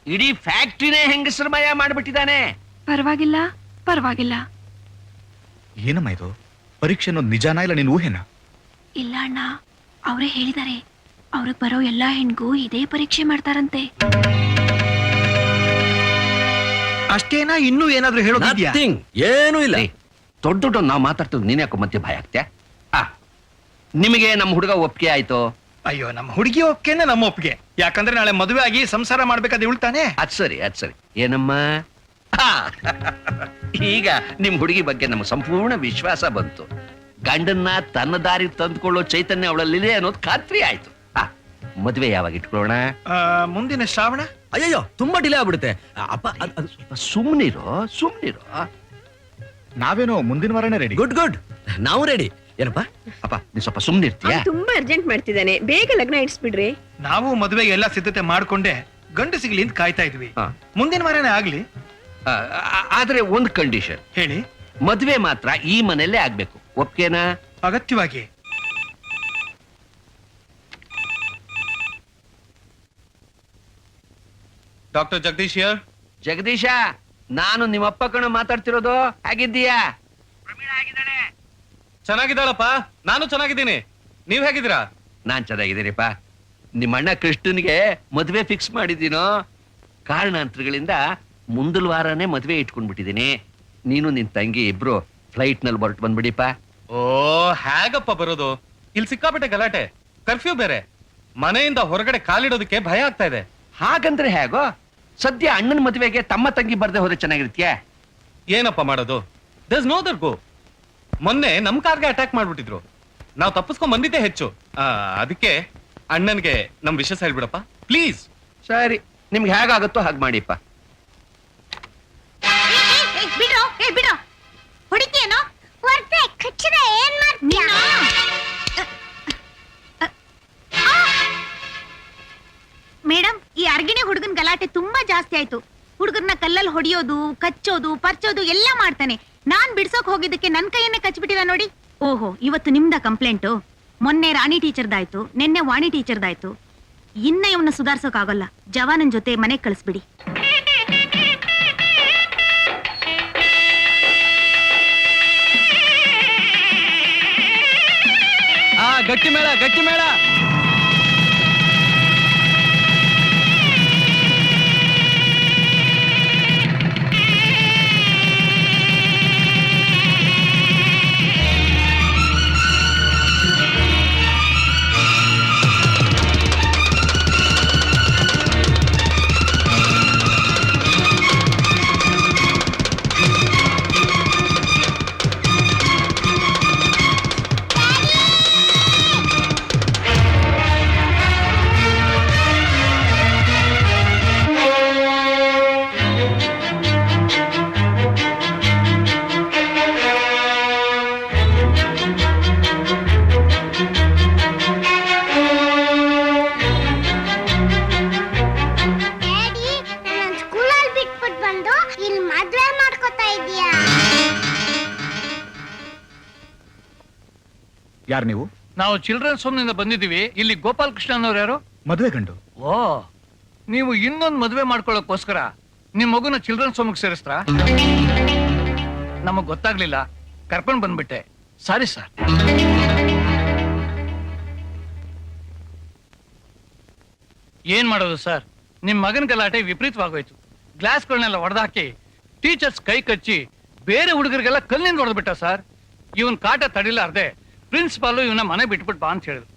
ಇಡೀ ಫ್ಯಾಕ್ಟ್ರಿನೇ ಹೆಂಗಸರಮಯ ಮಾಡ್ಬಿಟ್ಟಿದ್ದಾನೆ. ಪರವಾಗಿಲ್ಲ, ಪರವಾಗಿಲ್ಲ. ಏನಮ್ಮ ಇದು? ಪರೀಕ್ಷೆ ಅನ್ನೋದು ನಿಜಾನ ಇಲ್ಲ ನಿನ್ ಊಹೆನಾ? ಇಲ್ಲ ಅಣ್ಣ, ಅವರೇ ಹೇಳಿದ್ದಾರೆ. ಅವ್ರಿಗೆ ಬರೋ ಎಲ್ಲಾ ಹೆಣ್ಗೂ ಇದೇ ಪರೀಕ್ಷೆ ಮಾಡ್ತಾರಂತೆ. ಅಷ್ಟೇನಾ? ಇನ್ನೂ ಏನಾದ್ರೂ ಹೇಳೋದಿದ್ಯಾ? Nothing. ಏನೂ ಇಲ್ಲ. ದೊಡ್ಡ ನಾವು ಮಾತಾಡ್ತಿದ್ದು ನೀನ್ ಯಾಕೋ ಮಧ್ಯೆ ಭಯ ಆಗ್ತೀಯ? ನಿಮಗೆ ನಮ್ಮ ಹುಡುಗ ಒಪ್ಪಿಗೆ ಆಯ್ತು? ಅಯ್ಯೋ, ನಮ್ಮ ಹುಡುಗಿ ಒಪ್ಪಿಗೆನೆ ನಮ್ಮ ಒಪ್ಪಿಗೆ. ಯಾಕಂದ್ರೆ ನಾಳೆ ಮದುವೆ ಆಗಿ ಸಂಸಾರ ಮಾಡ್ಬೇಕಾದ್ರೆ ಉಳ್ತಾನೆ. ಅದ್ ಸರಿ. ಏನಮ್ಮ, ಈಗ ನಿಮ್ ಹುಡುಗಿ ಬಗ್ಗೆ ನಮ್ಗೆ ಸಂಪೂರ್ಣ ವಿಶ್ವಾಸ ಬಂತು. ಗಂಡನ್ನ ತನ್ನ ದಾರಿ ತಂದ್ಕೊಳ್ಳೋ ಚೈತನ್ಯ ಅವಳಲ್ಲಿದೆ ಅನ್ನೋದು ಖಾತ್ರಿ ಆಯ್ತು. ಮದುವೆ ಯಾವಾಗ ಇಟ್ಕೊಳ್ಳೋಣ? ಮುಂದಿನ ಶ್ರಾವಣ. ಅಯ್ಯಯ್ಯೋ, ತುಂಬಾ ಡಿಲೇ ಆಗ್ಬಿಡುತ್ತೆ. ಅಪ್ಪ ಸುಮ್ನಿರೋ. ನಾವೇನೋ ಮುಂದಿನ ವಾರನೇ ರೆಡಿ. ಗುಡ್ ಗುಡ್, ನಾವು ರೆಡಿ. ಏನಪ್ಪ? ಅಪ್ಪ ನೀ ಸ್ವಲ್ಪ ಸುಮ್ನಿರ್ತೀಯ? ತುಂಬಾ ಅರ್ಜೆಂಟ್ ಮಾಡ್ತಿದ್ದಾನೆ, ಬೇಗ ಲಗ್ನ ಇಡ್ಸ್ಬಿಡ್ರಿ. ನಾವು ಮದುವೆಗೆ ಎಲ್ಲ ಸಿದ್ಧತೆ ಮಾಡ್ಕೊಂಡೆ ಗಂಡು ಸಿಗ್ಲಿ ಅಂತ ಕಾಯ್ತಾ ಇದ್ವಿ. ಮುಂದಿನ ವಾರನೇ ಆಗ್ಲಿ. ಆದ್ರೆ ಒಂದ್ ಕಂಡೀಷನ್. ಹೇಳಿ. ಮದುವೆ ಮಾತ್ರ ಈ ಮನೆಯಲ್ಲೇ ಆಗ್ಬೇಕು. ಒಪ್ಗೆನಾ? ಅಗತ್ಯವಾಗಿ. Doctor Jagadish here. ಜಗದೀಶ, ನಾನು ನಿಮ್ಮಪ್ಪ ಕಣ ಮಾತಾಡ್ತಿರೋದು. ಹೇಗಿದ್ದೀಯಾ? ಚೆನ್ನಾಗಿದ್ದಾಳಪ್ಪ, ನಾನು ಚೆನ್ನಾಗಿದ್ದೀನಿ. ನೀವ್ ಹೇಗಿದ್ದೀರಾ? ನಾನ್ ಚೆನ್ನಾಗಿದ್ದೀನಿಪ್ಪ. ನಿಮ್ಮ ಅಣ್ಣ ಕೃಷ್ಣನ್ಗೆ ಮದ್ವೆ ಫಿಕ್ಸ್ ಮಾಡಿದ್ದೀನೋ. ಕಾರಣಾಂತರಗಳಿಂದ ಮುಂದಲ ವಾರನೇ ಮದ್ವೆ ಇಟ್ಕೊಂಡ್ಬಿಟ್ಟಿದ್ದೀನಿ. ನೀನು ನಿನ್ ತಂಗಿ ಇಬ್ರು ಫ್ಲೈಟ್ ನಲ್ಲಿ ಹೊರಟು ಬಂದ್ಬಿಡಿಪ್ಪ. ಓ, ಹೇಗಪ್ಪ ಬರೋದು? ಇಲ್ಲಿ ಸಿಕ್ಕಾಪಟ್ಟೆ ಗಲಾಟೆ, ಕರ್ಫ್ಯೂ ಬೇರೆ. ಮನೆಯಿಂದ ಹೊರಗಡೆ ಕಾಲಿಡೋದಕ್ಕೆ ಭಯ ಆಗ್ತಾ ಇದೆ. ಹಾಗಂದ್ರೆ ಹೇಗೋ? ಸದ್ಯ ಅಣ್ಣನ ಮದ್ವೆಗೆ ತಮ್ಮ ತಂಗಿ ಬರ್ದೆ ಹೋದ್ರೆ ಚೆನ್ನಾಗಿರ್ತೀಯ. ಏನಪ್ಪ ಮಾಡೋದು? ದರ್ಸ್ ನೋ ದರ್ ಗೋ. ಮೊನ್ನೆ ನಮ್ ಕಾರ್ಗೆ ಅಟ್ಯಾಕ್ ಮಾಡ್ಬಿಟ್ಟಿದ್ರು. ನಾವು ತಪ್ಪಿಸ್ಕೊಂಡ್ ಬಂದಿದ್ದೆ ಹೆಚ್ಚು. ಅದಕ್ಕೆ ಅಣ್ಣನ್ಗೆ ನಮ್ ವಿಷಯ ಹೇಳ್ಬಿಡಪ್ಪ ಪ್ಲೀಸ್. ಸರಿ, ನಿಮ್ಗೆ ಹೇಗಾಗುತ್ತೋ ಹಾಗೆ ಮಾಡಿಪ್ಪ. ಬಿಡ್ರೋ, ಬಿಡ್ರೋ, ಹೊಡಿತೀಯೇನೋ? ಹೊರ್ತೆ ಕಚ್ಚಿದ ಏನ್ ಮಾಡ್ತೀಯ? ಮೇಡಮ್, ಈ ಅರ್ಗಿಣಿ ಹುಡುಗನ್ ಗಲಾಟೆ ತುಂಬಾ ಜಾಸ್ತಿ ಆಯ್ತು. ಹುಡುಗರ್ನ ಕಲ್ಲಲ್ಲಿ ಹೊಡಿಯೋದು, ಕಚ್ಚೋದು, ಪರ್ಚೋದು ಎಲ್ಲ ಮಾಡ್ತಾನೆ. ನಾನ್ ಬಿಡ್ಸೋಕ್ ಹೋಗಿದ್ದಕ್ಕೆ ನನ್ ಕೈಯನ್ನೇ ಕಚ್ಬಿಟ್ಟಿಲ್ಲ ನೋಡಿ. ಓಹೋ, ಇವತ್ತು ನಿಮ್ದ ಕಂಪ್ಲೇಂಟು? ಮೊನ್ನೆ ರಾಣಿ ಟೀಚರ್ದಾಯ್ತು, ನಿನ್ನೆ ವಾಣಿ ಟೀಚರ್ದಾಯ್ತು. ಇನ್ನ ಇವನ್ನ ಸುಧಾರ್ಸೋಕ್ ಆಗಲ್ಲ. ಜವಾನನ್ ಜೊತೆ ಮನೆಗ್ ಕಳಿಸ್ಬಿಡಿ. ಗಟ್ಟಿ ಮೇಳ, ಗಟ್ಟಿ ಮೇಳ. ಡ್ಯಾಡಿ, ನನ್ನ ಸ್ಕೂಲಲ್ಲಿ ಬಿಟ್ಬಿಟ್ಟು ಬಂದು ಇಲ್ಲಿ ಮದ್ವೆ ಮಾಡ್ಕೊತಾ ಇದೀಯಾ? ಯಾರು ನೀವು? ನಾವು ಚಿಲ್ಡ್ರನ್ಸ್ ಹೋಮ್ ನಿಂದ ಬಂದಿದ್ದೀವಿ. ಇಲ್ಲಿ ಗೋಪಾಲ್ ಕೃಷ್ಣ ಅನ್ನೋರು ಯಾರು? ಮದುವೆ ಗಂಡು. ಓ, ನೀವು ಇನ್ನೊಂದು ಮದುವೆ ಮಾಡ್ಕೊಳ್ಳೋಕೋಸ್ಕರ ನಿಮ್ ಮಗುನ ಚಿಲ್ಡ್ರನ್ಸ್ ಹೋಮ್ಗೆ ಸೇರಿಸ್ತಾ? ನಮಗ್ ಗೊತ್ತಾಗ್ಲಿಲ್ಲ, ಕರ್ಕೊಂಡ್ ಬಂದ್ಬಿಟ್ಟೆ. Sorry sir. ಏನ್ ಮಾಡೋದು ಸರ್? ನಿಮ್ ಮಗನ ಗಲಾಟೆ ವಿಪರೀತವಾಗೋಯ್ತು. ಗ್ಲಾಸ್ಗಳನ್ನೆಲ್ಲ ಹೊಡೆದಾಕಿ ಟೀಚರ್ಸ್ ಕೈ ಕಚ್ಚಿ ಬೇರೆ ಹುಡುಗರಿಗೆಲ್ಲ ಕಲ್ಲಿಂದ ಹೊಡೆದ್ಬಿಟ್ಟ ಸರ್. ಇವನ್ ಕಾಟ ತಡಿಲಾರ್ದೆ ಪ್ರಿನ್ಸಿಪಾಲು ಇವನ ಮನೆ ಬಿಟ್ಬಿಟ್ಟು ಬಾ ಅಂತ ಹೇಳಿದ್ರು.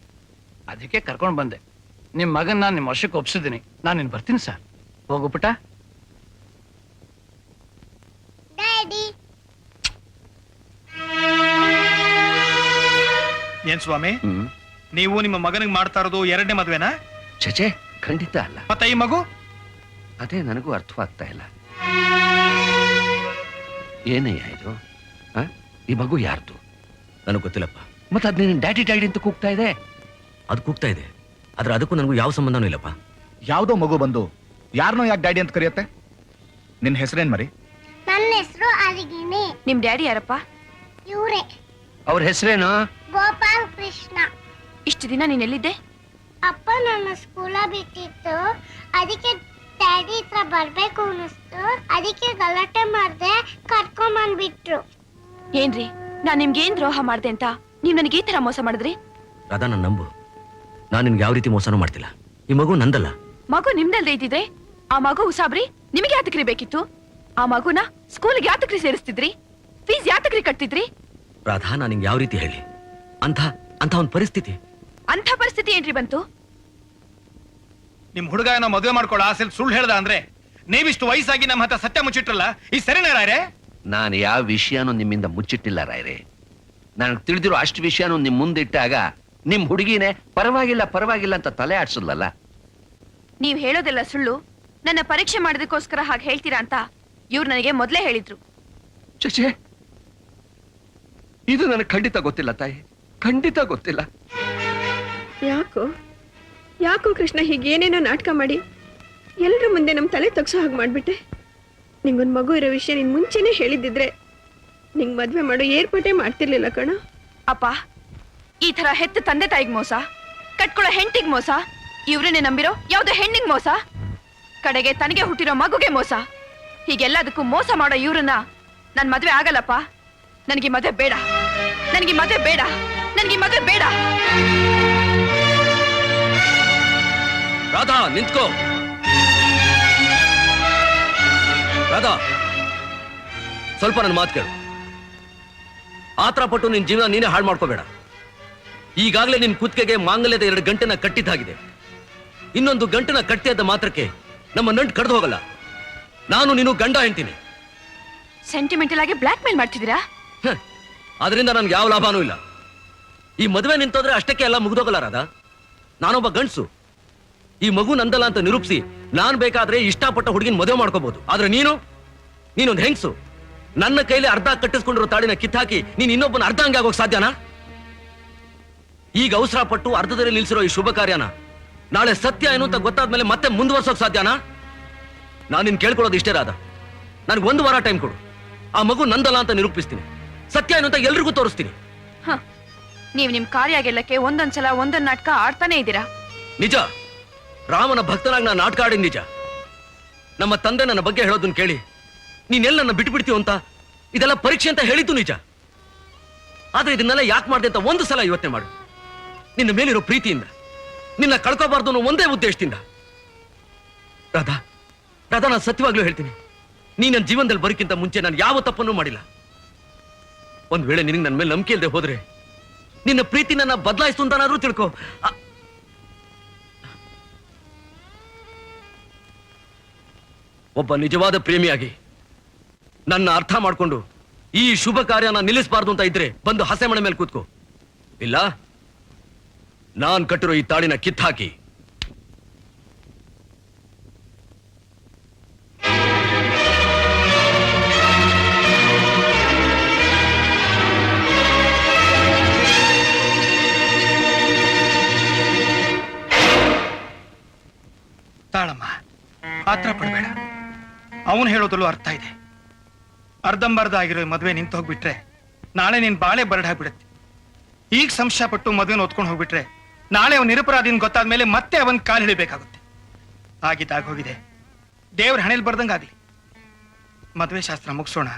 ಅದಕ್ಕೆ ಕರ್ಕೊಂಡ್ ಬಂದೆ. ನಿಮ್ ಮಗನ್ ನಾನು ನಿಮ್ ವರ್ಷಕ್ಕೆ ಒಪ್ಸಿದ್ದೀನಿ. ನಾನು ಇನ್ ಬರ್ತೀನಿ ಸರ್. ಹೋಗು ಪುಟ್ಟ. ಡ್ಯಾಡಿ, ಏನ್ ಸ್ವಾಮಿ, ಹ್ಮ್. ನೀವು ನಿಮ್ಮ ಮಗನಿಗೆ ಮಾಡ್ತಾ ಇರೋದು ಎರಡನೇ ಮದ್ವೆನಾ? ಚಚೆ, ಖಂಡಿತ ಅಲ್ಲ. ಮತ್ತೆ ಈ ಮಗು? ಅದೇ ನನಗೂ ಅರ್ಥವಾಗ್ತಾ ಇಲ್ಲ. ಏನಯ್ಯ ಇದು? ಈ ಮಗು ಯಾರ್ದು? ನನಗೆ ಗೊತ್ತಿಲ್ಲಪ್ಪ. ಮತ್ತೆ ಅದ್ ನೀನು ಡ್ಯಾಡಿ ಡ್ಯಾಡಿ ಅಂತ ಕೂಗ್ತಾ ಇದೆ. ಅದು ಕೂಗ್ತಾ ಇದೆ, ಆದ್ರೆ ಅದಕ್ಕೂ ನನಗೂ ಯಾವ ಸಂಬಂಧನೂ ಇಲ್ಲಪ್ಪ. ಯಾವ್ದೋ ಮಗು ಬಂದು ಯಾರನ್ನೋ ಯಾಕೆ ಡ್ಯಾಡಿ ಅಂತ ಕರೆಯತ್ತೆ? ನಿನ್ ಹೆಸರೇನ್ ಮರಿ? ನನ್ನ ಹೆಸರು ಅರಿಗಿಣಿ. ನಿಮ್ ಡ್ಯಾಡಿ ಯಾರಪ್ಪ? ಇವ್ರೆ ಅವ್ರ ಹೆಸರೇನು? ಗೋಪಾಲ್ ಕೃಷ್ಣ. ಇಷ್ಟು ದಿನ ನೀನ್ ಎಲ್ಲಿದ್ದೆ? ಅಪ್ಪ ನನ್ನ ಸ್ಕೂಲ ಬಿಟ್ಟಿತ್ತು, ಅದಕ್ಕೆ ಡ್ಯಾಡಿ ಹತ್ರ ಬರ್ಬೇಕು ಅನ್ನಿಸ್ತು. ಅದಕ್ಕೆ ಗಲಾಟೆ ಮಾಡ್ದೆ, ಕರ್ಕೊಂಬಂದ್ಬಿಟ್ರು. ಏನ್ರಿ, ನಾನ್ ನಿಮ್ಗೆ ಏನ್ ದ್ರೋಹ ಮಾಡ್ದೆ ಅಂತ ನೀವ್ ನನಗೆ ಈ ತರ ಮೋಸ ಮಾಡಿದ್ರಿ? ರಾಧಾ, ನನ್ನ ನಂಬು. ನಾನು ನಿನ್ಗೆ ಯಾವ ರೀತಿ ಮೋಸನೂ ಮಾಡ್ತಿಲ್ಲ. ಈ ಮಗು ನಂದಲ್ಲ. ಮಗು ನಿಮ್ದಲ್ದೇ ಇದ್ದಿದ್ರೆ ಆ ಮಗು ಉಸಾಬ್ರಿ ನಿಮಗೆ ಯಾತಕ್ರಿ ಬೇಕಿತ್ತು? ಆ ಮಗುನ ಸ್ಕೂಲ್ಗೆ ಯಾತಕ್ರಿ ಸೇರಿಸ್ತಿದ್ರಿ? ಫೀಸ್ ಯಾತಕ್ರಿ ಕಟ್ತಿದ್ರಿ? ರಾಧಾ, ನಾನು ನಿಂಗೆ ಯಾವ ರೀತಿ ಹೇಳಿ? ಅಂತ ಒಂದು ಪರಿಸ್ಥಿತಿ. ಅಂಥ ಪರಿಸ್ಥಿತಿ ಏನ್ರಿ ಬಂತು? ನಿಮ್ ಹುಡುಗ ಏನೋ ಮದುವೆ ಮಾಡ್ಕೊಳ್ಳೋ ಆಸೆ ಸುಳ್ಳು ಹೇಳ್ದ ಅಂದ್ರೆ ನೀವಿಷ್ಟು ವಯಸ್ಸಾಗಿ ನಮ್ಮ ಹತ್ರ ಸತ್ಯ ಮುಚ್ಚಿಟ್ರಲ್ಲ, ಈ ಸರಿನಾ ರಾಯ್ರೆ? ನಾನು ಯಾವ ವಿಷಯನೂ ನಿಮ್ಮಿಂದ ಮುಚ್ಚಿಟ್ಟಿಲ್ಲ ರಾಯ್ರೆ. ನನಗೆ ತಿಳಿದಿರೋ ಅಷ್ಟು ವಿಷಯನೂ ನಿಮ್ ಮುಂದಿಟ್ಟಾಗ ನಿಮ್ ಹುಡುಗಿನೇ ಪರವಾಗಿಲ್ಲ ಅಂತ ತಲೆ ಆಡ್ಸಲ್ಲ. ನೀವ್ ಹೇಳೋದೆಲ್ಲ ಸುಳ್ಳು. ನನ್ನ ಪರೀಕ್ಷೆ ಮಾಡೋದಕ್ಕೋಸ್ಕರ ಹಾಗೆ ಹೇಳ್ತೀರಾ ಅಂತ ಇವ್ರು ನನಗೆ ಮೊದ್ಲೇ ಹೇಳಿದ್ರು. ಚಚೆ, ಇದು ನನಗೆ ಖಂಡಿತ ಗೊತ್ತಿಲ್ಲ ತಾಯಿ, ಖಂಡಿತ ಗೊತ್ತಿಲ್ಲ. ಯಾಕೋ ಕೃಷ್ಣ ಹೀಗೇನೇನೋ ನಾಟಕ ಮಾಡಿ ಎಲ್ಲರ ಮುಂದೆ ನಮ್ ತಲೆ ತಗ್ಸೋ ಹಾಗೆ ಮಾಡ್ಬಿಟ್ಟೆ. ನಿಂಗೊಂದ್ ಮಗು ಇರೋ ವಿಷಯ ನೀನ್ ಮುಂಚೆನೆ ಹೇಳಿದ್ದಿದ್ರೆ ನಿಂಗ್ ಮದ್ವೆ ಮಾಡೋ ಏರ್ಪಾಟೇ ಮಾಡ್ತಿರ್ಲಿಲ್ಲ ಕಣ. ಅಪ್ಪ, ಈ ತರ ಹೆತ್ತ ತಂದೆ ತಾಯಿಗ್ ಮೋಸ, ಕಟ್ಕೊಳ್ಳೋ ಹೆಂಡತಿಗ್ ಮೋಸ, ಇವ್ರನ್ನೇ ನಂಬಿರೋ ಯಾವ್ದೋ ಹೆಣ್ಣಿಗ್ ಮೋಸ. ಕಡೆಗೆ ತನಗೆ ಹುಟ್ಟಿರೋ ಮಗುಗೆ ಮೋಸ. ಹೀಗೆಲ್ಲದಕ್ಕೂ ಮೋಸ ಮಾಡೋ ಇವ್ರನ್ನ ನನ್ ಮದ್ವೆ ಆಗಲ್ಲಪ್ಪ. ನನಗೆ ಮದ್ವೆ ಬೇಡ, ನನಗೆ ಮದ್ವೆ ಬೇಡ, ನನಗೆ ಮದ್ವೆ ಬೇಡ. ರಾಧಾ, ನಿಂತ್ಕೋ. ರಾಧಾ, ಸ್ವಲ್ಪ ನನ್ನ ಮಾತು ಕೇಳು. ಆತರ ಪಟ್ಟು ನಿನ್ ಜೀವನ ನೀನೇ ಹಾಳು ಮಾಡ್ಕೋಬೇಡ. ಈಗಾಗಲೇ ನಿನ್ ಕುತ್ತಿಗೆಗೆ ಮಾಂಗಲ್ಯದ 2 ಗಂಟೆನ ಕಟ್ಟಿದ್ದಾಗಿದೆ. ಇನ್ನೊಂದು ಗಂಟೆನ ಕಟ್ಟಿದ ಮಾತ್ರಕ್ಕೆ ನಮ್ಮ ನಂಟು ಕಡ್ದು ಹೋಗಲ್ಲ. ನಾನು ನೀನು ಗಂಡ ಹೆಂಡ್ತೀನಿ. ಸೆಂಟಿಮೆಂಟಲ್ ಆಗಿ ಬ್ಲಾಕ್ ಮೇಲ್ ಮಾಡ್ತಿದ್ದೀರಾ? ಅದರಿಂದ ನನ್ಗೆ ಯಾವ ಲಾಭನೂ ಇಲ್ಲ. ಈ ಮದುವೆ ನಿಂತೋದ್ರೆ ಅಷ್ಟಕ್ಕೆ ಎಲ್ಲ ಮುಗ್ದೋಗಲ್ಲ ರಾಧಾ. ನಾನೊಬ್ಬ ಗಂಡಸು. ಈ ಮಗು ನಂದಲ್ಲ ಅಂತ ನಿರೂಪಿಸಿ ನಾನ್ ಬೇಕಾದ್ರೆ ಇಷ್ಟಪಟ್ಟ ಹುಡುಗಿನ ಮದುವೆ ಮಾಡ್ಕೋಬಹುದು. ಆದ್ರೆ ನೀನೊಂದು ಹೆಂಗ್ಸು. ನನ್ನ ಕೈಲಿ ಅರ್ಧ ಕಟ್ಟಿಸ್ಕೊಂಡಿರೋ ತಾಳಿನ ಕಿತ್ತಾಕಿ ನೀನ್ ಇನ್ನೊಬ್ಬನ ಅರ್ಧ ಹಂಗೆ ಆಗೋಕ್ ಸಾಧ್ಯನಾ? ಈಗ ಅವಸರ ಪಟ್ಟು ಅರ್ಧದಲ್ಲಿ ನಿಲ್ಸಿರೋ ಈ ಶುಭ ಕಾರ್ಯನ ನಾಳೆ ಸತ್ಯ ಏನು ಅಂತ ಗೊತ್ತಾದ್ಮೇಲೆ ಮತ್ತೆ ಮುಂದುವರ್ಸೋಕ್ ಸಾಧ್ಯನಾ? ನಾನು ನಿನ್ ಕೇಳ್ಕೊಳ್ಳೋದು ಇಷ್ಟೇ ರಾಧಾ, ನನ್ಗೆ 1 ವಾರ ಟೈಮ್ ಕೊಡು. ಆ ಮಗು ನಂದಲ್ಲ ಅಂತ ನಿರೂಪಿಸ್ತೀನಿ. ಸತ್ಯ ಏನು ಅಂತ ಎಲ್ರಿಗೂ ತೋರಿಸ್ತೀನಿ. ನೀವ್ ನಿಮ್ ಕಾರ್ಯ ಗೆಲ್ಲಕ್ಕೆ ಒಂದೊಂದ್ಸಲ ಒಂದೊಂದ್ ನಾಟಕ ಆಡ್ತಾನೆ ಇದ್ದೀರಾ. ನಿಜ, ರಾಮನ ಭಕ್ತನಾಗಿ ನಾನು ನಾಟಕ ಆಡಿದ ನಿಜ. ನಮ್ಮ ತಂದೆ ನನ್ನ ಬಗ್ಗೆ ಹೇಳೋದನ್ನ ಕೇಳಿ ನೀನೆಲ್ಲ ನನ್ನ ಬಿಟ್ಬಿಡ್ತೀವ ಅಂತ ಇದೆಲ್ಲ ಪರೀಕ್ಷೆ ಅಂತ ಹೇಳಿದ್ದು ನಿಜ. ಆದ್ರೆ ಇದನ್ನೆಲ್ಲ ಯಾಕೆ ಮಾಡಿದೆ ಅಂತ ಒಂದು ಸಲ ಯೋಚನೆ ಮಾಡು. ನಿನ್ನ ಮೇಲಿರೋ ಪ್ರೀತಿಯಿಂದ, ನಿನ್ನ ಕಳ್ಕೋಬಾರ್ದು ಅನ್ನೋ ಒಂದೇ ಉದ್ದೇಶದಿಂದ. ರಾಧಾ, ನಾನು ಸತ್ಯವಾಗ್ಲೂ ಹೇಳ್ತೀನಿ, ನೀ ನನ್ನ ಜೀವನದಲ್ಲಿ ಬರೋಕ್ಕಿಂತ ಮುಂಚೆ ನಾನು ಯಾವ ತಪ್ಪನ್ನು ಮಾಡಿಲ್ಲ. ಒಂದ್ ವೇಳೆ ನಿನಗೆ ನನ್ನ ಮೇಲೆ ನಂಬಿಕೆ ಇಲ್ಲದೆ ಹೋದ್ರೆ ನಿನ್ನ ಪ್ರೀತಿ ನನ್ನ ಬದಲಾಯಿಸ್ತು ಅಂತನಾದ್ರೂ ತಿಳ್ಕೊ. ಒಬ್ಬ ನಿಜವಾದ ಪ್ರೇಮಿಯಾಗಿ ನನ್ನ ಅರ್ಥ ಮಾಡ್ಕೊಂಡು ಈ ಶುಭ ಕಾರ್ಯನ ನಿಲ್ಲಿಸಬಾರ್ದು ಅಂತ ಇದ್ರೆ ಬಂದು ಹಸೆ ಮಣೆ ಮೇಲೆ ಕೂತ್ಕೋ. ಇಲ್ಲ ನಾನ್ ಕಟ್ಟಿರೋ ಈ ತಾಳಿನ ಕಿತ್ತಾಕಿ ತಾಳಮ್ಮ, ಆತರ ಪಡಬೇಡ. ಅವನು ಹೇಳೋದಲ್ಲೂ ಅರ್ಥ ಇದೆ. ಅರ್ಧಂಬರ್ಧ ಆಗಿರೋ ಮದುವೆ ನಿಂತು ಹೋಗ್ಬಿಟ್ರೆ ನಾಳೆ ನೀನ್ ಬಾಳೆ ಬರಡಾಗ್ಬಿಡುತ್ತೆ. ಈಗ ಸಂಶಯ ಪಟ್ಟು ಮದುವೆನ ಓದ್ಕೊಂಡು ಹೋಗ್ಬಿಟ್ರೆ ನಾಳೆ ಅವನ್ ನಿರಪರಾಧಿನ ಗೊತ್ತಾದ್ಮೇಲೆ ಮತ್ತೆ ಅವನ್ ಕಾಲು ಹಿಡಿಬೇಕಾಗುತ್ತೆ. ಆಗಿದ್ದಾಗ ಹೋಗಿದೆ, ದೇವ್ರ ಹಣೆಯಲ್ಲಿ ಬರ್ದಂಗಾಗ್ಲಿ. ಮದುವೆ ಶಾಸ್ತ್ರ ಮುಗಿಸೋಣ.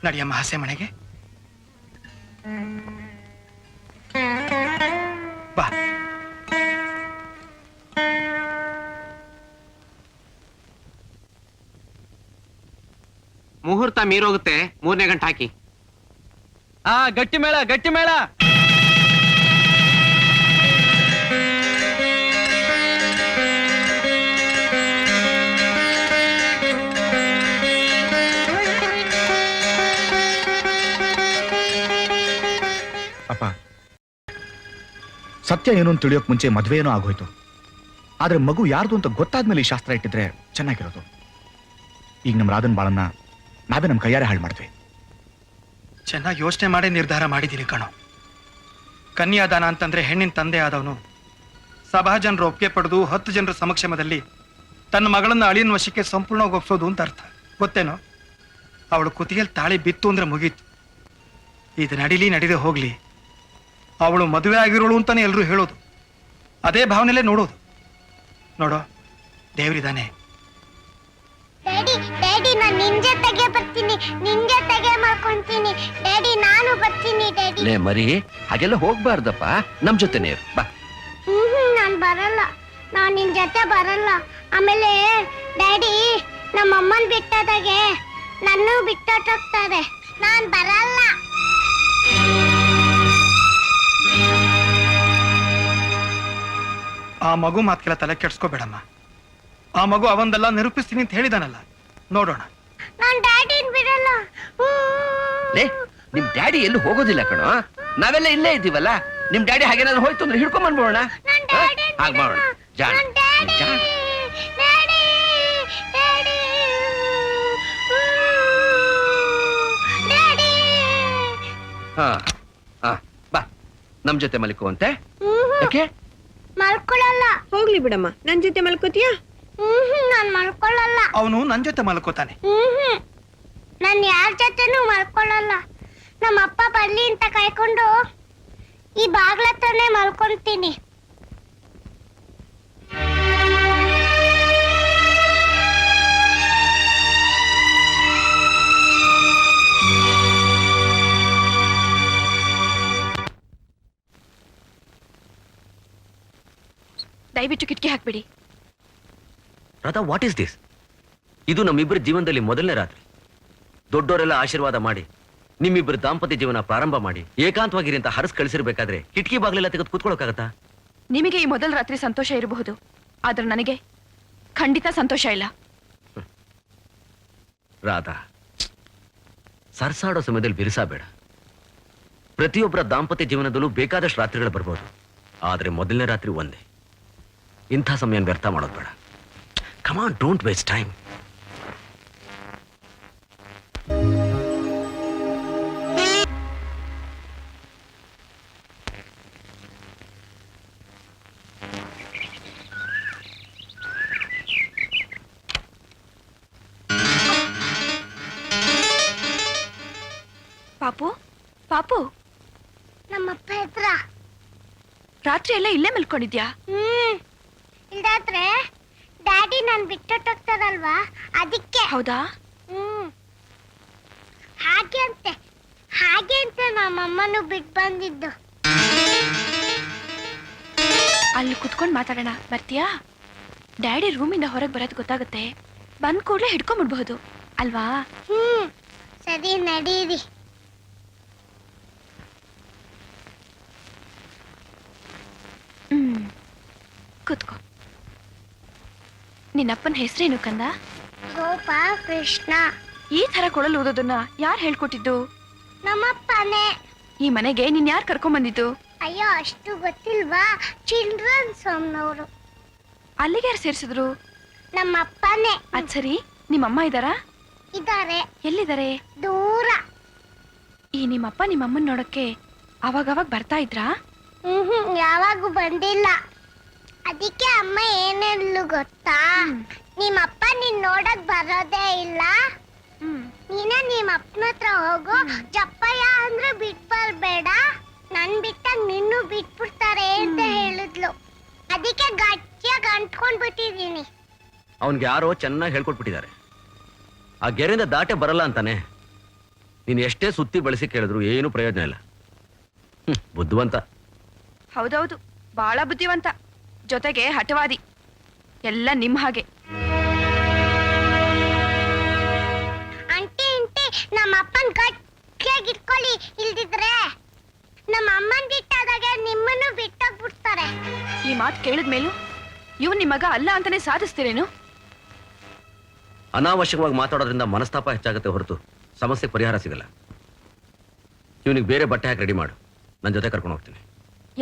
ನಡಿಯಮ್ಮ ಹಸೆ ಮನೆಗೆ ಬಾ. ಮುಹೂರ್ತ ಮೀರೋಗುತ್ತೆ, 3ನೇ ಗಂಟೆ ಹಾಕಿ. ಗಟ್ಟಿ ಮೇಳ, ಗಟ್ಟಿ ಮೇಳ. ಅಪ್ಪ, ಸತ್ಯ ಏನು ಅಂತ ತಿಳಿಯೋಕ್ ಮುಂಚೆ ಮದ್ವೆ ಏನೋ ಆಗೋಯ್ತು. ಆದ್ರೆ ಮಗು ಯಾರ್ದು ಅಂತ ಗೊತ್ತಾದ್ಮೇಲೆ ಈ ಶಾಸ್ತ್ರ ಇಟ್ಟಿದ್ರೆ ಚೆನ್ನಾಗಿರೋದು. ಈಗ ನಮ್ಮ ರಾಧನ್ ಬಾಳನ್ನ ನಾವೇ ನಮ್ಮ ಕೈಯಾರೆ ಹಾಳು ಮಾಡ್ತೀವಿ. ಚೆನ್ನಾಗಿ ಯೋಚನೆ ಮಾಡಿ ನಿರ್ಧಾರ ಮಾಡಿದ್ದೀನಿ ಕಣೋ. ಕನ್ಯಾದಾನ ಅಂತಂದ್ರೆ ಹೆಣ್ಣಿನ ತಂದೆ ಆದವನು ಸಭಾ ಜನರು ಒಪ್ಪಿಗೆ ಪಡೆದು 10 ಜನರ ಸಮಕ್ಷಮದಲ್ಲಿ ತನ್ನ ಮಗಳನ್ನ ಅಳಿಯನ ವಶಕ್ಕೆ ಸಂಪೂರ್ಣವಾಗಿ ಒಪ್ಸೋದು ಅಂತ ಅರ್ಥ. ಗೊತ್ತೇನೋ? ಅವಳು ಕುತ್ತಿಗೆಯಲ್ಲಿ ತಾಳಿ ಬಿತ್ತು ಅಂದ್ರೆ ಮುಗೀತು. ಇದು ನಡೀದೇ ಹೋಗ್ಲಿ, ಅವಳು ಮದುವೆ ಆಗಿರೋಳು ಅಂತಾನೆ ಎಲ್ಲರೂ ಹೇಳೋದು. ಅದೇ ಭಾವನೆಲ್ಲೇ ನೋಡೋದು. ನೋಡೋ, ದೇವ್ರಿದಾನೆ. ಡ್ಯಾಡಿ ಡ್ಯಾಡಿ ನಾನು ನಿನ್ ಜೊತೆಗೆ ಬರ್ತೀನಿ, ನಿನ್ ಜೊತೆಗೆ ಮಾಡ್ಕೊಂತೀನಿ. ಡ್ಯಾಡಿ ನಾನು ಬರ್ತೀನಿ ಡ್ಯಾಡಿ. ಲೇ ಮರಿ, ಹಾಗೆಲ್ಲ ಹೋಗ್ಬಾರ್ದಪ್ಪ, ನಮ್ ಜೊತೆನೇ ಇರು, ಬಾ. ನಾನ್ ಬರಲ್ಲ, ನಾನ್ ನಿನ್ ಜೊತೆ ಬರಲ್ಲ. ಆಮೇಲೆ ಡ್ಯಾಡಿ ನಮ್ಮ ಅಮ್ಮನ್ ಬಿಟ್ಟದಾಗೆ ನನ್ನೂ ಬಿಟ್ಟೋಗ್ತಾರೆ. ನಾನ್ ಬರಲ್ಲ. ಆ ಮಗು ಮಾತ್ಕೆಲ್ಲ ತಲೆ ಕೆಡ್ಸ್ಕೋಬೇಡಮ್ಮ. ಆ ಮಗು ಅವಂದೆಲ್ಲ ನಿರೂಪಿಸ್ತೀನಿ ಅಂತ ಹೇಳಿದಾನಲ್ಲ, ನೋಡೋಣ. ನಾನ್ ಡ್ಯಾಡಿನ್ ಬಿಡಲ್ಲ. ಲೇ, ನಿಮ್ ಡ್ಯಾಡಿ ಎಲ್ಲೂ ಹೋಗೋದಿಲ್ಲ ಕಣೋ, ನಾವೆಲ್ಲ ಇಲ್ಲೇ ಇದ್ದೀವಲ್ಲ. ನಿಮ್ ಡ್ಯಾಡಿ ಹಾಗೇನಾದ್ರು ಹೋಯ್ತು ಅಂದ್ರೆ ಹಿಡ್ಕೊಂಡ್ ಬಂದ್ಬೋಣ. ಹಾಗೆ ಮಾಡೋಣ. ಜಾಣ ಜಾಣ. ಬಾ, ನಮ್ ಜೊತೆ ಮಲಿಕುವಂತೆ. ಯಾಕೆ ಮಲ್ಕೊಳ್ಳಲ್ಲ? ಹೋಗ್ಲಿ ಬಿಡಮ್ಮ, ನನ್ ಜೊತೆ ಮಲ್ಕೋತೀಯಾ? ನಾನ್ ಮಲ್ಕೊಳ್ಳಲ್ಲ. ಅವನು ನನ್ ಜೊತೆ ಮಲ್ಕೋತಾನೆ. ನಾನ್ ಯಾರ ಜೊತೆನೂ ಮಲ್ಕೊಳ್ಳಲ್ಲ. ನಮ್ಮ ಅಪ್ಪ ಬರ್ಲಿ ಅಂತ ಕಾಯ್ಕೊಂಡು ಈ ಬಾಗ್ಲತ್ರನೇ ಮಲ್ಕೊಂತೀನಿ. ದಯವಿಟ್ಟು ಕಿಟಕಿ ಹಾಕ್ಬಿಡಿ. Radha, what is this? ಇದು ನಮ್ಮಿಬ್ಬರ ಜೀವನದಲ್ಲಿ ಮೊದಲನೇ ರಾತ್ರಿ. ದೊಡ್ಡವರೆಲ್ಲ ಆಶೀರ್ವಾದ ಮಾಡಿ ನಿಮ್ಮಿಬ್ಬರ ದಾಂಪತ್ಯ ಜೀವನ ಪ್ರಾರಂಭ ಮಾಡಿ ಏಕಾಂತವಾಗಿರಿ ಅಂತ ಹರಸ್ ಕಳಿಸಿರ್ಬೇಕಾದ್ರೆ ಕಿಟಕಿ ಬಾಗಿಲೆಲ್ಲ ತೆಗೆದು ಕೂತ್ಕೊಳ್ಳೋಕ್ಕಾಗತ್ತಾ? ನಿಮಗೆ ಈ ಮೊದಲ ರಾತ್ರಿ ಸಂತೋಷ ಇರಬಹುದು, ಆದ್ರೆ ನನಗೆ ಖಂಡಿತ ಸಂತೋಷ ಇಲ್ಲ. ರಾಧಾ, ಸರ್ಸಾಡೋ ಸಮಯದಲ್ಲಿ ಬಿರುಸಾಬೇಡ. ಪ್ರತಿಯೊಬ್ಬರ ದಾಂಪತ್ಯ ಜೀವನದಲ್ಲೂ ಬೇಕಾದಷ್ಟು ರಾತ್ರಿಗಳು ಬರ್ಬೋದು, ಆದ್ರೆ ಮೊದಲನೇ ರಾತ್ರಿ ಒಂದೇ. ಇಂಥ ಸಮಯ ವ್ಯರ್ಥ ಮಾಡೋದು ಬೇಡ. Come on, don't waste time. ಪಾಪು, ಪಾಪು, ನಮ್ಮಪ್ಪ ಹತ್ರ. ರಾತ್ರಿ ಎಲ್ಲ ಇಲ್ಲೇ ಮಲ್ಕೊಂಡಿದ್ಯಾ? ಇಲ್ದಾದ್ರೆ ಡ್ಯಾಡಿ ನಾನ್ ಬಿಟ್ಟೋಗ್ತಾರಲ್ವಾ, ಅದಕ್ಕೆ. ಹೌದಾ? ಹಾಗೆ ಅಂತ ನಮ್ಮಮ್ಮನು ಬಿಟ್ಟು ಬಂದಿದ್ದು. ಅಲ್ಲಿ ಕುತ್ಕೊಂಡು ಮಾತಾಡೋಣ, ಬರ್ತೀಯಾ? ಡ್ಯಾಡಿ ರೂಮಿಂದ ಹೊರಗೆ ಬರೋದು ಗೊತ್ತಾಗುತ್ತೆ, ಬಂದ್ ಕೂಡಲೇ ಹಿಡ್ಕೊಂಡ್ಬಿಡ್ಬಹುದು ಅಲ್ವಾ? ಸರಿ, ನಡೀರಿ. ಕೂತ್ಕೋ. ನಿನ್ನಪ್ಪನ ಹೆಸರೇನು ಕಂದ? ಗೋಪ ಕೃಷ್ಣ. ಈ ತರ ಕೊಳಲು ಓದೋದನ್ನ ಯಾರು ಹೇಳ್ಕೊಟ್ಟಿದ್ದು? ನಮ್ಮಪ್ಪನೇ. ಈ ಮನೆಗೆ ನೀನ್ ಯಾರು ಕರ್ಕೊಂಡ್ ಬಂದಿದ್ದು? ಅಯ್ಯೋ, ಅಷ್ಟು ಗೊತ್ತಿಲ್ವಾ? ಚಿಲ್ಡ್ರನ್ಸ್ ಹೋಮ್ನವರು. ಅಲ್ಲಿಗೆ ಯಾರು ಸೇರಿಸಿದ್ರು? ನಮ್ಮಪ್ಪನೇ. ಅದ್ ಸರಿ, ನಿಮ್ಮಮ್ಮ ಇದಾರಾ? ಇದಾರೆ. ಎಲ್ಲಿದ್ದಾರೆ? ದೂರ. ಈ ನಿಮ್ಮಪ್ಪ ನಿಮ್ಮಮ್ಮನ್ ನೋಡಕ್ಕೆ ಅವಾಗವಾಗ ಬರ್ತಾ ಇದ್ರಾ? ಯಾವಾಗೂ ಬಂದಿಲ್ಲ. ಅದಕ್ಕೆ ಅಮ್ಮ ಏನೆಲ್ಲು ಗೊತ್ತಾ, ನಿಮ್ಮಪ್ಪ ನೀನ್ ನೋಡಕ್ ಬರೋದೇ ಇಲ್ಲ, ನೀನೇ ನಿಮ್ಮ ಅಪ್ಪನ ಹತ್ರ ಹೋಗು, ಜಪ್ಪಯ್ಯ ಅಂದ್ರೆ ಬಿಟ್ ಬರ್ಬೇಡ, ನನ್ ಬಿಟ್ಟಾಗ ನಿನ್ನೂ ಬಿಟ್ಬಿಡ್ತಾರೆ ಅಂತ ಹೇಳಿದ್ಲು. ಅದಕ್ಕೆ ಗಟ್ಟಿಯಾಗಿ ಅಂಟ್ಕೊಂಡ್ ಬಿಟ್ಟಿದೀನಿ. ಅವನ್ಗೆ ಯಾರೋ ಚೆನ್ನಾಗಿ ಹೇಳ್ಕೊಟ್ಬಿಟ್ಟಿದ್ದಾರೆ. ಆ ಗೆರೆಯಿಂದ ದಾಟೆ ಬರಲ್ಲ ಅಂತಾನೆ. ನೀನು ಎಷ್ಟೇ ಸುತ್ತಿ ಬಳಸಿ ಕೇಳಿದ್ರು ಏನು ಪ್ರಯೋಜನ ಇಲ್ಲ. ಬುದ್ಧಿವಂತ. ಹೌದೌದು, ಬಹಳ ಬುದ್ಧಿವಂತ, ಜೊತೆಗೆ ಹಠವಾದಿ. ಎಲ್ಲ ನಿಮ್ ಹಾಗೆ. ಆಂಟಿ ನಮ್ಮ ಅಪ್ಪನ್ ಗಟ್ಟಿಯಾಗಿ ಇಟ್ಕೊಳ್ಳಿ, ಇಲ್ದಿದ್ರೆ ನಮ್ಮ ಅಮ್ಮನ್ ಬಿಟ್ಟಾದಾಗ ನಿಮ್ಮನ್ನು ಬಿಟ್ಟೋಗ್ಬಿಡ್ತಾರೆ. ಈ ಮಾತು ಕೇಳಿದ್ಮೇಲೂ ಇವ್ ನಿಮ್ ಮಗ ಅಲ್ಲ ಅಂತಾನೆ ಸಾಧಿಸ್ತೀರೇನು? ಅನಾವಶ್ಯಕವಾಗಿ ಮಾತಾಡೋದ್ರಿಂದ ಮನಸ್ತಾಪ ಹೆಚ್ಚಾಗುತ್ತೆ ಹೊರತು ಸಮಸ್ಯೆ ಪರಿಹಾರ ಸಿಗಲ್ಲ. ಇವನಿಗೆ ಬೇರೆ ಬಟ್ಟೆ ಹಾಕಿ ರೆಡಿ ಮಾಡು, ನನ್ನ ಜೊತೆ ಕರ್ಕೊಂಡು ಹೋಗ್ತೀನಿ.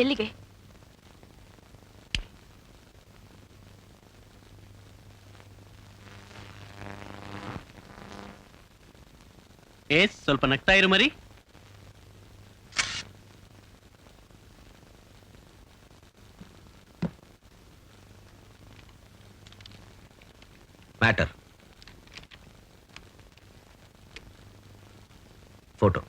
ಎಲ್ಲಿಗೆ? ಸ್ವಲ್ಪ ನಗ್ತಾ ಇರು ಮರಿ. Matter photo.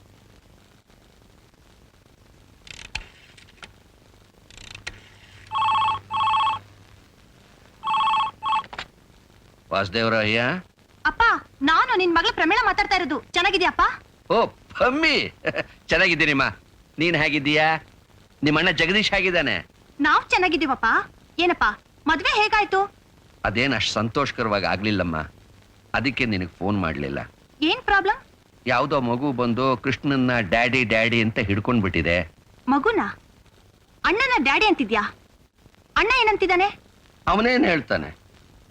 ವಾಸುದೇವರಾಯ. ಅಪ್ಪ, ನಾನು ನಿನ್ ಮಗಳ ಪ್ರಮೇಳ ಮಾತಾಡ್ತಾ ಇರೋದು. ಚೆನ್ನಾಗಿದ್ಯಾಪ್ಪ? ಓ ಪಮ್ಮಿ, ಚೆನ್ನಾಗಿದ್ದೀನಿಮ್ಮ. ನೀನ್ ಹೇಗಿದ್ದೀಯಾ? ನಿಮ್ಮಣ್ಣ ಜಗದೀಶ್ ಹೇಗಿದ್ದಾನೆ? ನಾವ್ ಚೆನ್ನಾಗಿದ್ದೀವಪ್ಪ. ಏನಪ್ಪ ಮದ್ವೆ ಹೇಗಾಯ್ತು? ಅದೇನ್ ಅಷ್ಟು ಸಂತೋಷಕರವಾಗಿ ಆಗ್ಲಿಲ್ಲಮ್ಮ, ಅದಕ್ಕೆ ನಿನಗೆ ಫೋನ್ ಮಾಡ್ಲಿಲ್ಲ. ಏನ್ ಪ್ರಾಬ್ಲಮ್? ಯಾವ್ದೋ ಮಗು ಬಂದು ಕೃಷ್ಣನ್ನ ಡ್ಯಾಡಿ ಡ್ಯಾಡಿ ಅಂತ ಹಿಡ್ಕೊಂಡ್ ಬಿಟ್ಟಿದೆ. ಮಗುನ? ಅಣ್ಣನ ಡ್ಯಾಡಿ ಅಂತಿದ್ಯಾ? ಅಣ್ಣ ಏನಂತಿದ್ದಾನೆ? ಅವನೇನ್ ಹೇಳ್ತಾನೆ,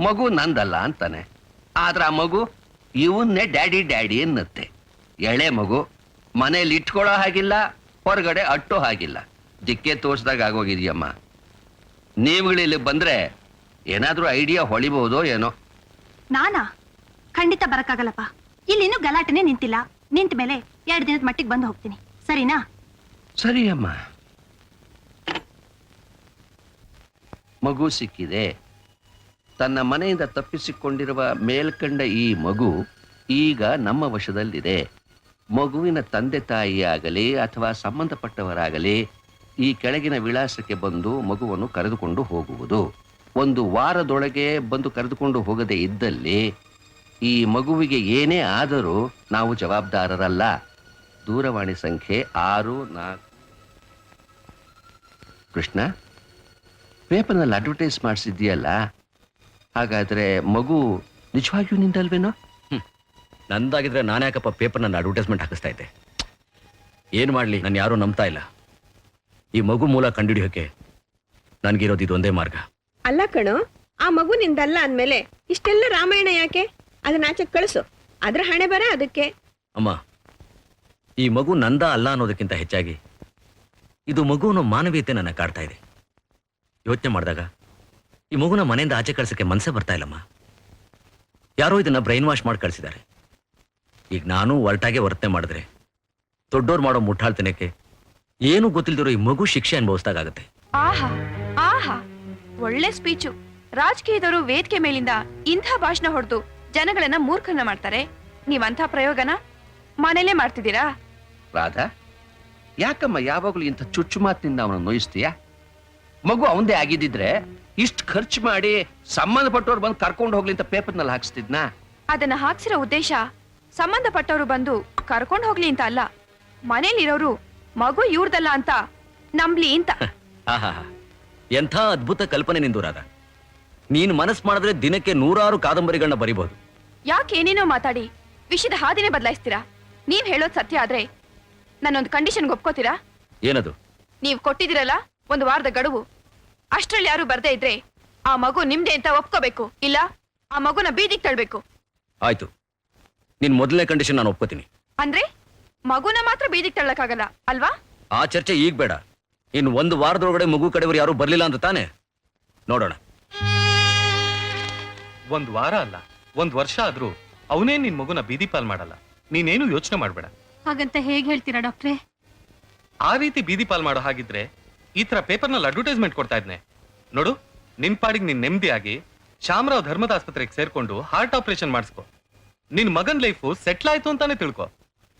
ಮಗು ನಂದಲ್ಲ ಅಂತಾನೆ. ಆದ್ರ ಆ ಮಗು ಇವನ್ನೇ ಡ್ಯಾಡಿ ಡ್ಯಾಡಿ ಅನ್ನತ್ತೆ. ಎಳೆ ಮಗು, ಮನೇಲಿ ಇಟ್ಕೊಳ್ಳೋ ಹಾಗಿಲ್ಲ, ಹೊರಗಡೆ ಅಟ್ಟೋ ಹಾಗಿಲ್ಲ. ದಿಕ್ಕೆ ತೋರ್ಸ್ದಾಗ ಆಗೋಗಿದ್ಯಮ್ಮ. ನೀವುಗಳಿಲ್ಲಿ ಬಂದ್ರೆ ಏನಾದ್ರೂ ಐಡಿಯಾ ಹೊಳಿಬಹುದೋ ಏನೋ. ನಾನಾ? ಖಂಡಿತ ಬರಕ್ಕಾಗಲ್ಲಪ್ಪ. ಇಲ್ಲಿನ್ನೂ ಗಲಾಟೆನೆ ನಿಂತಿಲ್ಲ. ನಿಂತ ಮೇಲೆ 2 ದಿನದ ಮಟ್ಟಿಗೆ ಬಂದು ಹೋಗ್ತೀನಿ, ಸರಿನಾ? ಸರಿ ಅಮ್ಮ. ಮಗು ಸಿಕ್ಕಿದೆ. ತನ್ನ ಮನೆಯಿಂದ ತಪ್ಪಿಸಿಕೊಂಡಿರುವ ಮೇಲ್ಕಂಡ ಈ ಮಗು ಈಗ ನಮ್ಮ ವಶದಲ್ಲಿದೆ. ಮಗುವಿನ ತಂದೆ ತಾಯಿಯಾಗಲಿ ಅಥವಾ ಸಂಬಂಧಪಟ್ಟವರಾಗಲಿ ಈ ಕೆಳಗಿನ ವಿಳಾಸಕ್ಕೆ ಬಂದು ಮಗುವನ್ನು ಕರೆದುಕೊಂಡು ಹೋಗುವುದು. 1 ವಾರದೊಳಗೆ ಬಂದು ಕರೆದುಕೊಂಡು ಹೋಗದೆ ಇದ್ದಲ್ಲಿ ಈ ಮಗುವಿಗೆ ಏನೇ ಆದರೂ ನಾವು ಜವಾಬ್ದಾರರಲ್ಲ. ದೂರವಾಣಿ ಸಂಖ್ಯೆ 64. ಕೃಷ್ಣ, ಪೇಪರ್ನಲ್ಲಿ ಅಡ್ವರ್ಟೈಸ್ ಮಾಡಿಸಿದ್ಯಲ್ಲ, ಹಾಗಾದ್ರೆ ಮಗು ನಿಜವಾಗಿಯೂ ನಿಂದಲ್ವೇನೋ? ನಂದಾಗಿದ್ರೆ ನಾನು ಯಾಕಪ್ಪ ಪೇಪರ್ ನನ್ನ ಅಡ್ವರ್ಟೈಸ್ಮೆಂಟ್ ಹಾಕಿಸ್ತಾ ಇದ್ದೆ. ಏನು ಮಾಡಲಿ, ನಾನು ಯಾರೂ ನಂಬ್ತಾ ಇಲ್ಲ. ಈ ಮಗು ಮೂಲ ಕಂಡುಹಿಡಿಯೋಕೆ ನನಗಿರೋದು ಇದೊಂದೇ ಮಾರ್ಗ. ಅಲ್ಲ ಕಣೋ, ಆ ಮಗು ನಿಂದಲ್ಲ ಅಂದ್ಮೇಲೆ ಇಷ್ಟೆಲ್ಲ ರಾಮಾಯಣ ಯಾಕೆ? ಅದನ್ನ ಆಚೆ ಕಳಿಸು, ಅದ್ರ ಹಣೆ ಬರ ಅದಕ್ಕೆ. ಅಮ್ಮ, ಈ ಮಗು ನಂದ ಅಲ್ಲ ಅನ್ನೋದಕ್ಕಿಂತ ಹೆಚ್ಚಾಗಿ ಇದು ಮಗುವಿನ ಮಾನವೀಯತೆ ನನ್ನ ಕಾಡ್ತಾ ಇದೆ. ಯೋಚನೆ ಮಾಡಿದಾಗ ಈ ಮಗುನ ಮನೆಯಿಂದ ಆಚೆ ಕಳ್ಸಕ್ಕೆ ಮನಸ್ಸೇ ಬರ್ತಾ ಇಲ್ಲಮ್ಮ. ಯಾರೋ ಇದನ್ನ ಬ್ರೈನ್ ವಾಶ್ ಮಾಡಿ ಕಳಿಸಿದ್ದಾರೆ. ಈಗ ನಾನು ಒರಟಾಗೆ ವರ್ತನೆ ಮಾಡಿದ್ರೆ ದೊಡ್ಡೋರು ಮಾಡೋ ಮುಟ್ಟಾಳ್ತನಕ್ಕೆ ಏನು ಗೊತ್ತಿಲ್ದಿರೋ ಈ ಮಗು ಶಿಕ್ಷೆ ಅನುಭವಿಸ್ದಾಗತ್ತೆ. ಆಹಾ ಆಹಾ, ಒಳ್ಳೆ ಸ್ಪೀಚು. ರಾಜಕೀಯದವರು ವೇದಿಕೆ ಮೇಲಿಂದ ಇಂಥ ಭಾಷಣ ಹೊಡೆದು ಜನಗಳನ್ನ ಮೂರ್ಖನ ಮಾಡ್ತಾರೆ. ನೀವಂಥ ಪ್ರಯೋಗನ ಮನೇಲೇ ಮಾಡ್ತಿದ್ದೀರಾ? ರಾಧಾ, ಯಾಕಮ್ಮ ಯಾವಾಗಲೂ ಇಂಥ ಚುಚ್ಚು ಮಾತಿನಿಂದ ಅವನ ನೋಯಿಸ್ತೀಯಾ? ಮಗು ಅವಂದೇ ಆಗಿದ್ದಿದ್ರೆ ಇಷ್ಟು ಖರ್ಚು ಮಾಡಿ ಸಂಬಂಧಪಟ್ಟವ್ರು ಬಂದು ಕರ್ಕೊಂಡು ಹೋಗ್ಲಿ ಅಂತ ಪೇಪರ್ನಲ್ಲಿ ಹಾಕ್ಸ್ತಿದ್ನಾ? ಅದನ್ನ ಹಾಕ್ಸಿರೋ ಉದ್ದೇಶ ಸಂಬಂಧಪಟ್ಟವರು ಬಂದು ಕರ್ಕೊಂಡು ಹೋಗ್ಲಿ ಅಂತ ಅಲ್ಲ, ಮನೇಲಿರೋರು ಮಗು ಇವ್ರದಲ್ಲ ಅಂತ ನಂಬ್ಲಿ ಅಂತ. ಆಹಾ, ಎಂಥ ಅದ್ಭುತ ಕಲ್ಪನೆ ನಿಂದು ರಾಧ. ನೀನು ಮನಸ್ಸು ಮಾಡಿದ್ರೆ ದಿನಕ್ಕೆ 100 ಕಾದಂಬರಿಗಳನ್ನ ಬರಿಬಹುದು. ಯಾಕೆ ಏನೇನೋ ಮಾತಾಡಿ ವಿಷಯದ ಹಾದಿನೇ ಬದಲಾಯಿಸ್ತೀರಾ? ನೀವ್ ಹೇಳೋದ್ ಸತ್ಯ ಆದ್ರೆ ನನ್ನೊಂದು ಕಂಡೀಷನ್ಗೆ ಒಪ್ಕೋತೀರಾ? ಏನದು? ನೀವ್ ಕೊಟ್ಟಿದಿರಲ್ಲ 1 ವಾರದ ಗಡುವು, ಅಷ್ಟ್ರಲ್ಲಿ ಯಾರು ಬರ್ದೇ ಇದ್ರೆ ಆ ಮಗು ನಿಮ್ದೆ ಅಂತ ಒಪ್ಕೋಬೇಕು, ಇಲ್ಲ ಆ ಮಗುನ ಬೀದಿಗೆ ತಳ್ಬೇಕು. ಆಯ್ತು, ನಿನ್ ಮೊದಲನೇ ಕಂಡೀಷನ್ ನಾನು ಒಪ್ಕೋತೀನಿ. ಅಂದ್ರೆ ಮಗುನ ಮಾತ್ರ ಬೀದಿಗೆ ತಳ್ಳಕ್ಕಾಗಲ್ಲ ಅಲ್ವಾ? ಆ ಚರ್ಚೆ ಈಗ ಬೇಡ. ಇನ್ನು 1 ವಾರದೊಳಗಡೆ ಮಗು ಕಡೆಯವರು ಯಾರು ಬರ್ಲಿಲ್ಲ ಅಂತ ತಾನೆ ನೋಡೋಣ. 1 ವಾರ ಅಲ್ಲ, 1 ವರ್ಷ ಆದ್ರೂ ಅವನೇ ನಿನ್ ಮಗುನ ಬೀದಿ ಪಾಲ್ ಮಾಡಲ್ಲ. ನೀನೇನು ಯೋಚನೆ ಮಾಡ್ಬೇಡ. ಹಾಗಂತ ಹೇಗೆ ಹೇಳ್ತೀರಾ ಡಾಕ್ಟ್ರೆ? ಆ ರೀತಿ ಬೀದಿ ಪಾಲ್ ಮಾಡೋ ಹಾಗಿದ್ರೆ ಈ ತರ ಪೇಪರ್ನಲ್ಲಿ ಅಡ್ವರ್ಟೈಸ್ಮೆಂಟ್ ಕೊಡ್ತಾ ಇದ್ನೆ ನೋಡು. ನಿನ್ ಪಾಡಿಗೆ ನೀನ್ ನೆಮ್ಮದಿಯಾಗಿ ಶಾಮರಾವ್ ಧರ್ಮದ ಆಸ್ಪತ್ರೆಗೆ ಸೇರ್ಕೊಂಡು ಹಾರ್ಟ್ ಆಪರೇಷನ್ ಮಾಡಿಸ್ಕೊ. ನಿನ್ ಮಗನ್ ಲೈಫು ಸೆಟ್ಲ್ ಆಯ್ತು ಅಂತಾನೆ ತಿಳ್ಕೊ.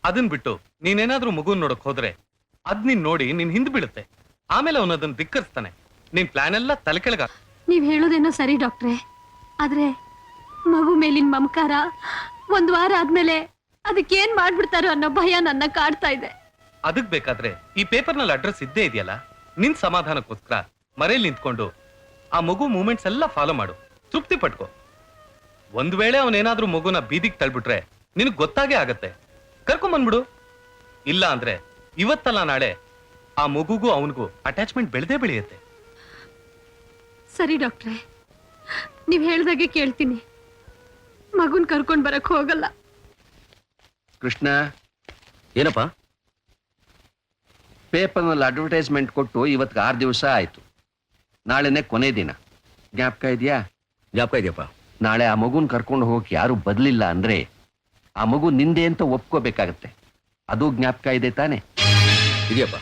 ಅದನ್ ಬಿಟ್ಟು ನೀನೇನಾದ್ರೂ ಮಗುನ್ ನೋಡಕ್ ಹೋದ್ರೆ ಅದ್ ನೀನ್ ನೋಡಿ ನಿನ್ ಹಿಂದ್ ಬೀಳುತ್ತೆ. ಆಮೇಲೆ ಅವನದನ್ನ ಧಿಕ್ಕರಿಸ್ತಾನೆ. ನಿನ್ ಪ್ಲಾನ್ ಎಲ್ಲ ತಲೆ ಕೆಳಗ. ನೀವ್ ಹೇಳೋದೇನೋ ಸರಿ ಡಾಕ್ಟ್ರೆ, ಆದ್ರೆ ಮಗು ಮೇಲಿನ ಮಮಕಾರ 1 ವಾರ ಆದ್ಮೇಲೆ ಅದಕ್ಕೇನ್ ಮಾಡ್ಬಿಡ್ತಾರೋ ಅನ್ನೋ ಭಯ ನನ್ನ ಕಾಡ್ತಾ ಇದೆ. ಅದಕ್ ಬೇಕಾದ್ರೆ ಈ ಪೇಪರ್ನಲ್ಲಿ ಅಡ್ರೆಸ್ ಇದ್ದೇ ಇದೆಯಲ್ಲ. ನಿನ್ ಸಮಾಧಾನಕ್ಕೋಸ್ಕರ ಮರೇಲಿ ನಿಂತ್ಕೊಂಡು ಆ ಮಗು ಮೂಮೆಂಟ್ಸ್ ಎಲ್ಲ ಫಾಲೋ ಮಾಡು, ತೃಪ್ತಿ ಪಟ್ಕೋ. ಒಂದ್ ವೇಳೆ ಅವನೇನಾದ್ರೂ ಮಗುನ ಬೀದಿಗೆ ತಳ್ಬಿಟ್ರೆ ನಿನಗ್ ಗೊತ್ತಾಗೇ ಆಗತ್ತೆ, ಕರ್ಕೊಂಬಂದ್ಬಿಡು. ಇಲ್ಲ ಅಂದ್ರೆ ಇವತ್ತಲ್ಲ ನಾಳೆ ಆ ಮಗುಗೂ ಅವನಿಗೂ ಅಟ್ಯಾಚ್ಮೆಂಟ್ ಬೆಳೆದೇ ಬೆಳೆಯುತ್ತೆ. ಸರಿ ಡಾಕ್ಟ್ರೆ, ನೀವ್ ಹೇಳ್ದಾಗೆ ಕೇಳ್ತೀನಿ. ಮಗುನ್ ಕರ್ಕೊಂಡ್ ಬರಕ್ ಹೋಗಲ್ಲ. ಕೃಷ್ಣ, ಏನಪ್ಪ? ಪೇಪರ್ನಲ್ಲಿ ಅಡ್ವರ್ಟೈಸ್ಮೆಂಟ್ ಕೊಟ್ಟು ಇವತ್ತಿಗೆ 6 ದಿವಸ ಆಯ್ತು. ನಾಳೆನೇ ಕೊನೆ ದಿನ. ಜ್ಞಾಪಕ ಇದೆಯಾ? ಜ್ಞಾಪಕ ಇದೆಯಪ್ಪ. ನಾಳೆ ಆ ಮಗುನ್ ಕರ್ಕೊಂಡು ಹೋಗಕ್ಕೆ ಯಾರು ಬದಲಿಲ್ಲ ಅಂದ್ರೆ ಆ ಮಗು ನಿಂದೆ ಅಂತ ಒಪ್ಕೋಬೇಕಾಗತ್ತೆ. ಅದು ಜ್ಞಾಪಕ ಇದೆ ತಾನೆ? ಇದೆಯಪ್ಪ.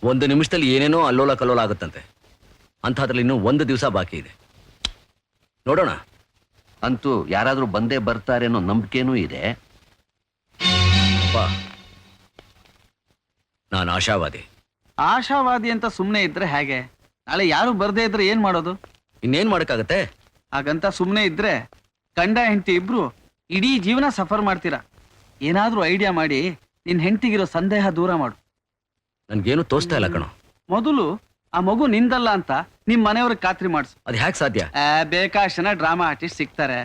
1 ನಿಮಿಷದಲ್ಲಿ ಏನೇನೋ ಅಲ್ಲೋಲ ಕಲ್ಲೋಲ ಆಗುತ್ತಂತೆ. ಅಂಥದ್ರಲ್ಲಿ ಇನ್ನೂ 1 ದಿವಸ ಬಾಕಿ ಇದೆ. ನೋಡೋಣ. ಅಂತೂ ಯಾರಾದ್ರೂ ಬಂದೇ ಬರ್ತಾರೆ ಅನ್ನೋ ನಂಬಿಕೆನೂ ಇದೆ. ಅಪ್ಪ, ನಾನು ಆಶಾವಾದಿ. ಆಶಾವಾದಿ ಅಂತ ಸುಮ್ಮನೆ ಇದ್ರೆ ಹೇಗೆ? ನಾಳೆ ಯಾರು ಬರ್ದೇ ಇದ್ರೆ ಏನ್ ಮಾಡೋದು? ಇನ್ನೇನ್ ಮಾಡಕ್ಕಾಗತ್ತೆ? ಹಾಗಂತ ಸುಮ್ಮನೆ ಇದ್ರೆ ಗಂಡ ಹೆಂಡತಿ ಇಬ್ರು ಇಡೀ ಜೀವನ ಸಫರ್ ಮಾಡ್ತೀರಾ. ಏನಾದ್ರೂ ಐಡಿಯಾ ಮಾಡಿ ನಿನ್ ಹೆಂಡತಿಗಿರೋ ಸಂದೇಹ ದೂರ ಮಾಡು. ನನ್ಗೇನು ತೋರಿಸ್ತಾ ಇಲ್ಲ ಕಣೋ. ಮೊದಲು ಆ ಮಗು ನಿಂದಲ್ಲ ಅಂತ ನಿಮ್ ಮನೆಯವ್ರಿಗೆ ಖಾತ್ರಿ ಮಾಡಿಸು. ಅದು ಹ್ಯಾಕ್ ಸಾಧ್ಯ? ಬೇಕಾಷ್ಟು ಜನ ಡ್ರಾಮಾ ಆರ್ಟಿಸ್ಟ್ ಸಿಗ್ತಾರೆ.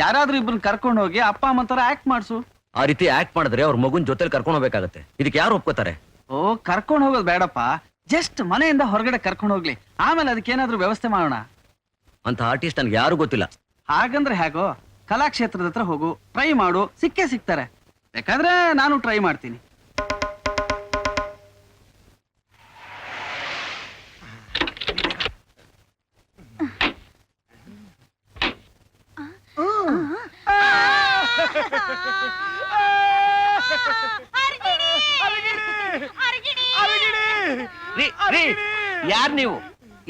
ಯಾರಾದ್ರೂ ಇಬ್ರನ್ನ ಕರ್ಕೊಂಡು ಹೋಗಿ ಅಪ್ಪ ಅಮ್ಮ ತರ ಆಕ್ಟ್ ಮಾಡಿಸು. ಆ ರೀತಿ ಆಕ್ಟ್ ಮಾಡಿದ್ರೆ ಅವ್ರ ಮಗುನ್ ಜೊತೆಲಿ ಕರ್ಕೊಂಡು ಹೋಗ್ಬೇಕಾಗತ್ತೆ. ಇದಕ್ಕೆ ಯಾರು ಒಪ್ಕೋತಾರೆ? ಓ, ಕರ್ಕೊಂಡು ಹೋಗೋದು ಬೇಡಪ್ಪ, ಜಸ್ಟ್ ಮನೆಯಿಂದ ಹೊರಗಡೆ ಕರ್ಕೊಂಡು ಹೋಗ್ಲಿ, ಆಮೇಲೆ ಅದಕ್ಕೇನಾದ್ರೂ ವ್ಯವಸ್ಥೆ ಮಾಡೋಣ. ಅಂತ ಆರ್ಟಿಸ್ಟ್ ನನ್ಗೆ ಯಾರು ಗೊತ್ತಿಲ್ಲ. ಹಾಗಂದ್ರೆ ಹೇಗೋ, ಕಲಾಕ್ಷೇತ್ರದ ಹತ್ರ ಹೋಗು, ಟ್ರೈ ಮಾಡು, ಸಿಕ್ಕೇ ಸಿಗ್ತಾರೆ. ಬೇಕಾದ್ರೆ ನಾನು ಟ್ರೈ ಮಾಡ್ತೀನಿ. ಯಾರ್ ನೀವು?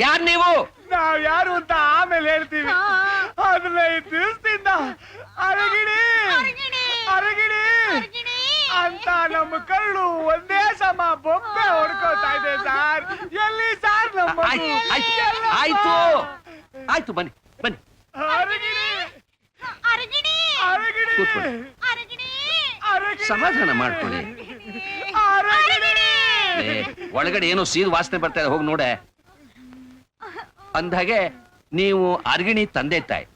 ಯಾರ್ ನೀವು? ನಾವ್ ಯಾರು ಅಂತ ಆಮೇಲೆ ಹೇಳ್ತೀವಿ. 15 ದಿವಸದಿಂದ ಅರಗಿಣಿ ಅರಗಿಣಿ ಅಂತ ನಮ್ಮ ಕಳ್ಳು ಒಂದೇ ಸಮ ಬೊಬ್ಬೆ ಹೊಡ್ಕೋತಾ ಇದೆ ಸಾರ್. ಎಲ್ಲಿ ಸಾರ್ ನಮ್ಮ ಮಗು? ಆಯ್ತು ಆಯ್ತು, ಬನ್ನಿ ಬನ್ನಿ. ಅರಗಿಣಿ ಅರಗಿಣಿ ಕೂತ್ಕೊಳ್ಳಿ, ಸಮಾಧಾನ ಮಾಡ್ಕೊಳ್ಳಿ. ಒಳಗಡೆ ಏನೋ ಸೀದ್ ವಾಸನೆ ಬರ್ತಾ ಇದೆ, ಹೋಗಿ ನೋಡೆ. ಅಂದ್ಹಾಗೆ ನೀವು ಅರ್ಗಿಣಿ ತಂದೆ ತಾಯಿ.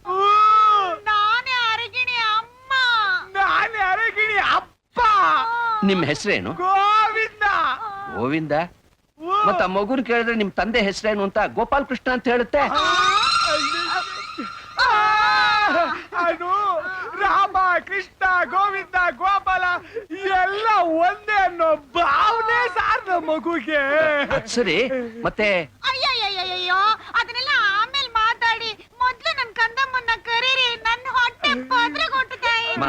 ನಾನೇ ಅರಗಿಣಿ ಅಮ್ಮ. ನಾನೇ ಅರಗಿಣಿ ಅಪ್ಪ. ನಿಮ್ ಹೆಸರೇನು? ಗೋವಿಂದ. ಗೋವಿಂದ. ಮತ್ತ ಆ ಮಗುನ್ ಕೇಳಿದ್ರೆ ನಿಮ್ ತಂದೆ ಹೆಸರೇನು ಅಂತ ಗೋಪಾಲ್ ಕೃಷ್ಣ ಅಂತ ಹೇಳುತ್ತೆ. ಅದು ರಾಮ ಕೃಷ್ಣ ಗೋವಿಂದ ಗೋಪಾಲ ಎಲ್ಲ ಒಂದೇ ಅನ್ನೋ ಭಾವನೆ ಸಾರ್ ನಮ್ಮ ಮಗುಗೆ. ಅದ್ ಸರಿ, ಮತ್ತೆ ಅಯ್ಯಯ್ಯಯ್ಯೋ ಅದನ್ನೆಲ್ಲ ಆಮೇಲೆ ಮಾತಾಡಿ ಮೊದ್ಲು ನನ್ ಕಂದಮ್ಮನ್ನ ಕರೀರಿ. ನನ್ನ ಹೊಟ್ಟೆ ಪದ್ರೆ ಕೊಡ್ತಾ ಅಮ್ಮ,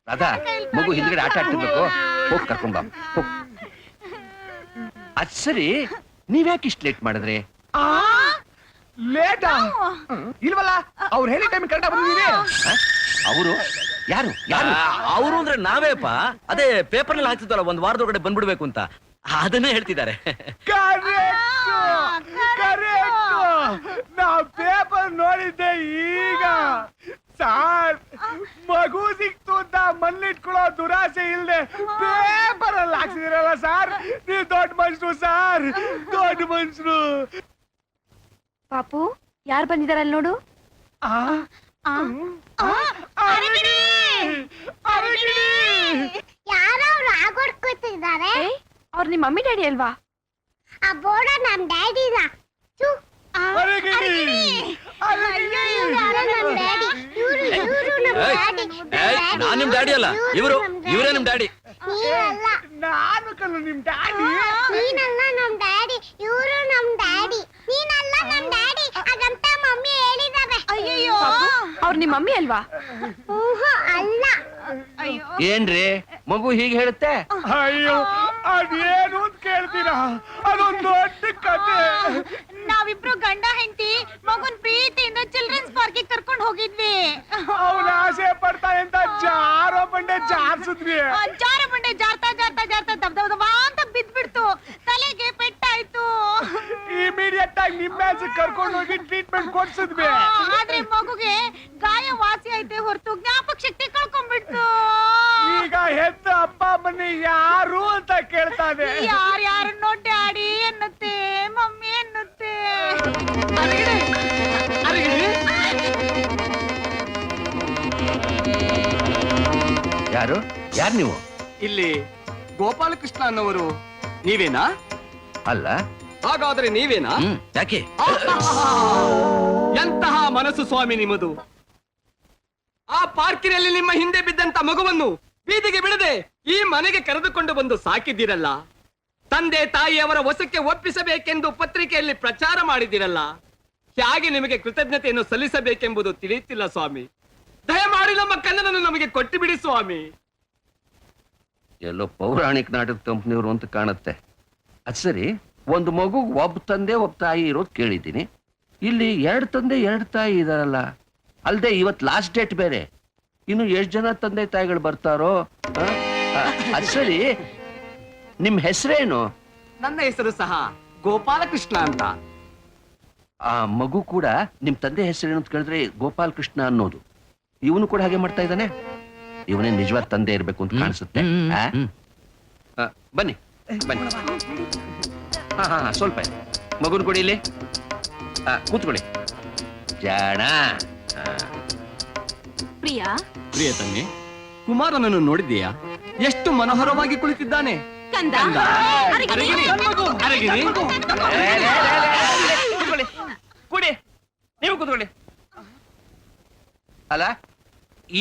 ರಾಧಾ, ಮಗು ಹಿಂದ್ಗಡೆ ಆಟ ಆಡ್ತಿರ್ಬೇಕು, ಹೋಗ್ ಕರ್ಕೊಂಬ ಹೋಗ್. ಅದ್ ಸರಿ, ನೀವ್ಯಾಕೆ ಇಷ್ಟು ಲೇಟ್ ಮಾಡಿದ್ರಿ? ಲೇಟಾ? ಇಲ್ವಲ್ಲ, ಅವ್ರು ಹೇಳಿ ಟೈಮ್ ಕರೆಕ್ಟ್ ಬಂದಿದ್ದೀವಿ. ಅವರು ಯಾರು? ಯಾರು ಅವರು ಅಂದ್ರೆ ನಾವೇಪ. ಅದೇ ಪೇಪರ್ ನಲ್ಲಿ ಹಾಕ್ತಿದ್ವಲ್ಲ ಒಂದ್ ವಾರದೊಳಗಡೆ ಬಂದ್ಬಿಡ್ಬೇಕು ಅಂತ, ಅದನ್ನೇ ಹೇಳ್ತಿದ್ದಾರೆ. ನಾ ಪೇಪರ್ ನೋಡಿದ್ದೆ ಈಗ. ಸಾರ್, ಮಗು ಸಿಕ್ತು ಅಂತ ಮಲ್ಲಿಟ್ಕೊಳ್ಳೋ ದುರಾಸೆ ಇಲ್ದೆ ಪೇಪರ್ ಅಲ್ಲಿ ಹಾಕ್ಸಿದಿರಲ್ಲ ಸಾರ್. ನೀವು ದೊಡ್ಡ ಮನುಷ್ಯರು ಸಾರ್, ದೊಡ್ಡ ಮನುಷ್ಯರು. ಪಾಪು ಯಾರು ಬಂದಿದಾರಲ್ಲ ನೋಡು. ಯಾರವ್ರು ಆಗೋಡ್ಕೊತಿದ್ದಾರೆ? ಅವ್ರು ನಿಮ್ಮ ಮಮ್ಮಿ ಡ್ಯಾಡಿ ಅಲ್ವಾ? ಆ ಬೋರ್ಡ ನಮ್ ಡ್ಯಾಡಿದ. ನಾನ್ ನಿಮ್ ಡ್ಯಾಡಿ ಅಲ್ಲ, ಇವರೇ ನಿಮ್ ಡ್ಯಾಡಿ. ನಾನು ಕಲ್ಲು ನಿಮ್ ಡ್ಯಾಡಿ. ನೀನಲ್ಲ ನಮ್ ಡ್ಯಾಡಿ, ಇವರು ನಮ್ ಡ್ಯಾಡಿ. ನೀನಲ್ಲ ನಮ್ ಡ್ಯಾಡಿ, ಹಾಗಂತ ಮಮ್ಮಿ ಹೇಳಿದಾರೆ. ಅಯ್ಯಯ್ಯೋ ಅವ್ರು ನಿಮ್ಮ ಮಮ್ಮಿ ಅಲ್ವಾ? ಅಲ್ಲ. ಏನ್ರಿ ಮಗು ಹೀಗೆ ಹೇಳುತ್ತೆ? ಅಯ್ಯೋ, ಅದೇನು ಅಂತ ಕೇಳ್ತೀರಾ? ಅದೊಂದು ದೊಡ್ಡ ಕತೆ. ನಾವಿಬ್ರು ಗಂಡ ಹೆಂಡತಿ ಮಗುನ್ ಪ್ರೀತಿಯಿಂದ ಚಿಲ್ಡ್ರನ್ಸ್ ಪಾರ್ಕ್ ಕರ್ಕೊಂಡು ಹೋಗಿದ್ವಿ. ಅವ್ನ ಆಸೆ ಪಡ್ತಾನೆ ಅಂತ ಜಾರೋ ಬಂಡೆ ಜಾರ್ಸಿದ್ವಿ. ಜಾರ ಬಂಡೆ ಜಾರ್ತಾ ಜಾರ್ತಾ ಜಾರ್ತಾ ದಬ ದಬ ದಬ ಅಂತ ಬಿದ್ಬಿಡ್ತು. ತಲೆಗೆ ಪೆಟ್ಟಾಯ್ತು. ಇಮಿಡಿಯೇಟ್ ಆಗಿ ನಿಮ್ಮೆಲ್ಸ್ ಕರ್ಕೊಂಡು ಹೋಗಿ ಟ್ರೀಟ್ಮೆಂಟ್ ಕೊಡ್ಸಿದ್ವಿ. ಆದ್ರೆ ಮಗುಗೆ ಗಾಯ ವಾಸಿ ಐತೆ ಹೊರತು ಜ್ಞಾಪಕ ಶಕ್ತಿ ಕಳ್ಕೊಂಡ್ಬಿಡ್ತು. ಈಗ ಹೆತ್ತ ಅಪ್ಪ ಅಮ್ಮನ ಯಾರು ಅಂತ ಕೇಳ್ತಾನೆ. ಯಾರ್ಯಾರನ್ನೋ ಡ್ಯಾಡಿ ಎನ್ನುತ್ತೆ, ಮಮ್ಮಿ ಎನ್ನುತ್ತೆ. ಯಾರು? ಯಾರು ನೀವು? ಇಲ್ಲಿ ಗೋಪಾಲಕೃಷ್ಣ ಅನ್ನೋರು ನೀವೇನಾ? ಅಲ್ಲ. ಹಾಗಾದ್ರೆ ನೀವೇನಾ? ಯಾಕೆ? ಎಂತಹ ಮನಸ್ಸು ಸ್ವಾಮಿ ನಿಮ್ಮದು! ಆ ಪಾರ್ಕಿನಲ್ಲಿ ನಿಮ್ಮ ಹಿಂದೆ ಬಿದ್ದಂತ ಮಗುವನ್ನು ಬೀದಿಗೆ ಬಿಡದೆ ಈ ಮನೆಗೆ ಕರೆದುಕೊಂಡು ಬಂದು ಸಾಕಿದ್ದೀರಲ್ಲ. ತಂದೆ ತಾಯಿಯವರ ವಶಕ್ಕೆ ಒಪ್ಪಿಸಬೇಕೆಂದು ಪತ್ರಿಕೆಯಲ್ಲಿ ಪ್ರಚಾರ ಮಾಡಿದಿರಲ್ಲ. ಹೇಗೆ ನಿಮಗೆ ಕೃತಜ್ಞತೆಯನ್ನು ಸಲ್ಲಿಸಬೇಕೆಂಬುದು ತಿಳಿಯುತ್ತಿಲ್ಲ ಸ್ವಾಮಿ. ದಯಮಾಡಿ ನಮ್ಮ ಕನ್ನಡನ್ನು ನಮಗೆ ಕೊಟ್ಟು ಬಿಡಿ ಸ್ವಾಮಿ. ಎಲ್ಲೋ ಪೌರಾಣಿಕ ನಾಟಕ ಕಂಪ್ನಿಯವರು ಅಂತ ಕಾಣುತ್ತೆ. ಅದ್ ಸರಿ, ಒಂದು ಮಗು ಒಬ್ಬ ತಂದೆ ಒಬ್ಬ ತಾಯಿ ಇರೋದು ಕೇಳಿದ್ದೀನಿ. ಇಲ್ಲಿ ಎರಡು ತಂದೆ ಎರಡು ತಾಯಿ ಇದಾರಲ್ಲ. ಅಲ್ದೆ ಇವತ್ ಲಾಸ್ಟ್ ಡೇಟ್ ಬೇರೆ. ಇನ್ನು ಎಷ್ಟು ಜನ ತಂದೆ ತಾಯಿಗಳು ಬರ್ತಾರೋ? ಅದ್ ಸರಿ, ನಿಮ್ ಹೆಸರೇನು? ನನ್ನ ಹೆಸರು ಸಹ ಗೋಪಾಲಕೃಷ್ಣ ಅಂತ. ಆ ಮಗು ಕೂಡ ನಿಮ್ ತಂದೆ ಹೆಸರೇನು ಅಂತ ಕೇಳಿದ್ರೆ ಗೋಪಾಲ್ ಕೃಷ್ಣ ಅನ್ನೋದು. ಇವನು ಕೂಡ ಹಾಗೆ ಮಾಡ್ತಾ ಇದ್ದಾನೆ. ಇವನೇ ನಿಜವಾದ ತಂದೆ ಇರ್ಬೇಕು ಅಂತ ಕಾಣಿಸುತ್ತೆ. ಬನ್ನಿ ಬನ್ನಿ. ಹಾ ಸ್ವಲ್ಪ ಮಗುನ್ ಕೊಡಿ ಇಲ್ಲಿ. ಕೂತ್ಕೊಳ್ಳಿ. ಜಾಣ. ಪ್ರಿಯಾ, ಪ್ರಿಯ ತಂಗಿ, ಕುಮಾರನನ್ನು ನೋಡಿದ್ದೀಯಾ? ಎಷ್ಟು ಮನೋಹರವಾಗಿ ಕುಳಿತಿದ್ದಾನೆ. ಕಂದ, ಅರಗಿಣಿ, ಅರಗಿಣಿ. ಕೂತ್ಕೊಳ್ಳಿ, ಕೂಡಿ. ನೀವು ಕೂತ್ಕೊಳ್ಳಿ. ಅಲ್ಲ,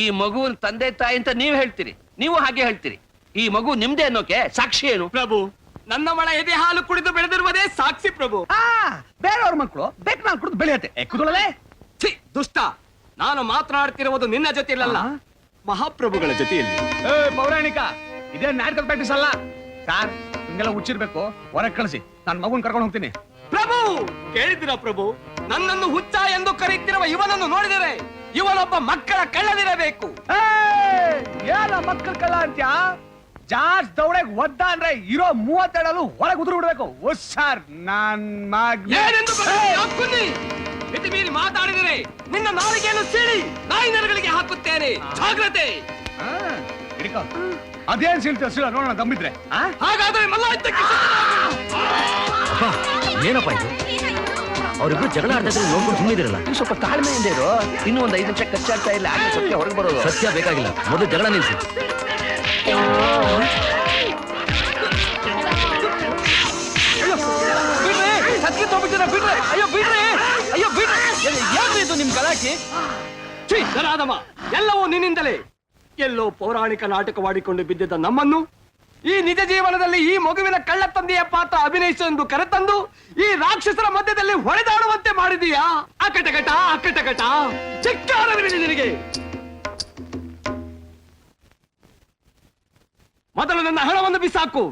ಈ ಮಗುವಿನ ತಂದೆ ತಾಯಿ ಅಂತ ನೀವು ಹೇಳ್ತೀರಿ, ನೀವು ಹಾಗೆ ಹೇಳ್ತೀರಿ. ಈ ಮಗು ನಿಮ್ದೇ ಅನ್ನೋಕೆ ಸಾಕ್ಷಿ ಏನು? ಪ್ರಭು, ನನ್ನ ಮಳ ಎದೆ ಹಾಲು ಕುಡಿದು ಬೆಳೆದಿರುವುದೇ ಸಾಕ್ಷಿ ಪ್ರಭು. ಬೇರೆಯವ್ರ ಮಕ್ಕಳು ಬೇಕು ನಾನು ಕುಡಿದು ಬೆಳೆಯತ್ತೆ. ಕೂತ್ಕೊಳ್ಳಲೇ. ಛೀ, ದುಷ್ಟ! ನಾನು ಮಾತನಾಡ್ತಿರುವುದು ನಿನ್ನ ಜೊತೆಯಲ್ಲ, ಮಹಾಪ್ರಭುಗಳ ಜೊತೆಯಲ್ಲಿ. ಪೌರಾಣಿಕ, ಇದೇ ನಾಟಕದ ಪ್ರಾಕ್ಟೀಸ್ ಅಲ್ಲ ಸಾರ್. ಹಿಂಗೆಲ್ಲ ಹುಚ್ಚಿರ್ಬೇಕು. ಹೊರಗೆ ಕಳಿಸಿ, ನಾನು ಮಗುನ್ ಕರ್ಕೊಂಡು ಹೋಗ್ತೀನಿ. ಪ್ರಭು, ಕೇಳಿದ್ದೀರಾ ಪ್ರಭು? ನನ್ನನ್ನು ಹುಚ್ಚ ಎಂದು ಕರೆಯುತ್ತಿರುವ ಇವನನ್ನು ನೋಡಿದರೆ ಇವನೊಬ್ಬ ಮಕ್ಕಳ ಕಳ್ಳದಿರಬೇಕು. ಏನ ಮಕ್ಕಳ ಕಳ್ಳ ಅಂತ್ಯಾ? ಜಾರ್ಜ್ ದೌಡೆಗ್ ಒದ್ದ ಅಂದ್ರೆ ಇರೋ 32 ಹೊರಗೆ ಉದುರು ಬಿಡ್ಬೇಕು. ಸರ್, ನಾನ್ ಏನೆಂದು ಮಿತಿ ಮೀರಿ ಮಾತಾಡಿದರೆ ನಿನ್ನ ನಾಲಿಗೆಯನ್ನು ಸೀಳಿ ನಾಯಿ ನರಗಳಿಗೆ ಹಾಕುತ್ತೇನೆ. ಜಾಗ್ರತೆ. ಅದೇನ್ ಸಿಳ್ತ ನೋಡೋಣ ಗಂಬಿದ್ರೆ. ಹಾಗಾದ್ರೆ ಮಲ್ಲ ಏನಪ್ಪ ಇದು? ಅವರಿಬ್ರು ಜಗಳ ಆಡ್ತಾ ನೋಡ್ಕೊಂಡು ಸುಮ್ಮನಿದಿರಲ್ಲ. ನೀವು ಸ್ವಲ್ಪ ತಾಳ್ಮೆಯಿಂದ ಇರು. ಇನ್ನೂ ಒಂದು 5 ನಿಮಿಷ ಕಚ್ಚಾಡ್ತಾ ಇಲ್ಲ, ಆಗ ಸತ್ಯ ಹೊರಗೆ ಬರೋದು. ಸತ್ಯ ಬೇಕಾಗಿಲ್ಲ, ಮೊದಲು ಜಗಳ ನಿಲ್ಸಿ. ಅಯ್ಯೋ ಬಿಡ್ರಿ, ಅಯ್ಯೋ ಬಿಡ್ರಿ, ಯಾವ್ದು ಇದು ನಿಮ್ ಗಲಾಟೆ? ಜನಾದಮ, ಎಲ್ಲವೂ ನಿನ್ನಿಂದಲೇ. ಎಲ್ಲೋ ಪೌರಾಣಿಕ ನಾಟಕವಾಡಿಕೊಂಡು ಬಿದ್ದಿದ್ದ ನಮ್ಮನ್ನು ಈ ನಿಜ ಜೀವನದಲ್ಲಿ ಈ ಮಗುವಿನ ಕಳ್ಳ ತಂದೆಯ ಪಾತ್ರ ಅಭಿನಯಿಸೆಂದು ಕರೆತಂದು ಈ ರಾಕ್ಷಸರ ಮಧ್ಯದಲ್ಲಿ ಹೊಡೆದಾಡುವಂತೆ ಮಾಡಿದೀಯಾ? ಅಕಟಕಟ ಅಕಟಕಟ, ಚಿಕ್ಕಾರವಿರಲಿ ನಿನಗೆ. ಮೊದಲು ನನ್ನ ಹಣವನ್ನು ಬಿಸಾಕು.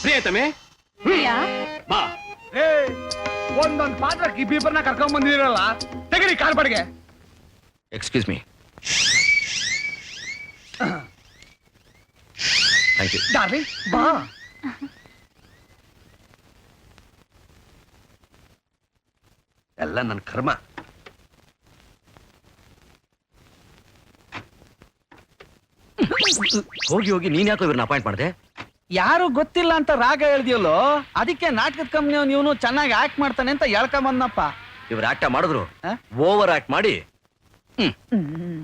ಪ್ರಿಯತಮೆ, ಬಾ. ಒಂದೊಂದ್ ಪಾತ್ರಕ್ಕೆ ಇಬ್ಬರನ್ನ ಕರ್ಕೊಂಡ್ ಬಂದಿರಲ್ಲ, ತೆಗರಿ ಕಾಲ್ ಬಡಿಗೆ. Excuse me. Thank you. Darling ಬಾ. ಎಲ್ಲ ನನ್ನ ಕರ್ಮ. ಹೋಗಿ ಹೋಗಿ ನೀನ್ ಯಾಕೋ ಇವ್ರನ್ನ ಅಪಾಯಿಂಟ್ ಮಾಡಿದೆ? ಯಾರು ಗೊತ್ತಿಲ್ಲ ಅಂತ ರಾಗ ಹೇಳ್ದಿಯಲ್ಲೋ, ಅದಕ್ಕೆ ನಾಟಕದ ಕಂಪ್ನಿ ನೀವು ಚೆನ್ನಾಗಿ ಆಕ್ಟ್ ಮಾಡ್ತಾನೆ ಅಂತ ಹೇಳ್ಕೊಂಬಂದಪ್ಪ. ಇವ್ರು ಆಕ್ಟ ಮಾಡಿದ್ರು, ಆ? ಓವರ್ ಆಕ್ಟ್ ಮಾಡಿ.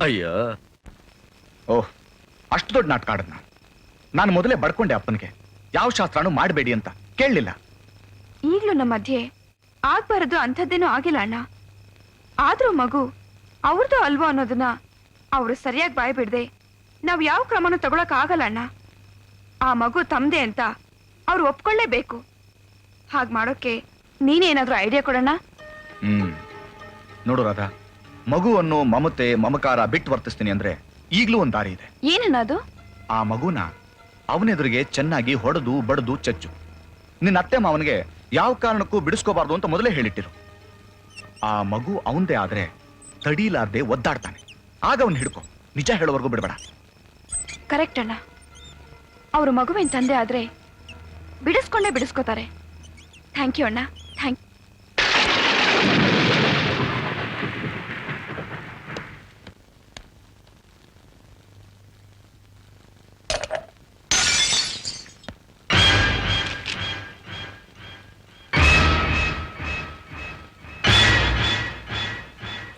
ಅಯ್ಯೋ, ಓಹ್, ಅಷ್ಟು ದೊಡ್ಡ ನಾಟಕ ಆಡದ್ನ. ನಾನು ಮೊದಲೇ ಬಡ್ಕೊಂಡೆ ಅಪ್ಪನಿಗೆ, ಯಾವ ಶಾಸ್ತ್ರನೂ ಮಾಡಬೇಡಿ ಅಂತ. ಕೇಳಲಿಲ್ಲ. ಈಗ್ಲೂ ನಮ್ಮ ಮಧ್ಯೆ ಆಗ್ಬಾರದು ಅಂಥದ್ದೇನೂ ಆಗಿಲ್ಲ ಅಣ್ಣ. ಆದ್ರೂ ಮಗು ಅವ್ರದ್ದು ಅಲ್ವೋ ಅನ್ನೋದನ್ನ ಅವರು ಸರಿಯಾಗಿ ಬಾಯ್ ಬಿಡದೆ ನಾವ್ ಯಾವ ಕ್ರಮನೂ ತಗೊಳಕ್ ಆಗಲ್ಲ ಅಣ್ಣ. ಆ ಮಗು ತಮ್ದೆ ಅಂತ ಅವ್ರು ಒಪ್ಕೊಳ್ಳೇಬೇಕು. ಹಾಗ್ ಮಾಡೋಕೆ ನೀನೇನಾದ್ರೂ ಐಡಿಯಾ ಕೊಡೋಣ? ನೋಡು ರಾಧಾ, ಮಗು ಅನ್ನೋ ಮಮತೆ ಮಮಕಾರ ಬಿಟ್ಟು ವರ್ತಿಸ್ತೀನಿ ಅಂದ್ರೆ ಈಗ್ಲೂ ಒಂದ್ ದಾರಿ ಇದೆ. ಏನನ್ನ ಅದು? ಆ ಮಗುನ ಅವನೆದುರಿಗೆ ಚೆನ್ನಾಗಿ ಹೊಡೆದು ಬಡದು ಚಚ್ಚು. ನಿನ್ನ ಅತ್ತೆ ಮಾವನಿಗೆ ಯಾವ ಕಾರಣಕ್ಕೂ ಬಿಡಿಸ್ಕೋಬಾರ್ದು ಅಂತ ಮೊದಲೇ ಹೇಳಿಟ್ಟಿರು. ಆ ಮಗು ಅವಂದೇ ಆದ್ರೆ ತಡೀಲಾರ್ದೆ ಒದ್ದಾಡ್ತಾನೆ. ಆಗ ಅವನ್ ಹಿಡ್ಕೊ, ನಿಜ ಹೇಳೋವರೆಗೂ ಬಿಡಬೇಡ. ಕರೆಕ್ಟ್ ಅಣ್ಣ. ಅವರು ಮಗುವಿನ ತಂದೆ ಆದ್ರೆ ಬಿಡಿಸ್ಕೊಂಡೇ ಬಿಡಿಸ್ಕೋತಾರೆ. ಥ್ಯಾಂಕ್ ಯು ಅಣ್ಣ, ಥ್ಯಾಂಕ್ ಯು.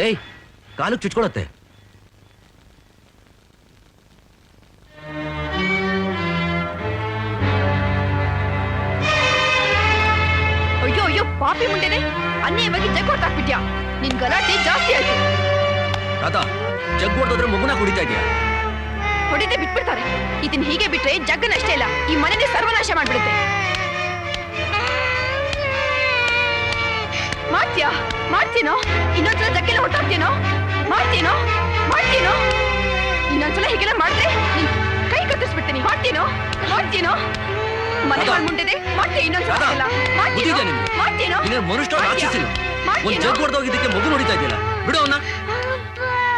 ಏಯ್, ಕಾಲಕ್ಕೆ ಚುಚ್ಕೊಳತ್ತೆ. ಅಯ್ಯೋ ಅಯ್ಯೋ, ಪಾಪಿ ಮುಂಡೆನೆ, ಅನ್ಯಾಯವಾಗಿ ಜಗ್ ಹೊರತಾಕ್ಬಿಟ್ಯಾ. ನಿನ್ ಗಲಾಟೆ ಜಾಸ್ತಿ ಆಯ್ತು. ರಾಧಾ, ಜಗ್ ಹೊಡೆದ್ರೆ ಮಗುನ ಕುಡಿತಾ ಇದೆಯಾ? ಹೊಡಿದೆ ಬಿಟ್ಬಿಡ್ತಾರೆ. ಇದನ್ ಹೀಗೆ ಬಿಟ್ರೆ ಜಗ್ಗನಷ್ಟೇ ಇಲ್ಲ, ಈ ಮನೆನೇ ಸರ್ವನಾಶ ಮಾಡ್ಬಿಡುತ್ತೆ. ಮಾಡ್ತೀಯಾ? ಮಾಡ್ತೀನೋ? ಇನ್ನೊಂದ್ಸಲ ಜಗ್ಗೆಲ್ಲ ಹೊಟ್ಟಾಗ್ತೀನೋ? ಮಾಡ್ತೀನೋ? ಮಾಡ್ತೀನೋ? ಇನ್ನೊಂದ್ಸಲ ಹೀಗೆಲ್ಲ ಮಾಡಿದ್ರೆ ನಿನ್ ಕೈ ಕತ್ತರಿಸ್ಬಿಡ್ತೀನಿ. ಮಾಡ್ತೀನೋ? ಮಾಡ್ತೀನೋ? ಮನೆ ಮುಂಡೆದೆ ಮಾಡ್ತೀನಿ. ಇನ್ನೊಂದ್ಸಲ ಹಾಗೆಲ್ಲ ಮಾಡ್ತೀನೋ? ಮಾಡ್ತೀನೋ? ಮನುಷ್ಯ ರಾಕ್ಷಸಿನ ಒಂದ್ ಮಾಡ್ತೀನೋ? ಜಗ್ ಹೊಡೆದೋಗಿದ್ದಕ್ಕೆ ಮಗು ನೋಡಿತಾ ಇದೆಯಲ್ಲ, ಬಿಡು ಅವನ್ನ.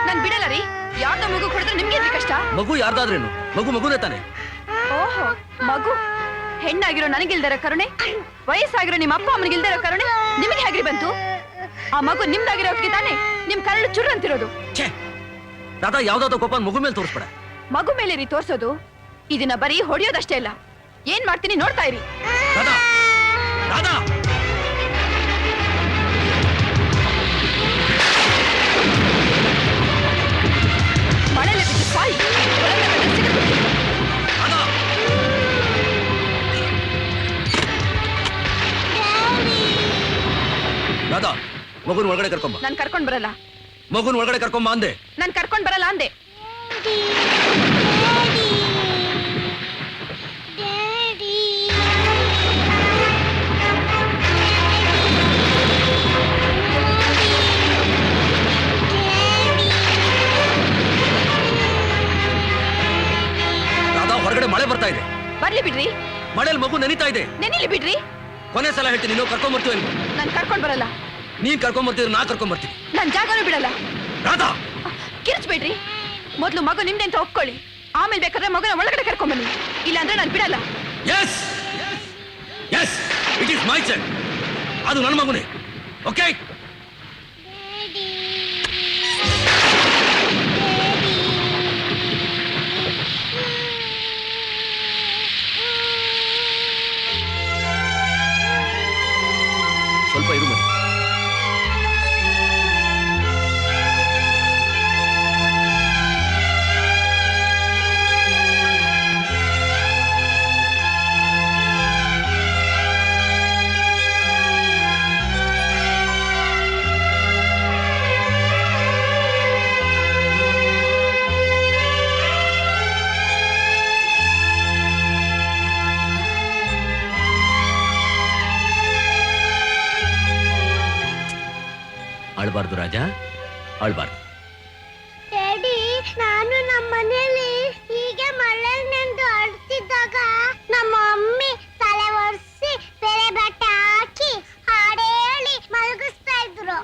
ನಾನ್ ಬಿಡಲ್ಲ ರೀ. ಯಾರ್ದೋ ಮಗು ಹೊಡೆದ್ರೆ ನಿಮ್ಗೆ ಕಷ್ಟ? ಮಗು ಯಾರ್ದಾದ್ರೇನು, ಮಗು ಮಗುನೇ ತಾನೆ. ಓಹೋ, ಮಗು ಹೆಣ್ಣಾಗಿರೋ ನನಗಿಲ್ದಿರೋ ಕರುಣೆ, ವಯಸ್ಸಾಗಿರೋ ನಿಮ್ಮ ಅಪ್ಪ ಅಮ್ಮನಿಗಿಲ್ದಿರೋ ಕರುಣೆ ನಿಮಗೆ ಹೇಗ್ರಿ ಬಂತು? ಆ ಮಗು ನಿಮ್ದಾಗಿರೋಕೆ ತಾನೆ ನಿಮ್ ಕರಳು ಚುರ್ ಅಂತಿರೋದು. ಛೇ ರಾಧಾ, ಯಾವ್ದಾವ್ದೋ ಕೋಪ ಮಗು ಮೇಲೆ ತೋರಿಸ್ಬೇಡ. ಮಗು ಮೇಲೆ ರೀ ತೋರ್ಸೋದು. ಇದನ್ನ ಬರೀ ಹೊಡಿಯೋದಷ್ಟೇ ಇಲ್ಲ, ಏನ್ ಮಾಡ್ತೀನಿ ನೋಡ್ತಾ ಇರಿ. ರಾಧಾ, ರಾಧಾ, ಮಳೆಲೆ ಬಿದ್ದು ಸಾಯಿ. ರಾಧಾ. ರಾಧಾ, ಮಗುನ ಒಳಗಡೆ ಕರ್ಕೊಂಬ. ನಾನ್ ಕರ್ಕೊಂಡ್ ಬರಲ್ಲ. ಮಗುನ ಒಳಗಡೆ ಕರ್ಕೊಂಬ ಅಂದೆ. ನಾನ್ ಕರ್ಕೊಂಡ್ ಬರಲ್ಲ ಅಂದೆ. ರಾಧಾ, ಹೊರಗಡೆ ಮಳೆ ಬರ್ತಾ ಇದೆ. ಬರ್ಲಿ ಬಿಡ್ರಿ. ಮಳೆಯಲ್ಲಿ ಮಗು ನೆನಿತಾ ಇದೆ. ನೆನಿಲಿ ಬಿಡ್ರಿ. ಕೊನೆ ಸಲ ಹೇಳ್ತೀನಿ, ನೀವು ಕರ್ಕೊಂಡ್ ಬರ್ತೀವಿ. ನಾನ್ ಕರ್ಕೊಂಡ್ ಬರಲ್ಲ. ನೀನ್ ಕರ್ಕೊಂಡ್ ಬರ್ತೀವಿ, ನಾ ಕರ್ಕೊಂಡ್ ಬರ್ತೀನಿ. ನಾನ್ ಜಾಗನೂ ಬಿಡಲ್ಲ. ರಾಧಾ, ಕಿರ್ಚ್ಬೇಡ್ರಿ. ಮೊದ್ಲು ಮಗು ನಿಮ್ದೆ ಅಂತ ಒಪ್ಕೊಳ್ಳಿ, ಆಮೇಲೆ ಬೇಕಾದ್ರೆ ಮಗುನ ಒಳಗಡೆ ಕರ್ಕೊಂಡ್ ಬನ್ನಿ. ಇಲ್ಲಾಂದ್ರೆ ನಾನ್ ಬಿಡಲ್ಲ. Yes yes, it is my son. ಅದು ನನ್ನ ಮಗುನೇ. ಓಕೆ? ಅಳ್ಬಾರ್ದು ರಾಜ, ಅಳ್ಬಾರ್ದು. ಡ್ಯಾಡಿ, ನಾನು ನಮ್ಮ ಮನೇಲಿ ಹೀಗೆ ಮಳೆ ನೆಂದು ಅಳ್ತಿದ್ದಾಗ ನಮ್ಮ ಮಮ್ಮಿ ತಲೆ ಒರೆಸಿ ಬೇರೆ ಬಟ್ಟೆ ಹಾಕಿ ಹಾಡೇಳಿ ಮಲಗಿಸ್ತಾ ಇದ್ರು.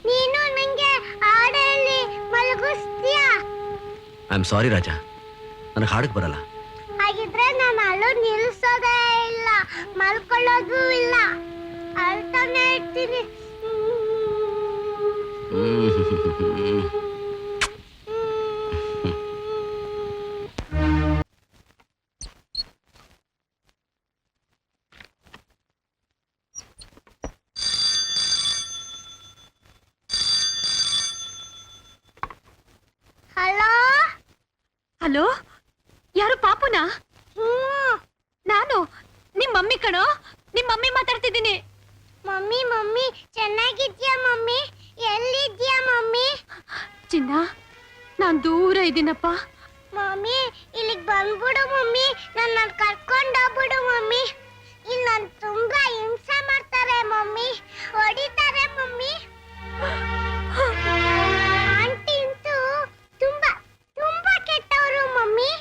ನೀನು ನಂಗೆ ಹಾಡೇಳಿ ಮಲಗಿಸ್ತೀಯಾ? ಐ ಆಮ್ ಸಾರಿ ರಾಜ, ನನಗೆ ಹಾಡಕ್ ಬರಲ್ಲ. ಹಾಗಿದ್ರೆ ನಾನು ಅಳು ನಿಲ್ಸೋದೇ ಇಲ್ಲ, ಮಲ್ಕೊಳ್ಳೋದು ಇಲ್ಲ, ಅಳ್ತಾನೆ ಇರ್ತೀನಿ. ಹಲೋ ಹಲೋ, ಯಾರು ಪಾಪುನಾ? ನಾನು ನಿಮ್ ಮಮ್ಮಿ ಕಣೋ, ನಿಮ್ ಮಮ್ಮಿ ಮಾತಾಡ್ತಿದ್ದೀನಿ. ಮಮ್ಮಿ ಮಮ್ಮಿ ಚೆನ್ನಾಗಿದ್ಯಾ ಮಮ್ಮಿ? ಎಲ್ಲಿದ್ಯಾ ಮಮ್ಮಿ? ಚಿನ್ನ, ನಾನ್ ದೂರ ಇದ್ದೀನಪ್ಪ. ಮಮ್ಮಿ ಇಲ್ಲಿಗೆ ಬಂದ್ಬಿಡು ಮಮ್ಮಿ, ನನ್ನ ಕರ್ಕೊಂಡೋಗ್ಬಿಡು ಮಮ್ಮಿ. ಇಲ್ಲಿ ನನ್ ತುಂಬಾ ಹಿಂಸೆ ಮಾಡ್ತಾರೆ ಮಮ್ಮಿ, ಹೊಡಿತಾರೆ ಮಮ್ಮಿ. ಆಂಟಿ ಅಂತೂ ತುಂಬಾ ತುಂಬಾ ಕೆಟ್ಟವರು ಮಮ್ಮಿ.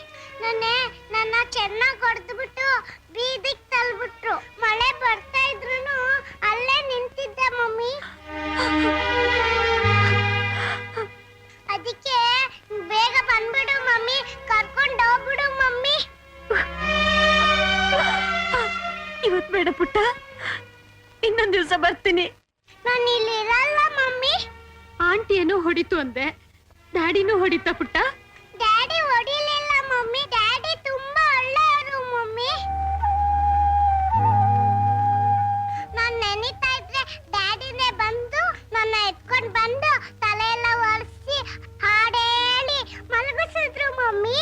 ನನ್ನ ಚೆನ್ನಾಗಿ ಹೊಡೆದ್ಬಿಟ್ಟು ಬೀದಿಗೆ ತಳ್ಬಿಟ್ರು. ಮಳೆ ಬರ್ತಾ ಇದ್ರು ಅಲ್ಲೇ ನಿಂತಿದ್ದೆ ಮಮ್ಮಿ. ಅದಕ್ಕೆ ಬೇಗ ಬಂದ್ಬಿಡು ಮಮ್ಮಿ, ಕರ್ಕೊಂಡು ಹೋಗ್ಬಿಡು ಮಮ್ಮಿ. ಇವತ್ ಬೇಡ ಪುಟ್ಟ, ಇನ್ನೊಂದ್ ದಿವ್ಸ ಬರ್ತೀನಿ. ನಾನು ಇಲ್ಲಿ ಇರಲ್ಲ ಮಮ್ಮಿ. ಆಂಟಿಯನ್ನು ಹೊಡಿತು ಅಂದೆ, ಡ್ಯಾಡಿನೂ ಹೊಡಿತಾ ಪುಟ್ಟ? ಡ್ಯಾಡಿ ಹೊಡಿಲಿಲ್ಲ ಮಮ್ಮಿ, ಡ್ಯಾಡಿ ತುಂಬಾ ಒಳ್ಳೆಯವರು ಮಮ್ಮಿ. ನಾನ್ ನೆನಿತಾ ಇದ್ರೆ ಡ್ಯಾಡಿನೇ ಬಂದು ನನ್ನ ಎತ್ಕೊಂಡ್ ಬಂದು ತಲೆ ಎಲ್ಲ ಒರೆಸಿ ಹಾಡೇಳಿ ಮಲಗಿಸಿದ್ರು ಮಮ್ಮಿ.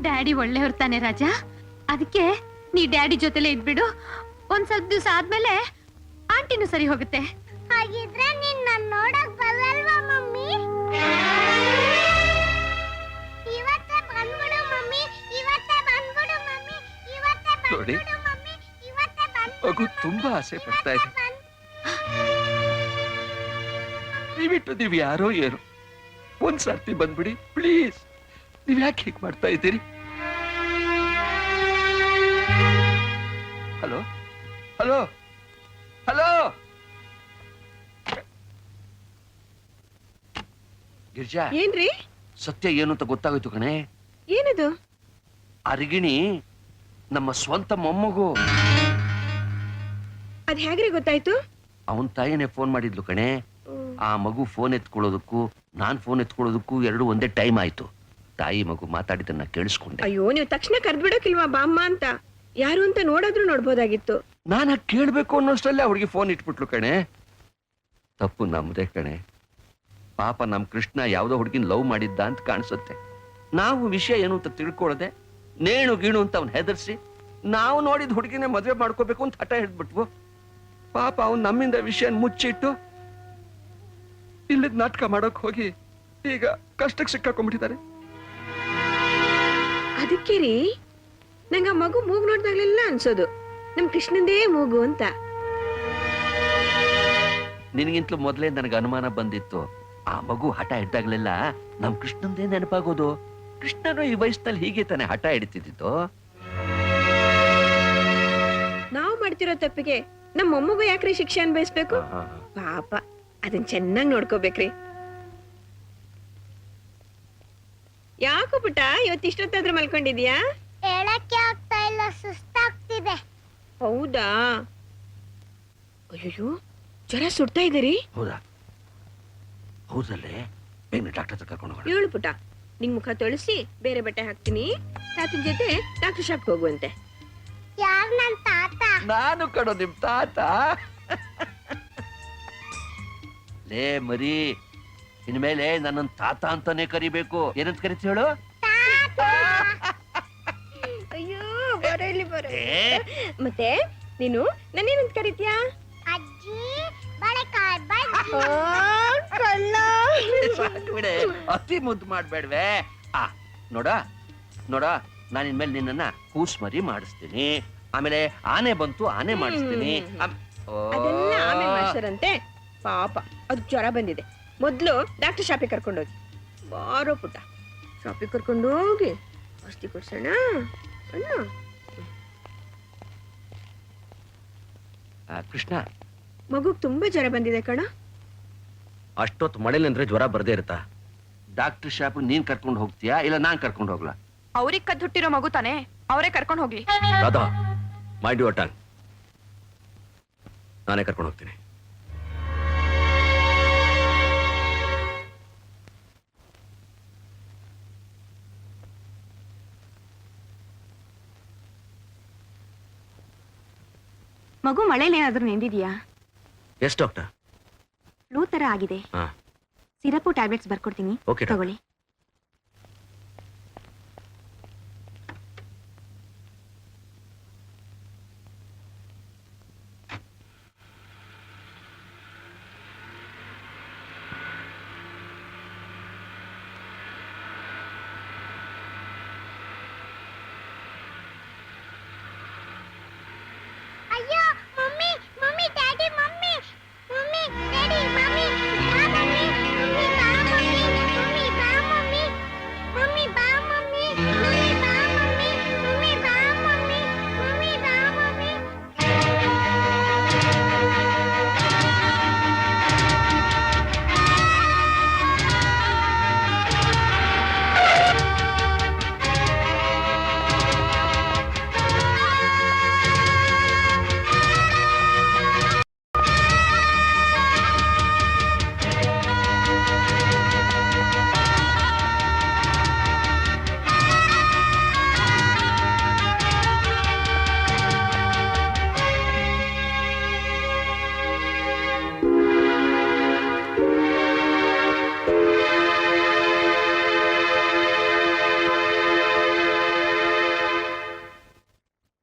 ಡ್ಯಾಡಿ ಒಳ್ಳೆಯವ್ರು ತಾನೆ ರಾಜ, ಅದಕ್ಕೆ ನೀ ಡ್ಯಾಡಿ ಜೊತೆಲೆ ಇದ್ಬಿಡು. ಒಂದ್ ಸ್ವಲ್ಪ ದಿವ್ಸ ಆದ್ಮೇಲೆ ಆಂಟಿನೂ ಸರಿ ಹೋಗುತ್ತೆ. ಹಾಗಿದ್ರೆ ನೀನ್ ನನ್ ನೋಡಕ್ ಬರಲ್ವಾ ಮಮ್ಮಿ? ಇವತ್ತೇ ಬಂದ್ಬಿಡು ಮಮ್ಮಿ, ಇವತ್ತೇ ಬಂದ್ಬಿಡು ಮಮ್ಮಿ, ಇವತ್ತೇ ಬಂದ್ಬಿಡು ಮಮ್ಮಿ, ಇವತ್ತೇ ಬಂದ್ಬಿಡು. ಮಗು ತುಂಬಾ ಆಸೆ ಪಡ್ತಾ ಇದೆ. ದಯವಿಟ್ಟು ನೀವು ಯಾರೋ ಏನು ಒಂದ್ಸರ್ತಿ ಬಂದ್ಬಿಡಿ ಪ್ಲೀಸ್. ನೀವ್ ಯಾಕೆ ಹೀಗೆ ಮಾಡ್ತಾ ಇದ್ದೀರಿ? ಹಲೋ ಹಲೋ ಹಲೋ ಗಿರ್ಜಾ, ಏನ್ರಿ? ಸತ್ಯ ಏನು ಅಂತ ಗೊತ್ತಾಗೋಯ್ತು ಕಣೆ. ಏನದು? ಅರ್ಗಿಣಿ ನಮ್ಮ ಸ್ವಂತ ಮೊಮ್ಮಗು. ಅದ್ ಹೇಗ್ರಿ ಗೊತ್ತಾಯ್ತು? ಅವನ್ ತಾಯಿನೇ ಫೋನ್ ಮಾಡಿದ್ಲು ಕಣೆ. ಆ ಮಗು ಫೋನ್ ಎತ್ಕೊಳ್ಳೋದಕ್ಕೂ ನಾನ್ ಫೋನ್ ಎತ್ಕೊಳ್ಳೋದಕ್ಕೂ ಎರಡು ಒಂದೇ ಟೈಮ್ ಆಯ್ತು. ತಾಯಿ ಮಗು ಮಾತಾಡಿದ್ದನ್ನ ಕೇಳಿಸ್ಕೊಂಡೆ. ಅಯ್ಯೋ, ನೀವು ತಕ್ಷಣ ಕರ್ದ್ಬಿಡೋಕಿಲ್ವಾ ಬಾಮ್ಮ ಅಂತ? ಯಾರು ಅಂತ ನೋಡಾದ್ರೂ ನೋಡ್ಬೋದಾಗಿತ್ತು. ನಾನು ಕೇಳ್ಬೇಕು ಅನ್ನೋಷ್ಟಲ್ಲೇ ಅವ್ರಿಗೆ ಫೋನ್ ಇಟ್ಬಿಟ್ಲು ಕಣೆ. ತಪ್ಪು ನಮ್ದೇ ಕಣೆ. ಪಾಪ ನಮ್ ಕೃಷ್ಣ ಯಾವ್ದೋ ಹುಡುಗಿನ ಲವ್ ಮಾಡಿದ್ದ ಅಂತ ಕಾಣಿಸುತ್ತೆ. ನಾವು ವಿಷಯ ಏನು ಅಂತ ತಿಳ್ಕೊಳ್ಳದೆ ನೇಣು ಗೀಣು ಅಂತ ಅವ್ನ್ ಹೆದರ್ಸಿ ನಾವು ನೋಡಿದ ಹುಡುಗಿನೇ ಮದ್ವೆ ಮಾಡ್ಕೋಬೇಕು ಅಂತ ಹಠ ಹಿಡ್ಬಿಟ್ವು. ಪಾಪ ಅವ್ನ್ ನಮ್ಮಿಂದ ವಿಷಯ ಮುಚ್ಚಿಟ್ಟು ಇಲ್ಲಿದ್ ನಾಟಕ ಮಾಡೋಕ್ ಹೋಗಿ ಈಗ ಕಷ್ಟಕ್ಕೆ ಸಿಕ್ಕಾಕೊಂಡ್ಬಿಟ್ಟಿದ್ದಾರೆ. ಅದಕ್ಕೆ ರೀ ನಂಗ ಮಗು ಮೂಗು ನೋಡ್ದಾಗ್ಲೆಲ್ಲ ಅನ್ಸೋದು ನಮ್ ಕೃಷ್ಣಂದೇ ಮೂಗು ಅಂತ. ನಿನಗಿಂತಲೂ ಮೊದಲೇ ನನಗೆ ಅನುಮಾನ ಬಂದಿತ್ತು. ಆ ಮಗು ಹಠ ಹಿಡ್ದಾಗ್ಲೆಲ್ಲ ನಮ್ ಕೃಷ್ಣಂದೇ ನೆನಪಾಗೋದು. ಕೃಷ್ಣನು ಈ ವಯಸ್ಸಿನಲ್ಲಿ ಹೀಗೆ ತಾನೆ ಹಠ ಹಿಡಿತಿದ್ದು. ನಾವು ಮಾಡ್ತಿರೋ ತಪ್ಪಿಗೆ ನಮ್ಮ ಮೊಮ್ಮಗು ಯಾಕ್ರಿ ಶಿಕ್ಷೆ ಅನ್ಭವಿಸ್ಬೇಕು? ಪಾಪ ಅದನ್ ಚೆನ್ನಾಗ್ ನೋಡ್ಕೋಬೇಕ್ರಿ. ಯಾಕೋ ಪುಟ್ಟ ಇವತ್ತು ಇಷ್ಟೊತ್ತಾದ್ರೂ ಮಲ್ಕೊಂಡಿದ್ಯಾ? ಹೇಳಕ್ಕೆ ಆಗ್ತಾ ಇಲ್ಲ, ಸುಸ್ತಾಗ್ತಿದೆ. ಹೌದಾ? ಅಯ್ಯೋ, ಜ್ವರ ಸುಡ್ತಾ ಇದೀರಿ? ಹೌದಾ? ಹೌದಲ್ಲೇ, ಬೇಗ ಡಾಕ್ಟರ್ ಹತ್ರ ಕರ್ಕೊಂಡು ಹೋಗೋಣ. ಹೇಳು ಪುಟ್ಟ, ನಿನ್ ಮುಖ ತೊಳಸಿ ಬೇರೆ ಬಟ್ಟೆ ಹಾಕ್ತೀನಿ. ತಾತನ ಜೊತೆ ಡಾಕ್ಟರ್ ಶಾಪ್ ಹೋಗುವಂತೆ. ಯಾರ್ ನನ್ ತಾತ? ನಾನು ಕಣೋ ನಿಮ್ ತಾತ. ಲೇ ಮರಿ, ಇನ್ಮೇಲೆ ನನ್ನನ್ ತಾತ ಅಂತಾನೆ ಕರಿಬೇಕು. ಏನಂತ ಕರಿತಿ ಹೇಳು? ಅಯ್ಯೋ, ಬರೋ ಇಲ್ಲಿ ಬರೋ. ಮತ್ತೆ ನೀನು ನನ್ನೇನಂತ ಕರಿತೀಯಾ? ಅಜ್ಜಿ, ಬಳೆಕಾಯಿ ಬಜ್ಜಿ. ಸಾಕು ಬಿಡೆ, ಅತಿ ಮುದ್ದು ಮಾಡ್ಬೇಡ್ವೆ. ನೋಡ ನೋಡ, ನಾನು ಇನ್ಮೇಲೆ ನಿನ್ನನ್ನ ಕೂಸ್ ಮರಿ ಮಾಡಿಸ್ತೀನಿ. ಆಮೇಲೆ ಆನೆ ಬಂತು, ಆನೆ ಮಾಡಿಸ್ತೀನಿ. ಅದೆಲ್ಲ ಆಮೇಲೆ ಮಾಡ್ಸರಂತೆ. ಪಾಪ ಅದು ಜ್ವರ ಬಂದಿದೆ. ಮೊದ್ಲು ಡಾಕ್ಟರ್ ಶಾಪಿಗೆ ಕರ್ಕೊಂಡೋಗಿ. ಬಾರೋ ಪುಟ್ಟ, ಶಾಪಿಗೆ ಕರ್ಕೊಂಡು ಹೋಗಿ ಔಷಧಿ ಕೊಡ್ಸೋಣ ಅಣ್ಣ. ಕೃಷ್ಣ, ಮಗುಗ್ ತುಂಬಾ ಜ್ವರ ಬಂದಿದೆ ಕಣ. ಅಷ್ಟೊತ್ತು ಮಳೆಲಿ ಅಂದ್ರೆ ಜ್ವರ ಬರ್ದೇ ಇರುತ್ತಾ? ಡಾಕ್ಟರ್ ಶಾಪ್ ನೀನ್ ಕರ್ಕೊಂಡು ಹೋಗ್ತೀಯಾ ಇಲ್ಲ ನಾನ್ ಕರ್ಕೊಂಡು ಹೋಗ್ಲಾ? ಅವ್ರಿಗೆ ಕದ್ದು ಹುಟ್ಟಿರೋ ಮಗು ತಾನೆ, ಅವರೇ ಕರ್ಕೊಂಡು ಹೋಗ್ಲಿ. Radha, mind your tongue. ನಾನೇ ಕರ್ಕೊಂಡು ಹೋಗ್ತೀನಿ. ಮಗು ಮಳೆಲಿ ಏನಾದ್ರೂ ನೆಂದಿದ್ಯಾ? S doctor? ಫ್ಲೂ ತರ ಆಗಿದೆ. ಹಾ, ಸಿರಪು ಟ್ಯಾಬ್ಲೆಟ್ಸ್ ಬರ್ಕೊಡ್ತೀನಿ, ಓಕೆ ಡಾಕ್ಟರ್. ತಗೊಳ್ಳಿ. ಅಯ್ಯೋ mummy mummy daddy mummy mummy daddy mummy ಬಾ ಮಮ್ಮಿ ಮಮ್ಮಿ ಬಾ ಮಮ್ಮಿ ಮಮ್ಮಿ ಬಾ ಮಮ್ಮಿ ಮಮ್ಮಿ ಬಾ ಮಮ್ಮಿ ಮಮ್ಮಿ ಬಾ ಮಮ್ಮಿ ಮಮ್ಮಿ ಬಾ ಮಮ್ಮಿ ಮಮ್ಮಿ ಬಾ ಮಮ್ಮಿ.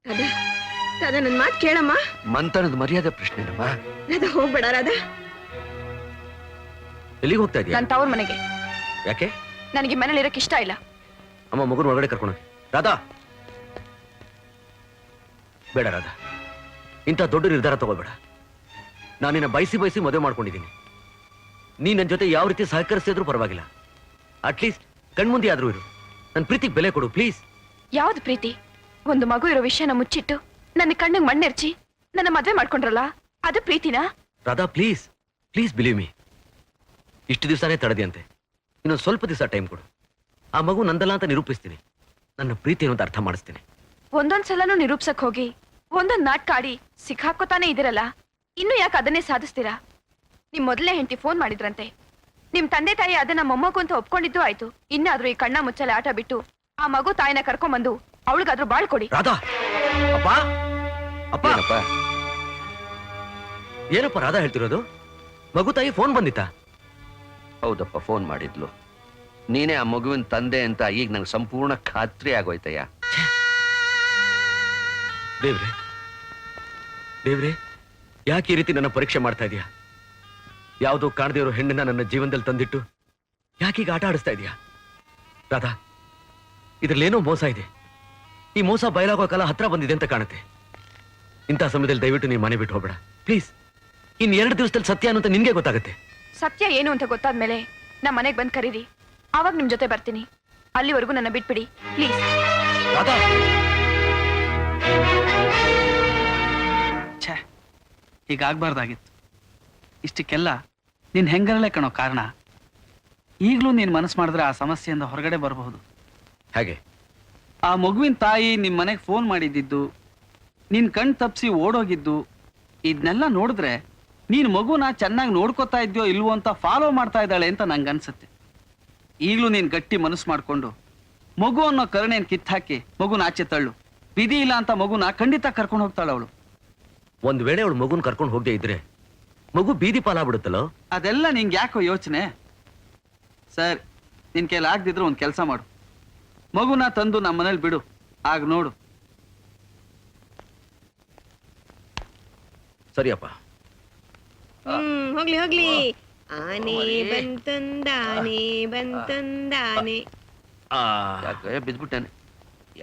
ರಾಧಾ, ರಾಧಾ ನನ್ ಮಾತ್ ಕೇಳಮ್ಮ. ಮಂತನದ ಮರ್ಯಾದೆ ಪ್ರಶ್ನೆನಮ್ಮ. ರಾಧಾ ಹೋಗ್ಬೇಡ ರಾಧಾ. ಎಲ್ಲಿಗೆ ಹೋಗ್ತಾ ಇದೀಯ? ನನ್ನ ತವ್ರ ಮನೆಗೆ. ಯಾಕೆ? ನನಗೆ ಮನೇಲಿ ಇರಕ್ ಇಷ್ಟ ಇಲ್ಲ. ಅಮ್ಮ, ಮಗುನ ಒಳಗಡೆ ಕರ್ಕೊಂಡು ಹೋಗಿ. ರಾಧಾ, ಬೇಡ ರಾಧಾ, ಇಂಥ ದೊಡ್ಡ ನಿರ್ಧಾರ ತಗೋಬೇಡ. ನಾನು ನಿನ್ನ ಬಯಸಿ ಮದುವೆ ಮಾಡ್ಕೊಂಡಿದ್ದೀನಿ. ನೀ ನನ್ನ ಜೊತೆ ಯಾವ ರೀತಿ ಸಹಕರಿಸಿದ್ರು ಪರವಾಗಿಲ್ಲ. ಅಟ್ಲೀಸ್ಟ್ ಕಣ್ಮುಂದೆ ಆದ್ರೂ ಇರು. ನನ್ನ ಪ್ರೀತಿಗೆ ಬೆಲೆ ಕೊಡು ಪ್ಲೀಸ್. ಯಾವ್ದು ಪ್ರೀತಿ? ಒಂದು ಮಗು ಇರೋ ವಿಷಯನ ಮುಚ್ಚಿಟ್ಟು ನನ್ನ ಕಣ್ಣಿಗೆ ಮಣ್ಣೆರ್ಚಿ ನನ್ನ ಮದ್ವೆ ಮಾಡ್ಕೊಂಡ್ರಲ್ಲ, ಅದು ಪ್ರೀತಿನಾ? Radha, please please believe me. ಇಷ್ಟು ದಿವಸನೇ ತಡೆದಿಯಂತೆ, ಇನ್ನೊಂದು ಸ್ವಲ್ಪ ದಿವಸ ಟೈಮ್ ಕೊಡು. ಆ ಮಗು ನಂದಲ್ಲ ಅಂತ ನಿರೂಪಿಸ್ತೀನಿ. ನನ್ನ ಪ್ರೀತಿ ಏನು ಅಂತ ಅರ್ಥ ಮಾಡಿಸ್ತೀನಿ. ಒಂದೊಂದ್ಸಲನೂ ನಿರೂಪ್ಸಕ್ ಹೋಗಿ ಒಂದೊಂದ್ ನಾಟಕ ಆಡಿ ಸಿಕ್ಕಾಕೋತಾನೆ ಇದಿರಲ್ಲ, ಇನ್ನು ಯಾಕೆ ಅದನ್ನೇ ಸಾಧಿಸ್ತೀರಾ? ನಿಮ್ ಮೊದಲನೇ ಹೆಂಡತಿ ಫೋನ್ ಮಾಡಿದ್ರಂತೆ. ನಿಮ್ ತಂದೆ ತಾಯಿ ಅದನ್ನ ಮೊಮ್ಮಗು ಅಂತ ಒಪ್ಕೊಂಡಿದ್ದು ಆಯ್ತು. ಇನ್ನಾದ್ರೂ ಈ ಕಣ್ಣ ಮುಚ್ಚಲೆ ಆಟ ಬಿಟ್ಟು ಆ ಮಗು ತಾಯಿನ ಕರ್ಕೊಂಡ್ಬಂದು ಅವಳಿಗಾದ್ರೂ ಬಾಳ್ ಕೊಡಿ. ರಾಧಾ, ಅಪ್ಪ ಅಪ್ಪ ಏನಪ್ಪ ರಾಧಾ ಹೇಳ್ತಿರೋದು? ಮಗು ತಾಯಿ ಫೋನ್ ಬಂದಿತ್ತಾ? ಹೌದಪ್ಪ, ಫೋನ್ ಮಾಡಿದ್ಲು. ನೀನೇ ಆ ಮಗುವಿನ ತಂದೆ ಅಂತ ಈಗ ನಂಗೆ ಸಂಪೂರ್ಣ ಖಾತ್ರಿ ಆಗೋಯ್ತಯ್ಯ. ದೇವ್ರೆ ದೇವ್ರೆ, ಯಾಕೆ ಈ ರೀತಿ ನನ್ನ ಪರೀಕ್ಷೆ ಮಾಡ್ತಾ ಇದೀಯಾ? ಯಾವುದೋ ಕಾಣದೇವ್ರ ಹೆಣ್ಣನ್ನ ನನ್ನ ಜೀವನದಲ್ಲಿ ತಂದಿಟ್ಟು ಯಾಕೀಗ ಆಟ ಆಡಿಸ್ತಾ ಇದೀಯಾ? ರಾಧಾ, ಇದ್ರಲ್ಲೇನೋ ಮೋಸ ಇದೆ. ಈ ಮೋಸ ಬಯಲಾಗೋ ಕಾಲ ಹತ್ರ ಬಂದಿದೆ ಅಂತ ಕಾಣುತ್ತೆ. ಇಂಥ ಸಮಯದಲ್ಲಿ ದಯವಿಟ್ಟು ನೀವು ಮನೆ ಬಿಟ್ಟು ಹೋಗ್ಬೇಡ ಪ್ಲೀಸ್. ಇನ್ 2 ದಿವಸದಲ್ಲಿ ಸತ್ಯ ಅನ್ನೋ ನಿನ್ಗೆ ಗೊತ್ತಾಗುತ್ತೆ. ಸತ್ಯ ಏನು ಅಂತ ಗೊತ್ತಾದ್ಮೇಲೆ ನಮ್ಮ ಮನೆಗೆ ಬಂದ್ ಕರೀರಿ, ಆವಾಗ ನಿಮ್ ಜೊತೆ ಬರ್ತೀನಿ. ಅಲ್ಲಿವರೆಗೂ ನನ್ನ ಬಿಟ್ಬಿಡಿ ಪ್ಲೀಸ್. ರಾಧಾ, ಛೇ, ಹೀಗಾಗ್ಬಾರ್ದಾಗಿತ್ತು. ಇಷ್ಟಕ್ಕೆಲ್ಲ ನೀನ್ ಹೆಂಗರಲ್ಲೇ ಕಾಣೋ ಕಾರಣ. ಈಗಲೂ ನೀನ್ ಮನಸ್ಸು ಮಾಡಿದ್ರೆ ಆ ಸಮಸ್ಯೆಯಿಂದ ಹೊರಗಡೆ ಬರಬಹುದು. ಹಾಗೆ ಆ ಮಗುವಿನ ತಾಯಿ ನಿಮ್ ಮನೆಗೆ ಫೋನ್ ಮಾಡಿದ್ದು, ನಿನ್ ಕಣ್ ತಪ್ಸಿ ಓಡೋಗಿದ್ದು, ಇದನ್ನೆಲ್ಲ ನೋಡಿದ್ರೆ ನೀನ್ ಮಗುನ ಚೆನ್ನಾಗಿ ನೋಡ್ಕೋತಾ ಇದ್ಯೋ ಇಲ್ವೋ ಅಂತ ಫಾಲೋ ಮಾಡ್ತಾ ಇದ್ದಾಳೆ ಅಂತ ನಂಗೆ ಅನ್ಸುತ್ತೆ. ಈಗಲೂ ನೀನ್ ಗಟ್ಟಿ ಮನಸ್ಸು ಮಾಡ್ಕೊಂಡು ಮಗು ಅನ್ನೋ ಕರುಣೆಯನ್ನು ಕಿತ್ತಾಕಿ ಮಗುನ ಆಚೆ ತಳ್ಳು. ವಿಧಿ ಇಲ್ಲ ಅಂತ ಮಗುನ ಖಂಡಿತ ಕರ್ಕೊಂಡು ಹೋಗ್ತಾಳೆ ಅವಳು. ಒಂದ್ ವೇಳೆ ಅವಳು ಮಗುನ್ ಕರ್ಕೊಂಡು ಹೋಗದೆ ಇದ್ರೆ ಮಗು ಬೀದಿ ಪಾಲಾಗ್ಬಿಡುತ್ತಲ್ಲೋ? ಅದೆಲ್ಲ ನಿಂಗೆ ಯಾಕೋ ಯೋಚನೆ? ಸರ್, ನಿನ್ ಕೈಲಿ ಆಗ್ದಿದ್ರು ಒಂದ್ ಕೆಲಸ ಮಾಡು. ಮಗುನ ತಂದು ನಮ್ಮ ಮನೇಲಿ ಬಿಡು, ಆಗ ನೋಡು. ಸರಿಯಪ್ಪ. ಹೋಗ್ಲಿ ಹೋಗ್ಲಿ. ಆನೆ ಬಂತಂದಾನೆ ಬಂತಂದಾನೆ. ಯಾಕೆ ಬಿದ್ಬಿಟ್ಟೇನೆ?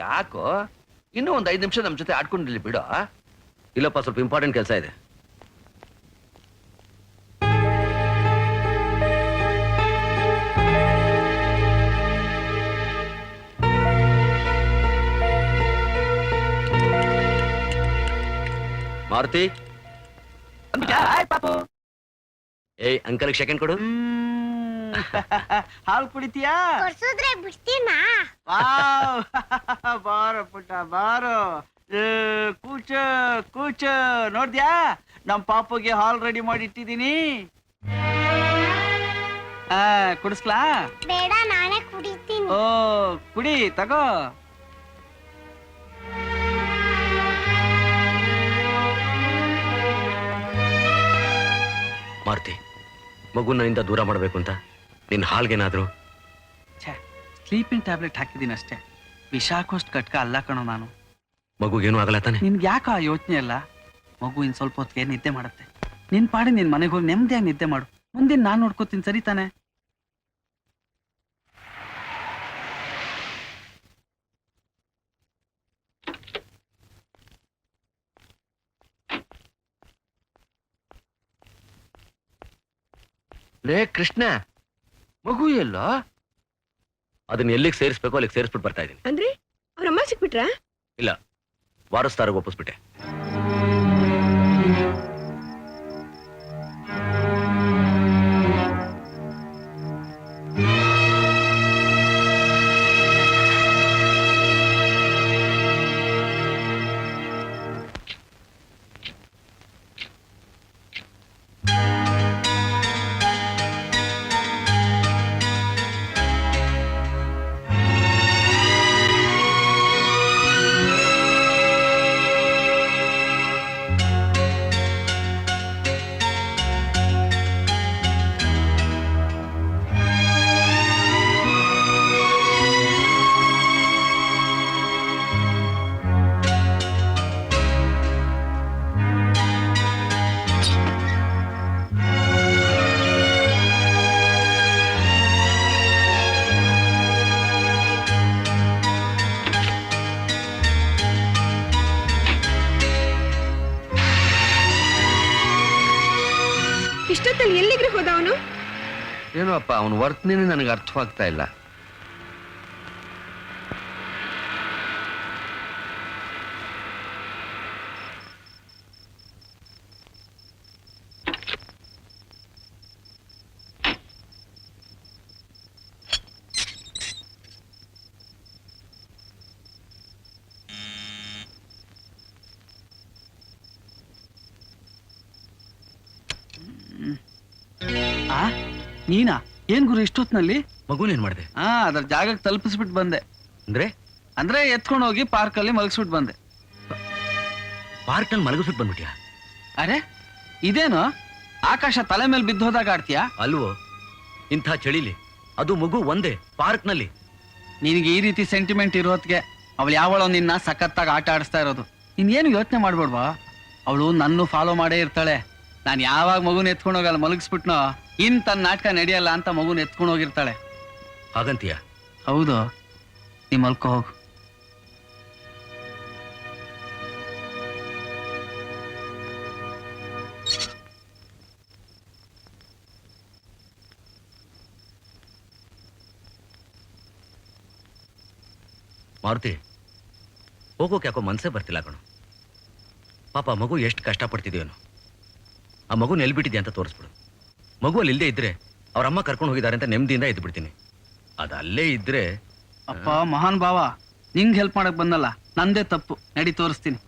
ಯಾಕೋ ಇನ್ನೂ ಒಂದ್ 5 ನಿಮಿಷ ನಮ್ ಜೊತೆ ಆಡ್ಕೊಂಡಿರ್ಲಿ ಬಿಡು. ಇಲ್ಲಪ್ಪ, ಸ್ವಲ್ಪ ಇಂಪಾರ್ಟೆಂಟ್ ಕೆಲಸ ಇದೆ. ಮಾರುತಿ ಏಯ್ ಅಂಕಲ್ ಸೆಕೆಂಡ್ ಕೊಡು. ಹಾಲು ಕುಡಿತೀಯಾ? ಕೊಡ್ಸುದ್ರೆ ಬಿಡ್ತೀನಾ? ಬಾರೋ ಪುಟ್ಟ ಬಾರೋ. ಕೂಚ ಕೂಚ. ನೋಡ್ದ್ಯಾ ನಮ್ ಪಾಪುಗೆ ಹಾಲ್ ರೆಡಿ ಮಾಡಿ ಇಟ್ಟಿದ್ದೀನಿ. ಕುಡಿಸ್ಲಾ? ಬೇಡ, ನಾನೇ ಕುಡಿತೀನಿ. ಓ ಕುಡಿ ತಗೋ. ಮಾರುತಿ, ಮಗು ನನ್ನಿಂದ ದೂರ ಮಾಡಬೇಕು ಅಂತ ನಿನ್ನ ಹಾಲ್ಗೇನಾದ್ರು? ಸ್ಲೀಪಿಂಗ್ ಟ್ಯಾಬ್ಲೆಟ್ ಹಾಕಿದ್ದೀನಿ ಅಷ್ಟೇ, ವಿಷ ಹಾಕೋಷ್ಟು ಕಟ್ಕ ಅಲ್ಲ ಕಣೋ ನಾನು. ಮಗುಗೇನು ಆಗಲ್ಲ ತಾನೆ? ನಿನ್ಗೆ ಯಾಕ ಆ ಯೋಚನೆ ಅಲ್ಲ? ಮಗು ಇನ್ ಸ್ವಲ್ಪ ಹೊತ್ತಿಗೆ ನಿದ್ದೆ ಮಾಡುತ್ತೆ. ನಿನ್ ಪಾಡಿ ನಿನ್ ಮನೆಗೆ ಹೋಗಿ ನೆಮ್ಮದಿಯಾಗಿ ನಿದ್ದೆ ಮಾಡು. ಮುಂದಿನ ನಾನ್ ನೋಡ್ಕೋತೀನಿ, ಸರಿ ತಾನೆ? ಲೇ ಕೃಷ್ಣ, ಮಗು ಎಲ್ಲೋ? ಅದನ್ನ ಎಲ್ಲಿಗೆ ಸೇರಿಸ್ಬೇಕು ಅಲ್ಲಿಗೆ ಸೇರಿಸ್ಬಿಟ್ಟು ಬರ್ತಾ ಇದ್ದೀನಿ. ಅಂದ್ರೆ ಅವ್ರಮ್ಮ ಸಿಕ್ಬಿಟ್ರಾ? ಇಲ್ಲ, ವಾರಸ್ತಾರಿಗೆ ಒಪ್ಪಿಸ್ಬಿಟ್ಟೆ. ಇಷ್ಟೊತ್ತಲ್ಲಿ ಎಲ್ಲಿಗ್ರೆ ಹೋದ ಅವನು? ಏನೋ ಅಪ್ಪ, ಅವನ ವರ್ತನೆ ನನಗೆ ಅರ್ಥವಾಗ್ತಾ ಇಲ್ಲ. ನೀನಾ? ಏನ್ ಗುರು ಇಷ್ಟೊತ್ನಲ್ಲಿ? ಮಗುನೇನ್ ಮಾಡಿದೆ? ಅದ್ರ ಜಾಗಕ್ಕೆ ತಲುಪಿಸ್ಬಿಟ್ಟು ಬಂದೆ. ಅಂದ್ರೆ ಎತ್ಕೊಂಡು ಹೋಗಿ ಪಾರ್ಕ್ ಅಲ್ಲಿ ಮಲಗಿಸ್ಬಿಟ್ಟು ಬಂದೆ. ಪಾರ್ಕ್ ನಲ್ಲಿ ಮಲಗಿಸ್ಬಿಟ್ಟು ಬಂದ್ಬಿಟ್ಯಾ? ಅರೆ ಇದೇನು ಆಕಾಶ ತಲೆ ಮೇಲೆ ಬಿದ್ದು ಹೋದಾಗ ಆಡ್ತೀಯಾ? ಅಲ್ವೋ, ಇಂಥ ಚಳಿಲಿ ಅದು ಮಗು ಒಂದೇ ಪಾರ್ಕ್ ನಲ್ಲಿ. ನಿನಗೆ ಈ ರೀತಿ ಸೆಂಟಿಮೆಂಟ್ ಇರೋತ್ಗೆ ಅವಳು ಯಾವಳೋ ನಿನ್ನ ಸಖತ್ತಾಗಿ ಆಟ ಆಡಿಸ್ತಾ ಇರೋದು. ನೀನ್ ಏನು ಯೋಚನೆ ಮಾಡ್ಬೇಡ್ವಾ? ಅವಳು ನನ್ನ ಫಾಲೋ ಮಾಡೇ ಇರ್ತಾಳೆ. ನಾನು ಯಾವಾಗ ಮಗುನ ಎತ್ಕೊಂಡು ಹೋಗಲ್ಲ ಮಲಗಿಸ್ಬಿಟ್ನೋ ತನ್ನ ನಾಟಕ ನಡೆಯಲ್ಲ ಅಂತ ಮಗುನ ಎತ್ಕೊಂಡು ಹೋಗಿರ್ತಾಳೆ. ಹಾಗಂತೀಯ? ಹೌದು, ನೀ ಮಲ್ಕೋ ಹೋಗು. ಮಾರುತಿ, ಹೋಗೋಕೆ ಯಾಕೋ ಮನ್ಸೇ ಬರ್ತಿಲ್ಲ ಕಣು. ಪಾಪ ಮಗು ಎಷ್ಟು ಕಷ್ಟಪಡ್ತಿದ್ಯೋನು. ಆ ಮಗು ಎಲ್ಬಿಟ್ಟಿದ್ಯಾ ಅಂತ ತೋರಿಸ್ಬಿಡು. ಮಗು ಅಲ್ಲಿ ಇಲ್ಲದೆ ಇದ್ರೆ ಅವ್ರ ಅಮ್ಮ ಕರ್ಕೊಂಡು ಹೋಗಿದ್ದಾರೆ ಅಂತ ನೆಮ್ಮದಿಯಿಂದ ಇದ್ದು ಬಿಡ್ತೀನಿ. ಅದು ಅಲ್ಲೇ ಇದ್ರೆ. ಅಪ್ಪ ಮಹಾನ್ ಭಾವ, ನಿಂಗೆ ಹೆಲ್ಪ್ ಮಾಡಕ್ ಬಂದಲ್ಲ, ನಂದೇ ತಪ್ಪು. ನಡಿ ತೋರಿಸ್ತೀನಿ.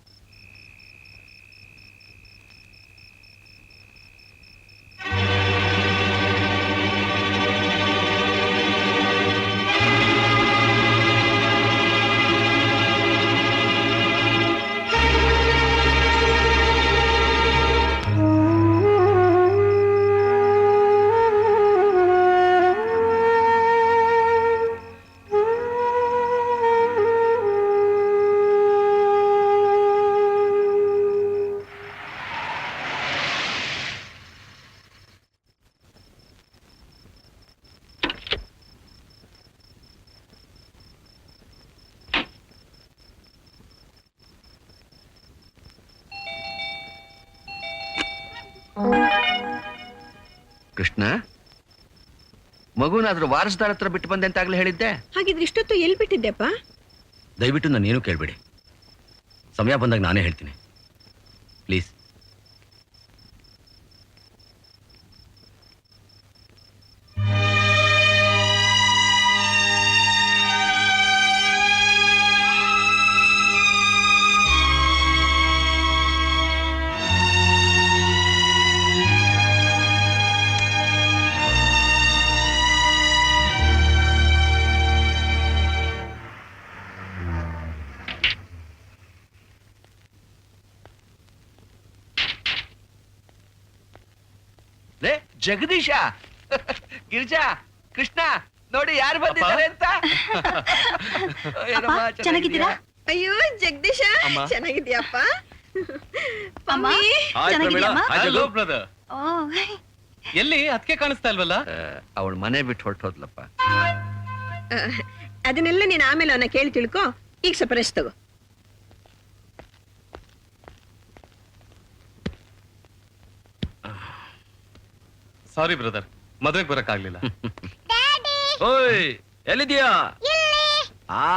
ಕೃಷ್ಣ, ಮಗುನಾದ್ರೂ ವಾರಸ್ದಾರ ಹತ್ರ ಬಿಟ್ಟು ಬಂದೆ ಅಂತ ಆಗ್ಲೇ ಹೇಳಿದ್ದೆ. ಹಾಗಿದ್ರೆ ಇಷ್ಟೊತ್ತು ಎಲ್ಲಿ ಬಿಟ್ಟಿದ್ದೆಪ್ಪ? ದಯವಿಟ್ಟು ನಾನೇನು ಕೇಳಬೇಡಿ. ಸಮಯ ಬಂದಾಗ ನಾನೇ ಹೇಳ್ತೀನಿ. ಪ್ಲೀಸ್. ಜಗದೀಶ ಗಿರಿಜಾ ಕೃಷ್ಣ ನೋಡಿ ಯಾರು ಬಂದಿದ್ದಾರೆ ಅಂತ. ಏನಮ್ಮ, ಅಪ್ಪ, ಚೆನ್ನಾಗಿದ್ದೀರಾ? ಅಯ್ಯೋ ಜಗದೀಶ ಅಮ್ಮ. ಚೆನ್ನಾಗಿದ್ಯಪ್ಪ ಅಮ್ಮ, ಹಾಯ್ ಚೆನ್ನಾಗಿದ್ಯಾ ಅಮ್ಮ? ಹಾಯ್ ಜಗ್ಗು. ಬ್ರದರ್. ಓ, ಎಲ್ಲಿ ಅದಕ್ಕೆ ಕಾಣಿಸ್ತಾ ಇಲ್ವಲ್ಲ? ಅವಳ ಮನೆ ಬಿಟ್ಟು ಹೊರಟೋದ್ಲಪ್ಪ. ಅದನ್ನೆಲ್ಲ ನೀನ್ ಆಮೇಲೆ ಅವನ್ನ ಕೇಳಿ ತಿಳ್ಕೊ. ಈಗ ಸ್ವಲ್ಪ ರೆಸ್ಟ್ ತಗೋ. ಸಾರಿ ಬ್ರದರ್, ಮದ್ವೆಗೆ ಬರಕ್ಕಾಗ್ಲಿಲ್ಲ. ಓಯ್ ಎಲ್ಲಿದ್ಯಾ? ಆ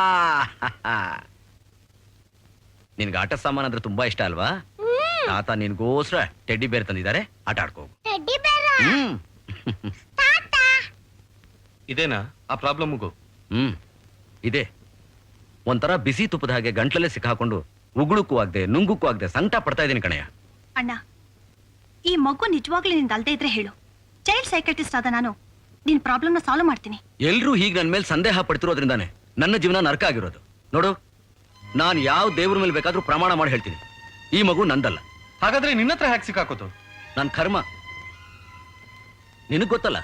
ನಿನ್ಗೆ ಆಟ ಸಾಮಾನ್ ಅಂದ್ರೆ ತುಂಬಾ ಇಷ್ಟ ಅಲ್ವಾ? ತಾತ ನಿನ್ಗೋಸ್ಕರ ಟೆಡ್ಡಿ ಬೇರ್ ತಂದಿದ್ದಾರೆ, ಆಟ ಆಡ್ಕೋ. ಟೆಡ್ಡಿ ಬೇರ ಹ್ಮ್ ಇದೇನಾ ಆ ಪ್ರಾಬ್ಲಮ್ಗೂ? ಹ್ಮ್ ಇದೆ. ಒಂಥರ ಬಿಸಿ ತುಪ್ಪದ ಹಾಗೆ ಗಂಟ್ಲಲ್ಲೇ ಸಿಕ್ಕಾಕೊಂಡು ಉಗುಳುಕ್ಕೂ ಆಗದೆ ನುಂಗುಕ್ಕೂ ಆಗದೆ ಸಂಕಟ ಪಡ್ತಾ ಇದ್ದೀನಿ ಕಣಯ್ಯ. ಅಣ್ಣ, ಈ ಮಗು ನಿಜವಾಗ್ಲೂ ನಿಂದ ಅಲ್ದೇ ಇದ್ರೆ ಹೇಳು. ಚೈಲ್ಡ್ ಸೈಕಾಟ್ರಿಸ್ಟ್ ಆದ ನಾನು ನಿನ್ ಪ್ರಾಬ್ಲಮ್ನ ಸಾಲ್ವ್ ಮಾಡ್ತೀನಿ. ಎಲ್ರೂ ಹೀಗೆ ನನ್ನ ಮೇಲೆ ಸಂದೇಹ ಪಡ್ತಿರೋದ್ರಿಂದಾನೆ ನನ್ನ ಜೀವನ ನರಕ ಆಗಿರೋದು. ನೋಡು, ನಾನು ಯಾವ ದೇವ್ರ ಮೇಲೆ ಬೇಕಾದ್ರೂ ಪ್ರಮಾಣ ಮಾಡಿ ಹೇಳ್ತೀನಿ, ಈ ಮಗು ನಂದಲ್ಲ. ಹಾಗಾದ್ರೆ ನಿನ್ನತ್ರ ಹ್ಯಾಕ್ ಸಿಕ್ಕಾಕೋದು? ನನ್ನ ಕರ್ಮ. ನಿನಗ್ ಗೊತ್ತಲ್ಲ,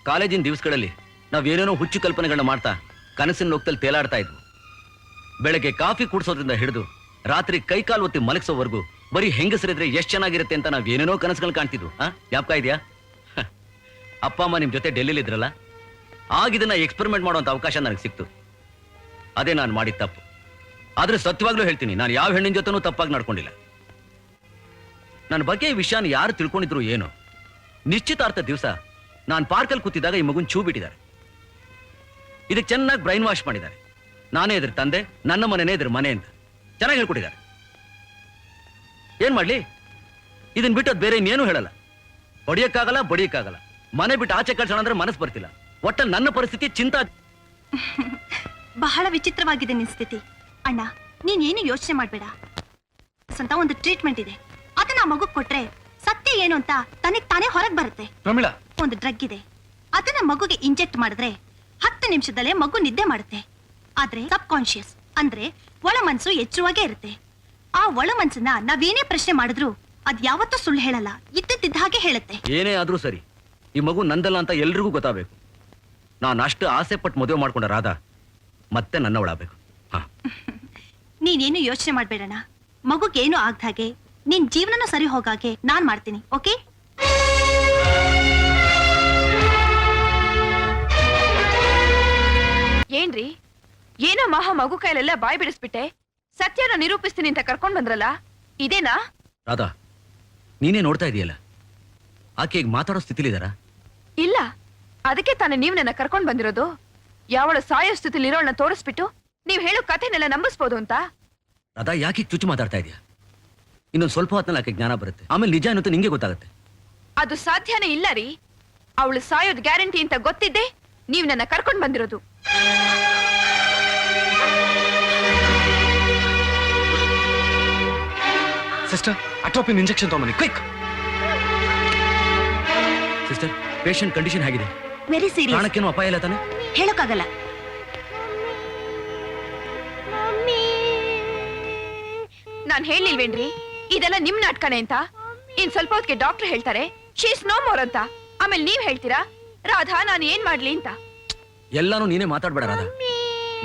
ಕಾಲೇಜಿನ ದಿವಸಗಳಲ್ಲಿ ನಾವೇನೇನೋ ಹುಚ್ಚು ಕಲ್ಪನೆಗಳನ್ನ ಮಾಡ್ತಾ ಕನಸಿನ ಲೋಕದಲ್ಲಿ ತೇಲಾಡ್ತಾ ಇದ್ವು. ಬೆಳಗ್ಗೆ ಕಾಫಿ ಕುಡಿಸೋದ್ರಿಂದ ಹಿಡಿದು ರಾತ್ರಿ ಕೈಕಾಲು ಒತ್ತಿ ಮಲಗಿಸೋವರೆಗೂ ಬರೀ ಹೆಂಗಸರಿದ್ರೆ ಎಷ್ಟ್ ಚೆನ್ನಾಗಿರುತ್ತೆ ಅಂತ ನಾವೇನೇನೋ ಕನಸುಗಳು ಕಾಣ್ತಿದ್ವು. ಜ್ಞಾಪಕ ಇದೆಯಾ? ಅಪ್ಪ ಅಮ್ಮ ನಿಮ್ ಜೊತೆ ಡೆಲ್ಲಿಲಿ ಇದ್ರಲ್ಲ, ಆಗಿದನ್ನ ಎಕ್ಸ್ಪೆರಿಮೆಂಟ್ ಮಾಡುವಂತ ಅವಕಾಶ ನನಗೆ ಸಿಕ್ತು. ಅದೇ ನಾನು ಮಾಡಿದ ತಪ್ಪು. ಆದ್ರೆ ಸತ್ಯವಾಗ್ಲೂ ಹೇಳ್ತೀನಿ, ನಾನು ಯಾವ ಹೆಣ್ಣಿನ ಜೊತೆನೂ ತಪ್ಪಾಗಿ ನಡ್ಕೊಂಡಿಲ್ಲ. ನನ್ನ ಬಗ್ಗೆ ಈ ವಿಷಯನ ಯಾರು ತಿಳ್ಕೊಂಡಿದ್ರು ಏನೋ, ನಿಶ್ಚಿತಾರ್ಥ ದಿವಸ ನಾನು ಪಾರ್ಕಲ್ಲಿ ಕೂತಿದ್ದಾಗ ಈ ಮಗುನ್ ಚೂ ಬಿಟ್ಟಿದ್ದಾರೆ. ಇದಕ್ಕೆ ಚೆನ್ನಾಗಿ ಬ್ರೈನ್ ವಾಶ್ ಮಾಡಿದ್ದಾರೆ. ನಾನೇ ಇದ್ರ ತಂದೆ, ನನ್ನ ಮನೆನೇ ಇದ್ರ ಮನೆ ಅಂತ ಚೆನ್ನಾಗಿ ಹೇಳ್ಕೊಟ್ಟಿದ್ದಾರೆ. ಏನ್ ಮಾಡ್ಲಿ, ಇದನ್ ಬಿಟ್ಟು ಅದು ಬೇರೆ ಇನ್ನೇನು ಹೇಳಲ್ಲ. ಹೊಡಿಯಕ್ಕಾಗಲ್ಲ, ಬಡಿಯಕ್ಕಾಗಲ್ಲ. ಮನೆ ಬಿಟ್ಟು ಆಚೆ ಕಳ್ಸೋಣ ಅಂದ್ರೆ ಮನಸ್ಸು ಬರ್ತಿಲ್ಲ. ಒಟ್ಟ ನನ್ನ ಪರಿಸ್ಥಿತಿ ಚಿಂತಾ. ಬಹಳ ವಿಚಿತ್ರವಾಗಿದೆ ನಿನ್ ಸ್ಥಿತಿ. ಅಣ್ಣ, ನೀನ್ ಏನು ಯೋಚನೆ ಮಾಡ್ಬೇಡ. ಅಂತ ಒಂದು ಟ್ರೀಟ್ಮೆಂಟ್ ಇದೆ, ಅದನ್ನ ಮಗು ಕೊಟ್ರೆ ಸತ್ಯ ಏನು ಅಂತ ತನಗ್ ತಾನೇ ಹೊರಗ್ ಬರುತ್ತೆ. ಪ್ರಮಿಳಾ, ಒಂದು ಡ್ರಗ್ ಇದೆ, ಅದನ್ನ ಮಗುಗೆ ಇಂಜೆಕ್ಟ್ ಮಾಡಿದ್ರೆ 10 ನಿಮಿಷದಲ್ಲೇ ಮಗು ನಿದ್ದೆ ಮಾಡುತ್ತೆ. ಆದ್ರೆ ಸಬ್ ಕಾನ್ಶಿಯಸ್ ಅಂದ್ರೆ ಒಳ ಮನ್ಸು ಎಚ್ಚರವಾಗೇ ಇರುತ್ತೆ. ಆ ಒಳ ಮನ್ಸನ್ನ ನಾವೇನೇ ಪ್ರಶ್ನೆ ಮಾಡಿದ್ರು ಅದ್ ಯಾವತ್ತೂ ಸುಳ್ಳು ಹೇಳಲ್ಲ, ಇದ್ದಿದ್ದ ಹಾಗೆ ಹೇಳುತ್ತೆ. ಏನೇ ಆದ್ರೂ ಸರಿ, ಈ ಮಗು ನಂದಲ್ಲ ಅಂತ ಎಲ್ರಿಗೂ ಗೊತ್ತಾಗಬೇಕು. ನಾನು ಅಷ್ಟು ಆಸೆ ಪಟ್ಟು ಮದುವೆ ಮಾಡ್ಕೊಂಡ ರಾಧಾ ಮತ್ತೆ ನನ್ನ ಒಳಬೇಕು. ನೀನೇನು ಯೋಚನೆ ಮಾಡ್ಬೇಡಣ. ಮಗುಗೇನು ಆಗ್ದ ಹಾಗೆ, ನಿನ್ ಜೀವನನೂ ಸರಿ ಹೋಗಾಗೆ ನಾನ್ ಮಾಡ್ತೀನಿ. ಓಕೆ? ಏನ್ರಿ, ಏನೋ ಮಹಾ ಮಗು ಕೈಲೆಲ್ಲ ಬಾಯ್ ಬಿಡಿಸ್ಬಿಟ್ಟೆ. ಸತ್ಯನ ನಿರೂಪಿಸ್ತೀನಿ ಅಂತ ಕರ್ಕೊಂಡ್ ಬಂದ್ರಲ್ಲ, ಇದೇನಾ? ರಾಧಾ, ನೀನೇ ನೋಡ್ತಾ ಇದೀಯಲ್ಲ, ಆಕೆ ಈಗ ಮಾತಾಡೋ ಸ್ಥಿತಿಲಿದಾರ? ಇಲ್ಲ, ಅದಕ್ಕೆ ತಾನೇ ನೀವ್ ನನ್ನ ಕರ್ಕೊಂಡ್ ಬಂದಿರೋದು. ಯಾವಳು ಸಾಯೋ ಸ್ಥಿತಿಲಿ ಇರೋಳನ್ನ ತೋರಿಸ್ಬಿಟ್ಟು ನೀವ್ ಹೇಳೋ ಕಥೆನೆಲ್ಲ ನಂಬಿಸ್ಬೋದು ಅಂತ. ರಾಧಾ, ಯಾಕೆ ಚುಚ್ಚು ಮಾತಾಡ್ತಾ ಇದೀಯ? ಇನ್ನೊಂದು ಸ್ವಲ್ಪ ಹೊತ್ತಿನಲ್ಲಿ ಆಕೆ ಜ್ಞಾನ ಬರುತ್ತೆ, ಆಮೇಲೆ ನಿಜ ಅನ್ನೋದು ನಿಂಗೆ ಗೊತ್ತಾಗುತ್ತೆ. ಅದು ಸಾಧ್ಯನೇ ಇಲ್ಲ ರೀ. ಅವಳು ಸಾಯೋದ್ ಗ್ಯಾರಂಟಿ ಅಂತ ಗೊತ್ತಿದ್ದೆ ನೀವ್ ನನ್ನ ಕರ್ಕೊಂಡ್ ಬಂದಿರೋದು. ಸಿಸ್ಟರ್, ಅಟ್ರೋಪಿನ್ ಇಂಜೆಕ್ಷನ್ ತಗೊಂಬನ್ನಿ, ಕ್ವಿಕ್. ಸಿಸ್ಟರ್, ಪೇಷಂಟ್ ಕಂಡೀಷನ್ ಹೇಗಿದೆ? Very serious. ಪ್ರಾಣಕ್ಕೇನು ಅಪಾಯ ಇಲ್ಲ ತಾನೆ? ಹೇಳೋಕ್ಕಾಗಲ್ಲ. ನಾನ್ ಹೇಳಿಲ್ವೇನ್ರಿ ಇದೆಲ್ಲ ನಿಮ್ ನಾಟಕನೇ ಅಂತ? ಇನ್ ಸ್ವಲ್ಪ ಹೊತ್ತಿಗೆ ಡಾಕ್ಟರ್ ಹೇಳ್ತಾರೆ ಶೀಸ್ ನೋ ಮೋರ್ ಅಂತ. ಆಮೇಲೆ ನೀವ್ ಹೇಳ್ತೀರಾ ರಾಧಾ ನಾನು ಏನ್ ಮಾಡ್ಲಿ ಅಂತ. ಎಲ್ಲಾನು ನೀನೇ ಮಾತಾಡ್ಬೇಡ ರಾಧಾ,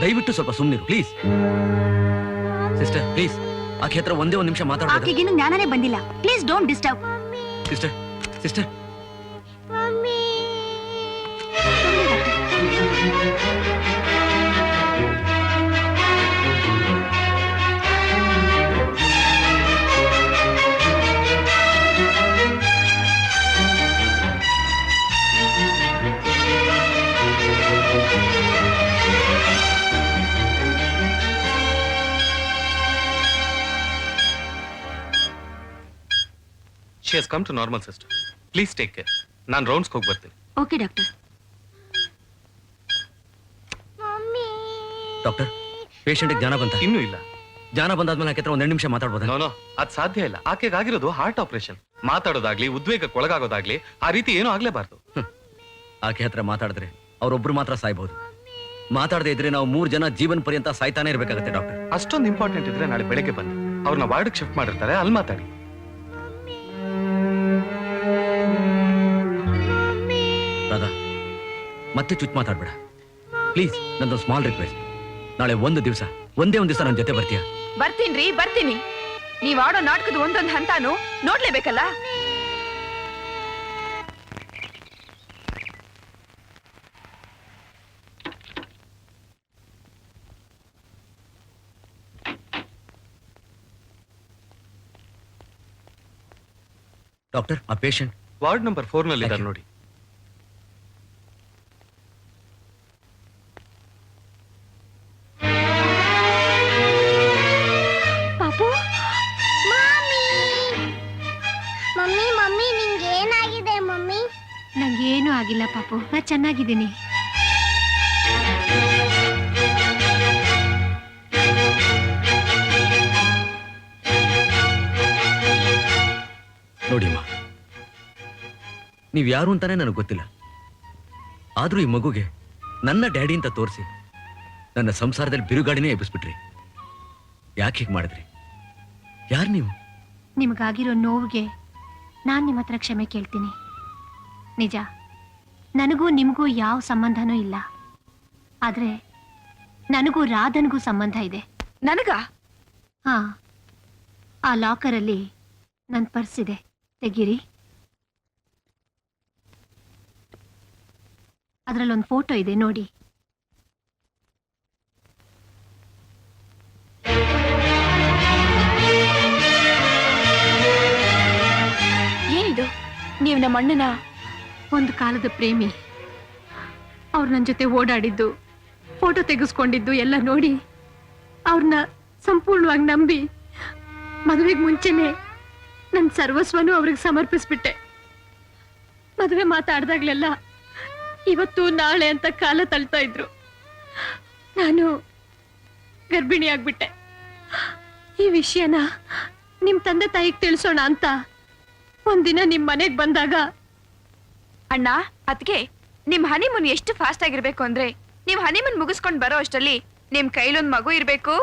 ದಯವಿಟ್ಟು ಸ್ವಲ್ಪ ಸುಮ್ಮನಿರು ಪ್ಲೀಸ್. ಸಿಸ್ಟರ್ ಪ್ಲೀಸ್, ಆಕೆ ಹತ್ರ ಒಂದೇ ಒಂದು ನಿಮಿಷ ಮಾತಾಡ್ಬೋದು? ಆಕೆಗೇನು ಜ್ಞಾನನೇ ಬಂದಿಲ್ಲ. Please don't disturb. Sister, sister, mummy She has come to normal, sister. Please take care. ನಾನು ರೌಂಡ್ಸ್ ಹೋಗಿ ಬರ್ತೀನಿ. Okay doctor. ಡಾಕ್ಟರ್, ಪೇಷಂಟ್ ಜ್ಞಾನ ಬಂತ? ಇನ್ನೂ ಇಲ್ಲ. ಜ್ಞಾನ ಬಂದಾದ್ಮೇಲೆ ಆಕೆ ಹತ್ರ ಒಂದೆರಡು ನಿಮಿಷ ಮಾತಾಡ್ಬೋದಾ? ನೋ, ಅದ್ ಸಾಧ್ಯ ಇಲ್ಲ. ಆಕೆಗೆ ಆಗಿರೋದು ಹಾರ್ಟ್ ಆಪರೇಷನ್. ಮಾತಾಡೋದಾಗ್ಲಿ ಉದ್ವೇಗಕ್ಕೆ ಒಳಗಾಗೋದಾಗ್ಲಿ ಆ ರೀತಿ ಏನೂ ಆಗ್ಲೇಬಾರ್ದು. ಆಕೆ ಹತ್ರ ಮಾತಾಡಿದ್ರೆ ಅವ್ರೊಬ್ರು ಮಾತ್ರ ಸಾಯ್ಬಹುದು. ಮಾತಾಡದೆ ಇದ್ರೆ ನಾವು 3 ಜನ ಜೀವನ ಪರ್ಯಂತ ಸಾಯ್ತಾನೆ ಇರ್ಬೇಕಾಗತ್ತೆ ಡಾಕ್ಟರ್. ಅಷ್ಟೊಂದು ಇಂಪಾರ್ಟೆಂಟ್ ಇದ್ರೆ ನಾಳೆ ಬೆಳಗ್ಗೆ ಬನ್ನಿ. ಅವ್ರನ್ನ ವಾರ್ಡ್ಗೆ ಶಿಫ್ಟ್ ಮಾಡಿರ್ತಾರೆ, ಅಲ್ಲಿ ಮಾತಾಡಿ. ರಾಧಾ ಮತ್ತೆ ಚುಚ್ಚು ಮಾತಾಡ್ಬೇಡ ಪ್ಲೀಸ್. ನಂದು ಸ್ಮಾಲ್ ರಿಕ್ವೆಸ್ಟ್. ನಾಳೆ ಒಂದೇ ಒಂದು ದಿವಸ ನನ್ನ ಜೊತೆ ಬರ್ತೀಯಾ? ಬರ್ತೀನಿ. ನೀವ್ ಆಡೋ ನಾಟಕದ ಒಂದೊಂದು ಹಂತಾನು ನೋಡ್ಲೇಬೇಕಲ್ಲ. ಡಾಕ್ಟರ್, ಆ ಪೇಷಂಟ್ ವಾರ್ಡ್ ನಂಬರ್ 4 ನಲ್ಲಿ ಇದ್ದಾರೆ ನೋಡಿ. ಪಾಪು, ಮಮ್ಮಿ ಮಮ್ಮಿ ನಿಂಗೆ ಏನಾಗಿದೆ ಮಮ್ಮಿ? ನಂಗೇನು ಆಗಿಲ್ಲ ಪಾಪು, ನಾ ಚೆನ್ನಾಗಿದ್ದೀನಿ. ನೋಡಿಮ್ಮ, ನೀವ್ ಯಾರು ಅಂತಾನೆ ನನಗೆ ಗೊತ್ತಿಲ್ಲ. ಆದ್ರೂ ಈ ಮಗುಗೆ ನನ್ನ ಡ್ಯಾಡಿ ಅಂತ ತೋರಿಸಿ ನನ್ನ ಸಂಸಾರದಲ್ಲಿ ಬಿರುಗಾಡಿನೇ ಎಬ್ಬಿಸ್ಬಿಟ್ರಿ. ಯಾಕೆ ಹೀಗೆ ಮಾಡಿದ್ರಿ? ಯಾರು ನೀವು? ನಿಮಗಾಗಿರೋ ನೋವಿಗೆ ನಾನು ನಿಮ್ಮ ಹತ್ರ ಕ್ಷಮೆ ಕೇಳ್ತೀನಿ. ನಿಜ, ನನಗೂ ನಿಮಗೂ ಯಾವ ಸಂಬಂಧನೂ ಇಲ್ಲ. ಆದ್ರೆ ನನಗೂ ರಾಧನ್ಗೂ ಸಂಬಂಧ ಇದೆ. ನನಗ? ಹಾ, ಆ ಲಾಕರಲ್ಲಿ ನನ್ನ ಪರ್ಸ್ ಇದೆ, ತೆಗೀರಿ. ಅದರಲ್ಲೊಂದು ಫೋಟೋ ಇದೆ, ನೋಡಿ. ಏನಿದು? ನೀವು ನಮ್ಮ ಅಣ್ಣನ ಒಂದು ಕಾಲದ ಪ್ರೇಮಿ. ಅವ್ರು ನನ್ನ ಜೊತೆ ಓಡಾಡಿದ್ದು, ಫೋಟೋ ತೆಗೆಸ್ಕೊಂಡಿದ್ದು ಎಲ್ಲ ನೋಡಿ ಅವ್ರನ್ನ ಸಂಪೂರ್ಣವಾಗಿ ನಂಬಿ ಮದುವೆಗೆ ಮುಂಚೆನೆ ನನ್ನ ಸರ್ವಸ್ವನು ಅವ್ರಿಗೆ ಸಮರ್ಪಿಸ್ಬಿಟ್ಟೆ. ಮದುವೆ ಮಾತಾಡ್ದಾಗ್ಲೆಲ್ಲ ಇವತ್ತು ನಾಳೆ ಅಂತ ಕಾಲ ತಳ್ತಾ ಇದ್ರು. ನಾನು ಗರ್ಭಿಣಿ ಆಗ್ಬಿಟ್ಟೆ. ಈ ವಿಷಯನ ನಿಮ್ ತಂದೆ ತಾಯಿಗೆ ತಿಳಿಸೋಣ ಅಂತ ಒಂದಿನ ನಿಮ್ ಮನೆಗೆ ಬಂದಾಗ, ಅಣ್ಣ ಅದಕ್ಕೆ ನಿಮ್ ಹನಿಮೂನ್ ಎಷ್ಟು ಫಾಸ್ಟ್ ಆಗಿರ್ಬೇಕು ಅಂದ್ರೆ, ನೀವ್ ಹನಿಮೂನ್ ಮುಗಿಸ್ಕೊಂಡ್ ಬರೋ ಅಷ್ಟರಲ್ಲಿ ನಿಮ್ ಕೈಲೊಂದ್ ಮಗು ಇರ್ಬೇಕು.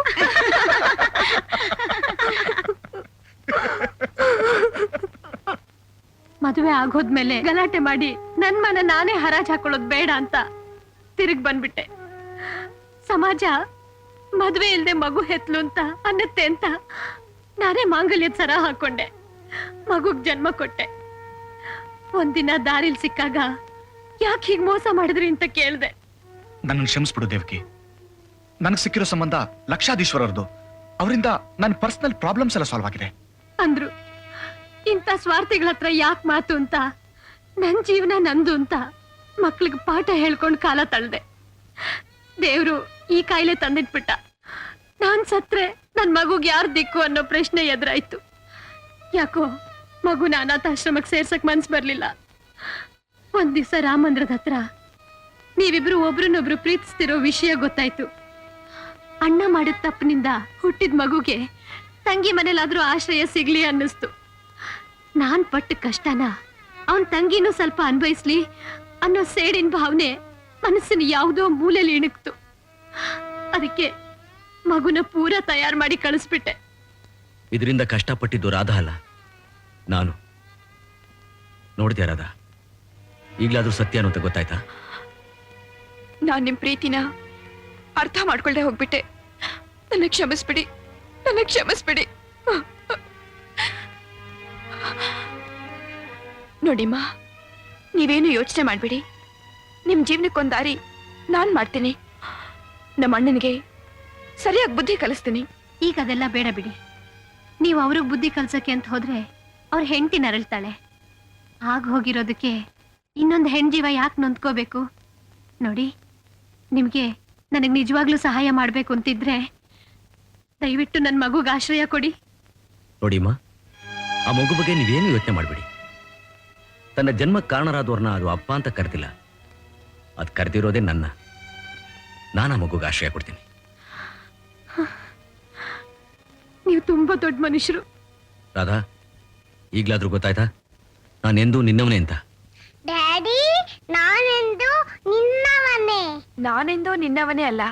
ಮದುವೆ ಆಗೋದ್ಮೇಲೆ ಗಲಾಟೆ ಮಾಡಿ ನನ್ ಮನ ನಾನೇ ಹರಾಜ್ ಹಾಕೊಳ್ಳೋದು ಬೇಡ ಅಂತ ತಿರುಗ್ ಬಂದ್ಬಿಟ್ಟೆ. ಸಮಾಜ ಮದುವೆ ಇಲ್ದೆ ಮಗು ಹೆತ್ಲು ಅಂತ ಅನ್ನತ್ತೆ ಅಂತ ನಾನೇ ಮಾಂಗಲ್ಯದ ಸರ ಹಾಕೊಂಡೆ, ಮಗುಗ್ ಜನ್ಮ ಕೊಟ್ಟೆ. ಒಂದಿನ ದಾರಿಲ್ ಸಿಕ್ಕಾಗ ಯಾಕೆ ಹೀಗ್ ಮೋಸ ಮಾಡಿದ್ರಿ ಅಂತ ಕೇಳ್ದೆ. ನನ್ನ ಕ್ಷಮಿಸ್ಬಿಡು ದೇವಕಿ. ನನಗೆ ಸಿಕ್ಕಿರೋ ಸಂಬಂಧ ಲಕ್ಷಾಧೀಶ್ವರರ್ದು. ಅವರಿಂದ ನನ್ನ ಪರ್ಸನಲ್ ಪ್ರಾಬ್ಲಮ್ಸ್ ಎಲ್ಲ ಸಾಲ್ವ್ ಆಗಿದೆ ಅಂದ್ರು. ಇಂಥ ಸ್ವಾರ್ಥಿಗಳ ಹತ್ರ ಯಾಕೆ ಮಾತು ಅಂತ ನನ್ ಜೀವನ ನಂದು ಅಂತ ಮಕ್ಳಿಗೆ ಪಾಠ ಹೇಳ್ಕೊಂಡ್ ಕಾಲ ತಳ್ದೆ. ದೇವ್ರು ಈ ಕಾಯಿಲೆ ತಂದಿಟ್ಬಿಟ್ಟ. ನಾನ್ ಸತ್ರೆ ನನ್ ಮಗುಗ್ ಯಾರ್ ದಿಕ್ಕು ಅನ್ನೋ ಪ್ರಶ್ನೆ ಎದುರಾಯ್ತು. ಯಾಕೋ ಮಗುನ ಅನಾಥಾಶ್ರಮಕ್ಕೆ ಸೇರ್ಸಕ್ ಮನ್ಸ್ ಬರ್ಲಿಲ್ಲ. ಒಂದ್ ದಿವ್ಸ ರಾಮಂದ್ರದ ಹತ್ರ ನೀವಿಬ್ರು ಒಬ್ರನ್ನೊಬ್ರು ಪ್ರೀತಿಸ್ತಿರೋ ವಿಷಯ ಗೊತ್ತಾಯ್ತು. ಅಣ್ಣ ಮಾಡಿದ ತಪ್ಪಿನಿಂದ ಹುಟ್ಟಿದ ಮಗುಗೆ ತಂಗಿ ಮನೇಲಾದ್ರೂ ಆಶ್ರಯ ಸಿಗ್ಲಿ ಅನ್ನಿಸ್ತು. ನಾನ್ ಪಟ್ಟ ಕಷ್ಟನ ಅವನ್ ತಂಗಿನೂ ಸ್ವಲ್ಪ ಅನ್ಭವಿಸ್ಲಿ ಅನ್ನೋ ಸೇಡಿನ ಭಾವನೆ ಮನಸ್ಸಿನ ಯಾವುದೋ ಮೂಲೆಯಲ್ಲಿ ಇಣುಕ್ತು. ಅದಕ್ಕೆ ಮಗುನ ಪೂರ ತಯಾರು ಮಾಡಿ ಕಳಿಸ್ಬಿಟ್ಟೆ. ಇದರಿಂದ ಕಷ್ಟಪಟ್ಟಿದ್ದು ರಾಧಾ ಅಲ್ಲ, ನಾನು. ನೋಡಿದ್ಯಾ ರಾಧಾ, ಈಗ್ಲಾದ್ರೂ ಸತ್ಯ ಅನ್ನೋ ಅಂತ ಗೊತ್ತಾಯ್ತಾ? ನಾನ್ ನಿಮ್ ಪ್ರೀತಿನ ಅರ್ಥ ಮಾಡ್ಕೊಳ್ದೆ ಹೋಗ್ಬಿಟ್ಟೆ. ನನ್ನ ಕ್ಷಮಿಸ್ಬಿಡಿ, ನನ್ನ ಕ್ಷಮಿಸ್ಬಿಡಿ. ನೋಡಿಮ್ಮ, ನೀವೇನು ಯೋಚನೆ ಮಾಡ್ಬಿಡಿ. ನಿಮ್ ಜೀವನಕ್ಕೊಂದ್ ದಾರಿ ನಾನ್ ಮಾಡ್ತೀನಿ. ನಮ್ಮ ಅಣ್ಣನಿಗೆ ಸರಿಯಾಗಿ ಬುದ್ಧಿ ಕಲಿಸ್ತೀನಿ. ಈಗ ಅದೆಲ್ಲ ಬೇಡ ಬಿಡಿ. ನೀವು ಅವ್ರಿಗೆ ಬುದ್ಧಿ ಕಲ್ಸಕ್ಕೆ ಅಂತ ಹೋದ್ರೆ ಅವ್ರ ಹೆಂಡತಿ ನರಳ್ತಾಳೆ. ಆಗ ಹೋಗಿರೋದಕ್ಕೆ ಇನ್ನೊಂದು ಹೆಣ್ಜೀವ ಯಾಕೆ ನೊಂದ್ಕೋಬೇಕು? ನೋಡಿ, ನಿಮ್ಗೆ ನನಗೆ ನಿಜವಾಗ್ಲೂ ಸಹಾಯ ಮಾಡ್ಬೇಕು ಅಂತಿದ್ರೆ ದಯವಿಟ್ಟು ನನ್ನ ಮಗುಗೆ ಆಶ್ರಯ ಕೊಡಿ. ನೋಡಿಮ್ಮ, ಆ ಮಗು ಬಗ್ಗೆ ನೀವೇನು ಯೋಚನೆ ಮಾಡ್ಬೇಡಿ. ತನ್ನ ಜನ್ಮಕ್ಕೆ ಕಾರಣರಾದವ್ರನ್ನ ಅದು ಅಪ್ಪ ಅಂತ ಕರೆದಿಲ್ಲ, ಅದು ಕರೆದಿರೋದೇ ನನ್ನ. ನಾನು ಆ ಮಗುಗೆ ಆಶ್ರಯ ಕೊಡ್ತೀನಿ. ನೀವು ತುಂಬಾ ದೊಡ್ಡ ಮನುಷ್ಯರು. ರಾಧಾ, ಈಗ್ಲಾದ್ರೂ ಗೊತ್ತಾಯ್ತಾ ನಾನೆಂದೂ ನಿನ್ನವನೇ ಅಂತ? ಡ್ಯಾಡಿ, ನಾನೆಂದು ನಿನ್ನವನೇ. ನಾನೆಂದೋ ನಿನ್ನವನೇ ಅಲ್ಲ,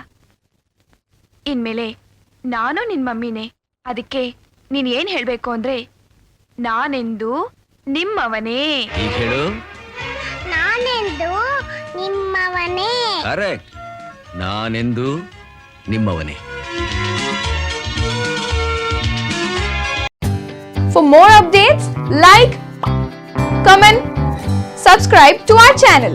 ಇನ್ಮೇಲೆ ನಾನು ನಿನ್ ಮಮ್ಮಿನೇ. ಅದಕ್ಕೆ ನೀನ್ ಏನ್ ಹೇಳ್ಬೇಕು ಅಂದ್ರೆ, ನಾನೆಂದು ನಿಮ್ಮವನೇ. ಈಗ ಹೇಳು. ನಾನೆಂದು ನಿಮ್ಮವನೇ. ಕರೆಕ್ಟ್, ನಾನೆಂದು ನಿಮ್ಮವನೇ. For more updates, like, comment, subscribe to our channel.